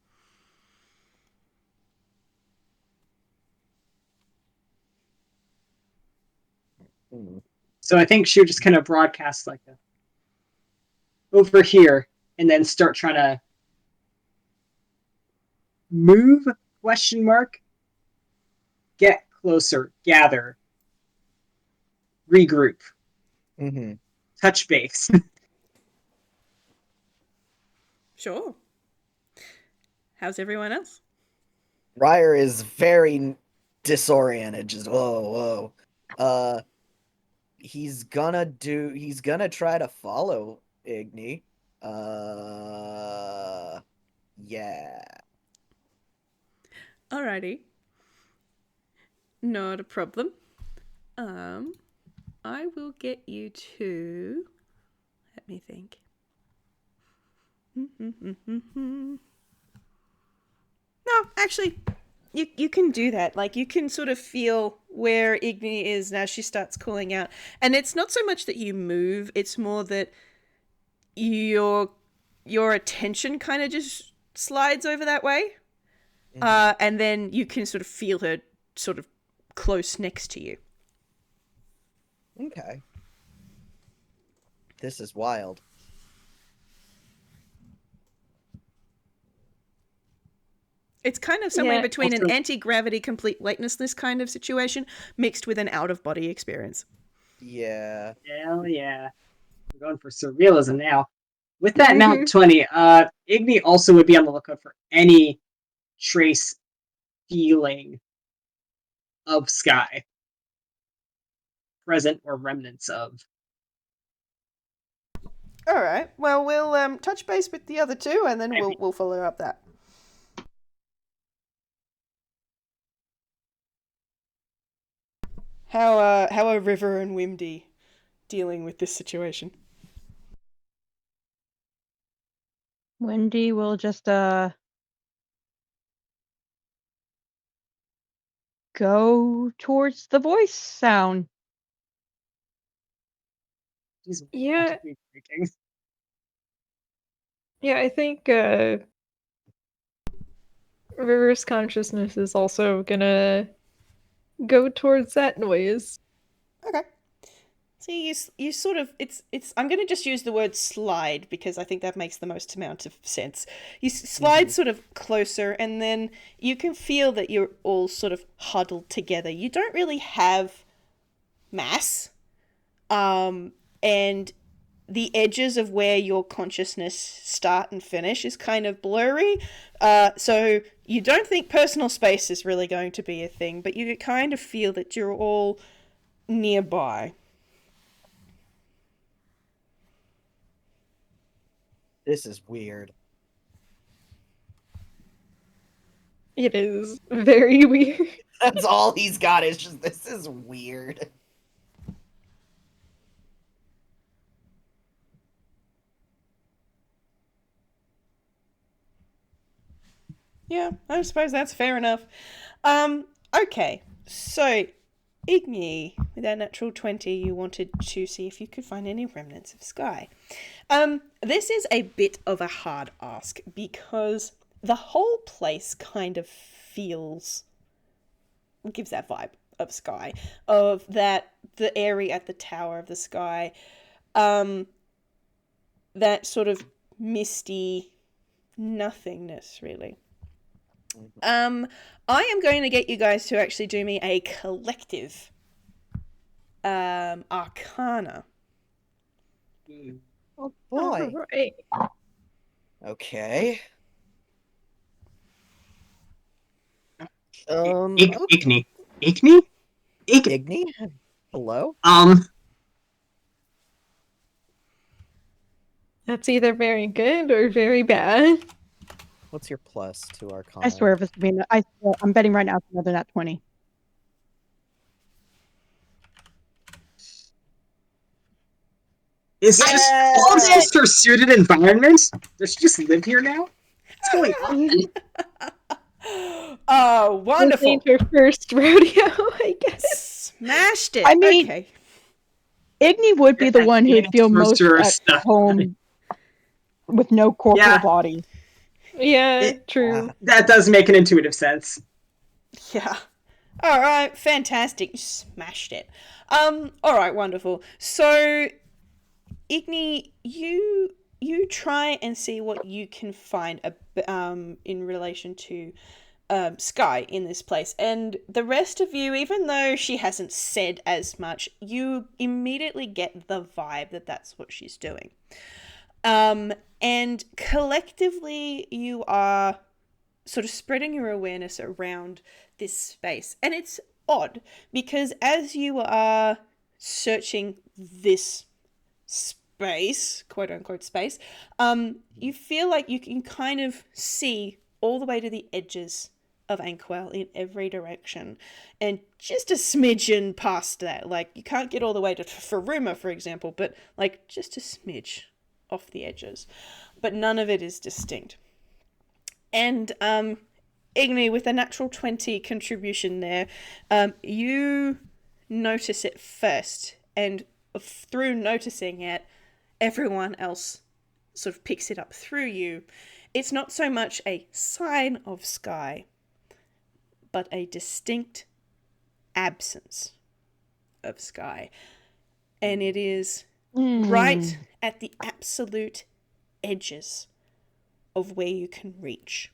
Hmm. So I think she would just kind of broadcast like a, over here, and then start trying to move, question mark, get closer, gather, regroup, Mm-hmm. touch base. Sure. How's everyone else? Briar is very disoriented. Just whoa, whoa. He's gonna try to follow Igni. Yeah. Alrighty. Not a problem. I will get you to. Let me think. No, actually, you can do that. Like, you can sort of feel where Igni is now. She starts calling out, and it's not so much that you move; it's more that your attention kind of just slides over that way, Mhm. and then you can sort of feel her sort of close next to you. Okay. This is wild. It's kind of somewhere Yeah. between an Also- anti-gravity complete weightlessness kind of situation mixed with an out-of-body experience. Yeah. Hell yeah. We're going for surrealism now. With that Mount 20, Igni also would be on the lookout for any trace feeling of sky. Present or remnants of. All right. Well, we'll touch base with the other two, and then we'll follow up that. How are River and Wimdy dealing with this situation? Wendy will just go towards the voice sound. He's Yeah. magically breaking. Yeah, I think River's consciousness is also gonna go towards that noise. Okay. So you sort of it's I'm going to just use the word slide because I think that makes the most amount of sense. You slide sort of closer, and then you can feel that you're all sort of huddled together. You don't really have mass, and the edges of where your consciousness start and finish is kind of blurry. So you don't think personal space is really going to be a thing, but you kind of feel that you're all nearby. This is weird. It is very weird. That's all he's got is just this is weird. Yeah, I suppose that's fair enough. Okay, so Igni, with that natural 20, you wanted to see if you could find any remnants of sky. This is a bit of a hard ask because the whole place kind of gives that vibe of sky, of that the area at the tower of the sky, that sort of misty nothingness, really. I am going to get you guys to actually do me a collective arcana. Oh boy. Alright. Okay. Igni. Igni? Igni? Hello? That's either very good or very bad. What's your plus to Arcana? I swear, if it's being, I'm betting right now it's another nat 20. Is this almost her suited environment? Does she just live here now? What's going on? Oh, This wonderful. ain't her first rodeo, I guess. Smashed it. I mean- okay. Igni would be the one who would feel most at stuff. home with no corporal Yeah. body. Yeah, true. That does make an intuitive sense. Yeah. All right, fantastic. You smashed it. All right, wonderful. So, Igni, you try and see what you can find in relation to Sky in this place, and the rest of you, even though she hasn't said as much, you immediately get the vibe that that's what she's doing. And collectively, you are sort of spreading your awareness around this space. And it's odd because as you are searching this space, quote unquote space, you feel like you can kind of see all the way to the edges of Anquel in every direction, and just a smidgen past that. Like, you can't get all the way to Faruma, for example, but like just a smidge off the edges. But none of it is distinct. And Igni, with a natural 20 contribution there, you notice it first, and through noticing it, everyone else sort of picks it up through you. It's not so much a sign of Sky, but a distinct absence of Sky. And it is right at the absolute edges of where you can reach.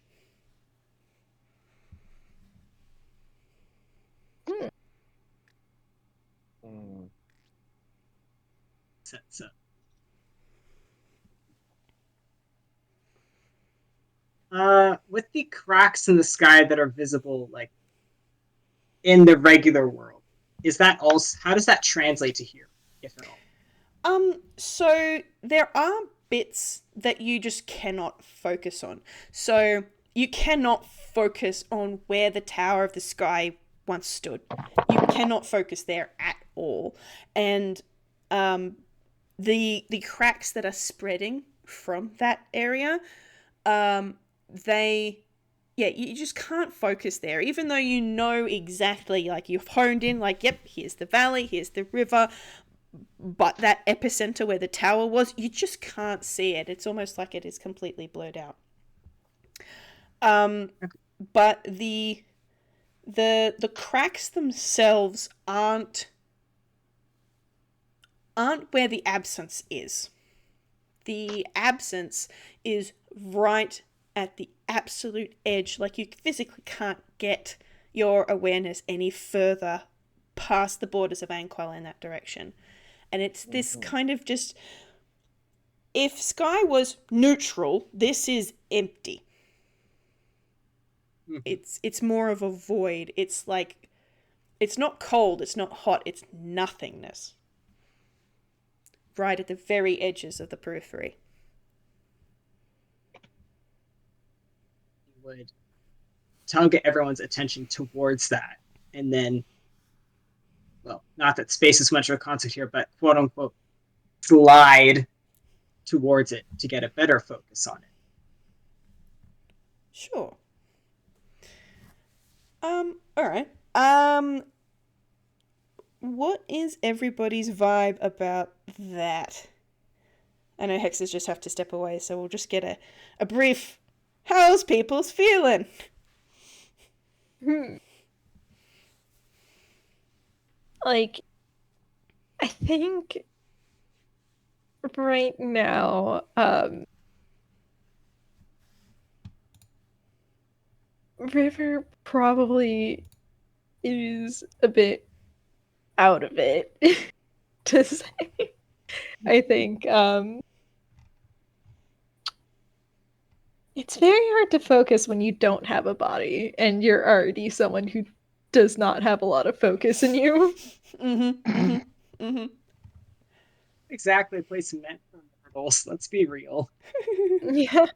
So, with the cracks in the sky that are visible, like in the regular world, is that also, how does that translate to here, if at all? So there are bits that you just cannot focus on. So you cannot focus on where the Tower of the Sky once stood. You cannot focus there at all. And the cracks that are spreading from that area, you just can't focus there, even though you know exactly, like, you've honed in, like, yep, here's the valley, here's the river, but that epicenter where the tower was, you just can't see it. It's almost like it is completely blurred out. But the cracks themselves aren't where the absence is. The absence is right at the absolute edge. Like, you physically can't get your awareness any further past the borders of Anquel in that direction. And it's this kind of just, if Sky was neutral, this is empty. It's more of a void. It's like, it's not cold, it's not hot, it's nothingness. Right at the very edges of the periphery. You would target everyone's attention towards that, and then, well, not that space is much of a concept here, but quote unquote slide towards it to get a better focus on it. Sure. Alright. What is everybody's vibe about that? I know hexes just have to step away, so we'll just get a brief, how's people's feeling? Like, I think right now, River probably is a bit out of it, to say. I think, it's very hard to focus when you don't have a body, and you're already someone who does not have a lot of focus in you. Exactly a place meant for mortals, let's be real. Yeah.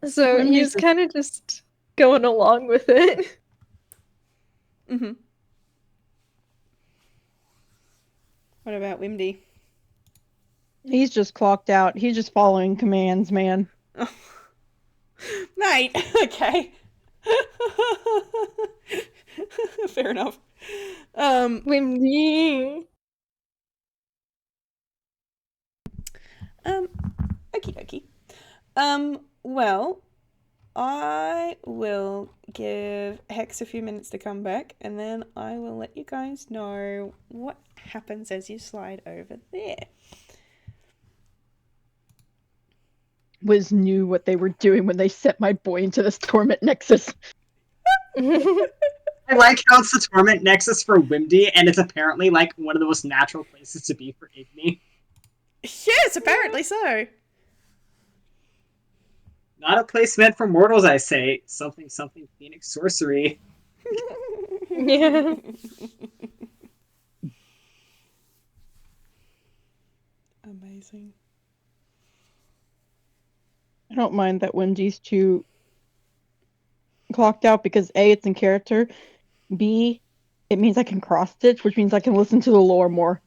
So he's kind of just going along with it. What about Wimdy? He's just clocked out. He's just following commands, man. Oh. Mate, okay. Fair enough. Wimdy. Okie dokie. Well, I will give Hex a few minutes to come back, and then I will let you guys know what happens as you slide over there. Wiz knew what they were doing when they sent my boy into this torment nexus. I like how it's the Torment Nexus for Wimdy, and it's apparently like one of the most natural places to be for Igni. Yes, apparently so. Not a place meant for mortals, I say. Something Phoenix sorcery. Yeah. Amazing. I don't mind that Wendy's too clocked out because A, it's in character. B, it means I can cross stitch, which means I can listen to the lore more.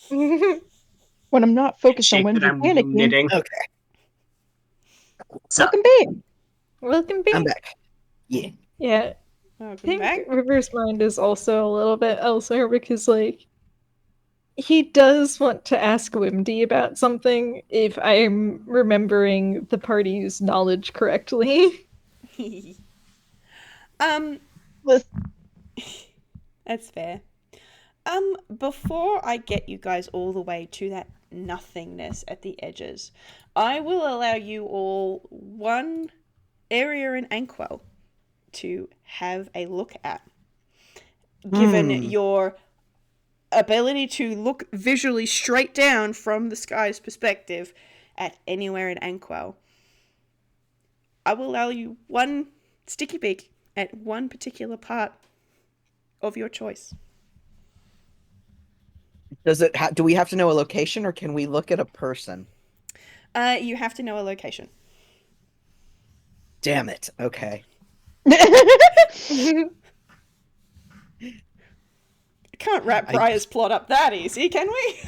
When I'm not focused on Shake that Wendy I'm panicking. knitting. Okay, So, Welcome back. Welcome back. I'm back. Yeah. Yeah. I Welcome think back. River's mind is also a little bit elsewhere because, like, he does want to ask Wimdy about something if I'm remembering the party's knowledge correctly. Listen, That's fair. Before I get you guys all the way to that nothingness at the edges, I will allow you all one area in Ankwell to have a look at. Given your ability to look visually straight down from the sky's perspective at anywhere in Ankwell, I will allow you one sticky beak at one particular part of your choice. Does it? Do we have to know a location, or can we look at a person? You have to know a location. Damn it. Okay. Can't wrap Briar's plot up that easy, can we?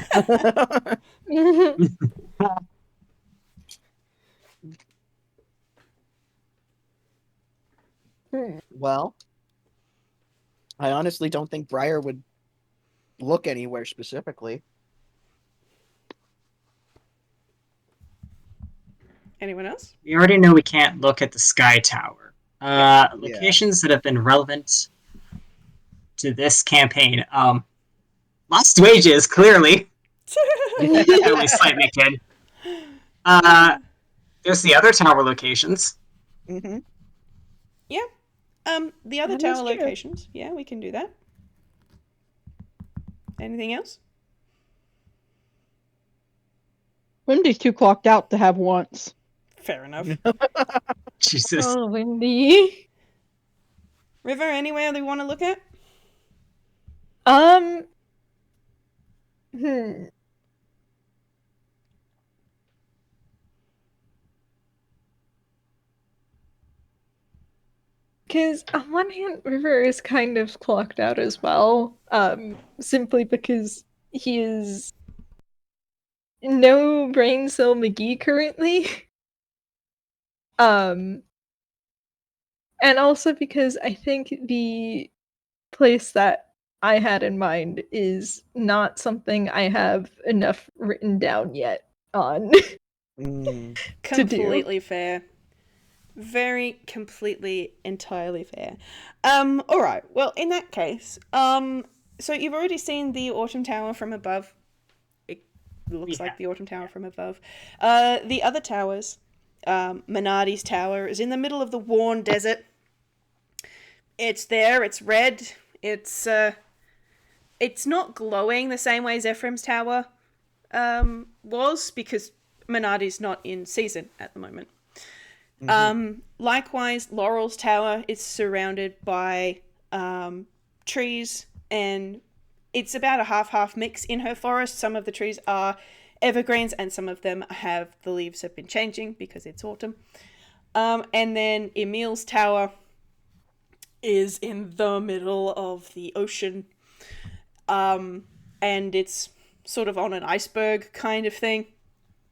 Well, I honestly don't think Briar would look anywhere specifically. Anyone else? we already know we can't look at the Sky Tower. Locations that have been relevant to this campaign. Lost wages, clearly. At least slightly kid. There's the other tower locations. Mm-hmm. Yeah. The other That is tower true. locations. Yeah, we can do that. Anything else? Wendy's too clocked out to have wants. Fair enough. Jesus. Oh, Windy. River, anywhere they want to look at? Hmm. Because on one hand, River is kind of clocked out as well, simply because he is no brain cell McGee currently. And also because I think the place that I had in mind is not something I have enough written down yet on. Mm. To do. Completely fair. Very completely, entirely fair. Alright, well, in that case, so you've already seen the Autumn Tower from above. It looks like the Autumn Tower from above. The other towers, Minardi's Tower, is in the middle of the Worn Desert. It's there, it's red, it's not glowing the same way as Ephraim's Tower was, because Minardi's not in season at the moment. Likewise, Laurel's Tower is surrounded by trees, and it's about a half-half mix in her forest. Some of the trees are evergreens, and some of them the leaves have been changing because it's autumn. And then Emil's Tower is in the middle of the ocean, and it's sort of on an iceberg kind of thing.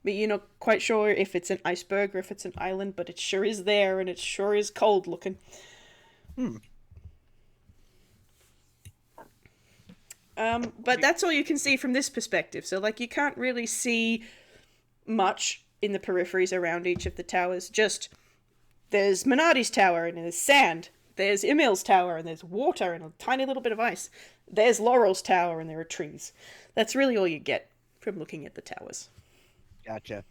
But you're not quite sure if it's an iceberg or if it's an island, but it sure is there, and it sure is cold looking. But that's all you can see from this perspective. So, like, you can't really see much in the peripheries around each of the towers. Just There's Minardi's tower, and there's sand. There's Emil's tower, and there's water and a tiny little bit of ice. There's Laurel's tower, and there are trees. That's really all you get from looking at the towers. Gotcha.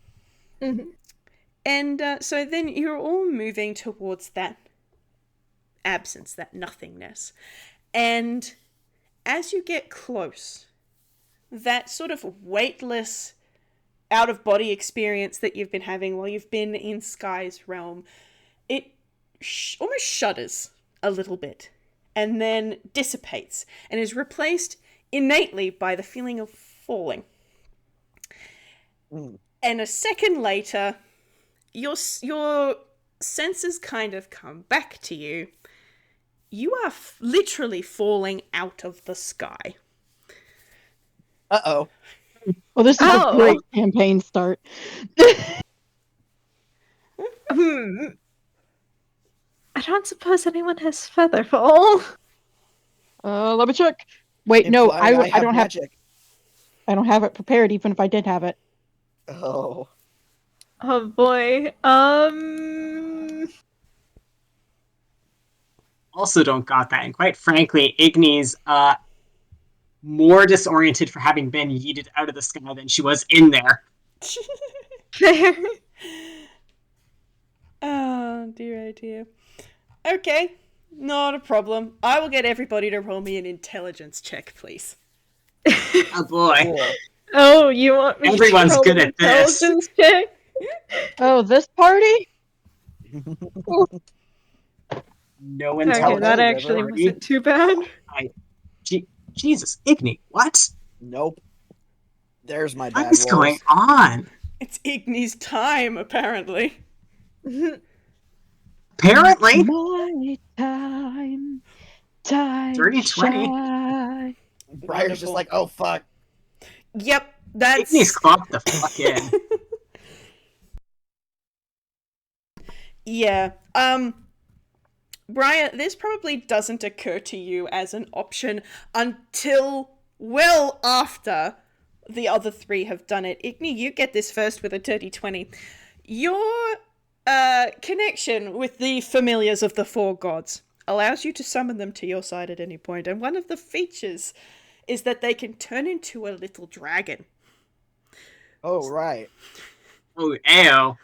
Mhm. And so then you're all moving towards that absence, that nothingness. And as you get close, that sort of weightless, out-of-body experience that you've been having while you've been in Sky's realm, it almost shudders a little bit and then dissipates and is replaced innately by the feeling of falling. And a second later, your senses kind of come back to you. You are literally falling out of the sky. Uh-oh. Well, this is a Oh. great campaign start. I don't suppose anyone has featherfall. Let me check. Wait, no, Implying I don't have. magic. I don't have it prepared, even if I did have it. Oh. Oh boy. Also don't got that. And quite frankly, Igni's more disoriented for having been yeeted out of the sky than she was in there. Oh, dear, oh dear. Okay, not a problem. I will get everybody to roll me an intelligence check, please. Oh boy. Cool. Oh, you want me Everyone's to roll good an at this. intelligence check? Oh, this party? No Okay, intelligence. that River. actually wasn't too bad. Jesus, Igni, what? Nope. There's my bad What's rolls. going on? It's Igni's time, apparently. Apparently. My time. Time. Dirty 20. shine. Briar's just like, oh fuck. Yep, that's... Igni's clocked the fuck in. Yeah. Briar, this probably doesn't occur to you as an option until well after the other three have done it. Igni, you get this first with a dirty 20. Your connection with the familiars of the four gods allows you to summon them to your side at any point, and one of the features is that they can turn into a little dragon. Oh, right. Oh, ayo.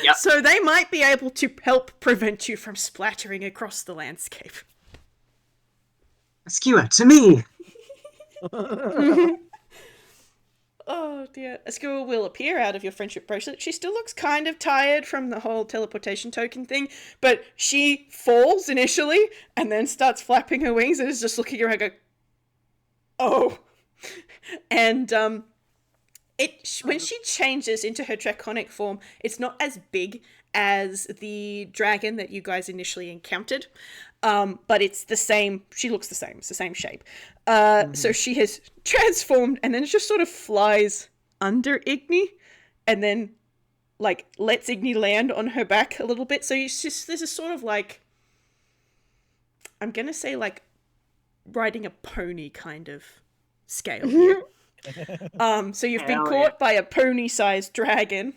Yep. So they might be able to help prevent you from splattering across the landscape. Rescue it to me. Oh dear. Askew will appear out of your friendship bracelet. She still looks kind of tired from the whole teleportation token thing, but she falls initially and then starts flapping her wings and is just looking around going, oh. And when she changes into her draconic form, it's not as big as the dragon that you guys initially encountered, but it's the same. She looks the same. It's the same shape. So she has transformed, and then it just sort of flies under Igni, and then like lets Igni land on her back a little bit. So it's just there's a sort of like, I'm gonna say like riding a pony kind of scale here. So you've been Hell caught by a pony-sized dragon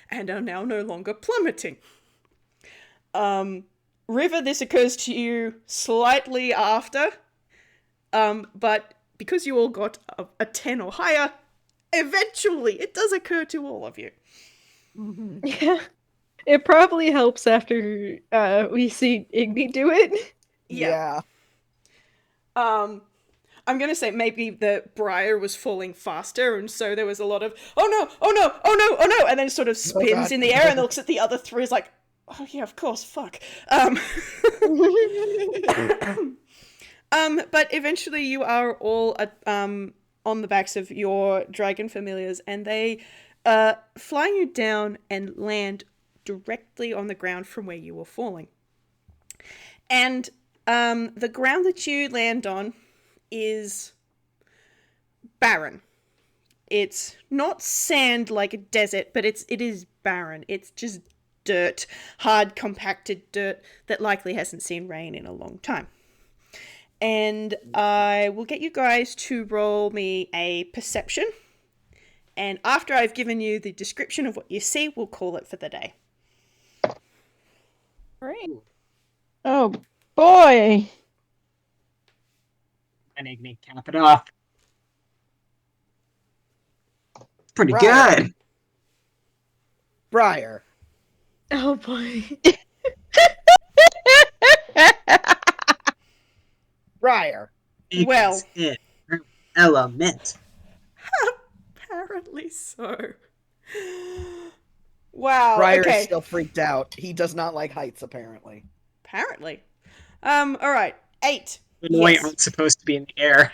and are now no longer plummeting. River, this occurs to you slightly after, but because you all got a 10 or higher, eventually it does occur to all of you. Yeah. It probably helps after we see Igni do it. Yeah. I'm going to say maybe that Briar was falling faster, and so there was a lot of, oh no, oh no, oh no, oh no, and then sort of spins God. in the air and looks at the other three, is like, oh yeah, of course, fuck. But eventually you are all on the backs of your dragon familiars, and they fly you down and land directly on the ground from where you were falling. And the ground that you land on is barren. It's not sand like a desert, but it is barren. It's just dirt, hard compacted dirt that likely hasn't seen rain in a long time. And I will get you guys to roll me a perception, and after I've given you the description of what you see, we'll call it for the day. Right. Oh boy. And Igni cap it off. Pretty Briar. good. Briar. Oh boy. Briar. Well. Igni's in element. Apparently so. Wow. Briar okay. is still freaked out. He does not like heights, apparently. Apparently. All right. 8. Illinois Yes. aren't supposed to be in the air.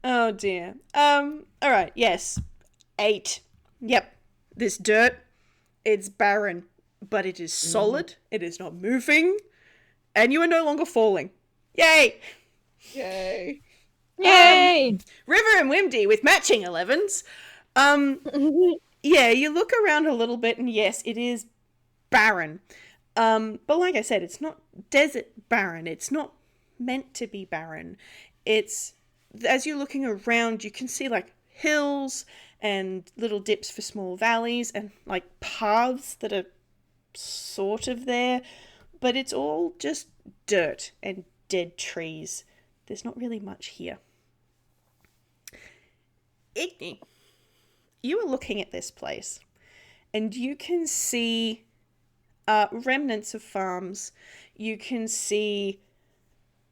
Oh dear. All right. Yes. 8. Yep. This dirt, it's barren, but it is solid. It is not moving, and you are no longer falling. Yay! Yay. Yay! River and Wimdy with matching 11s. Yeah, you look around a little bit, and yes, it is barren. But like I said, it's not desert barren. It's not meant to be barren. It's, as you're looking around, you can see like hills and little dips for small valleys and like paths that are sort of there, but it's all just dirt and dead trees. There's not really much here. Igni, you are looking at this place and you can see remnants of farms. You can see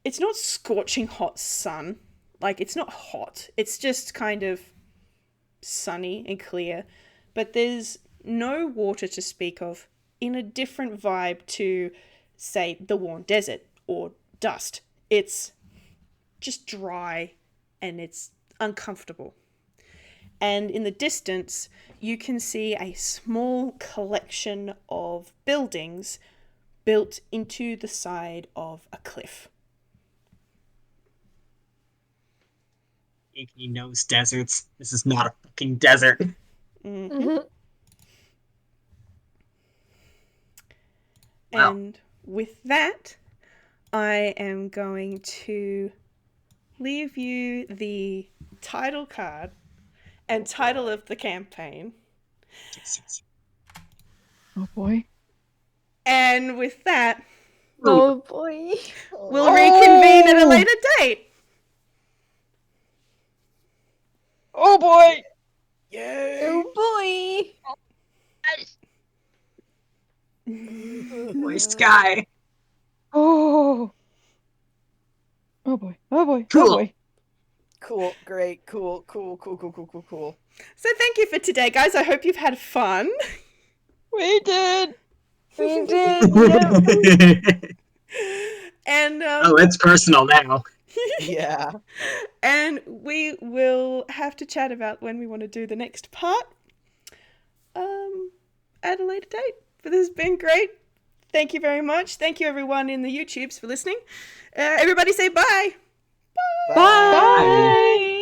it's not scorching hot sun. Like, it's not hot. It's just kind of sunny and clear. But there's no water to speak of, in a different vibe to, say, the Worn Desert or dust. It's just dry and it's uncomfortable. And in the distance, you can see a small collection of buildings built into the side of a cliff. Igni knows deserts. This is not a fucking desert. Mm-hmm. Wow. And with that, I am going to leave you the title card and title of the campaign. Oh boy. And with that, Oh boy. we'll reconvene at a later date. Oh boy. Yay. Oh boy. Boy Sky. Oh. Oh boy. Oh boy. Cool. Oh boy. Cool. Great. Cool. Cool. So thank you for today, guys. I hope you've had fun. We did. We did. Yep. And Oh, it's personal now. Yeah. and we will have to chat about when we want to do the next part at a later date. But this has been great. Thank you very much. Thank you, everyone in the YouTubes, for listening. Everybody say bye. Bye. Bye.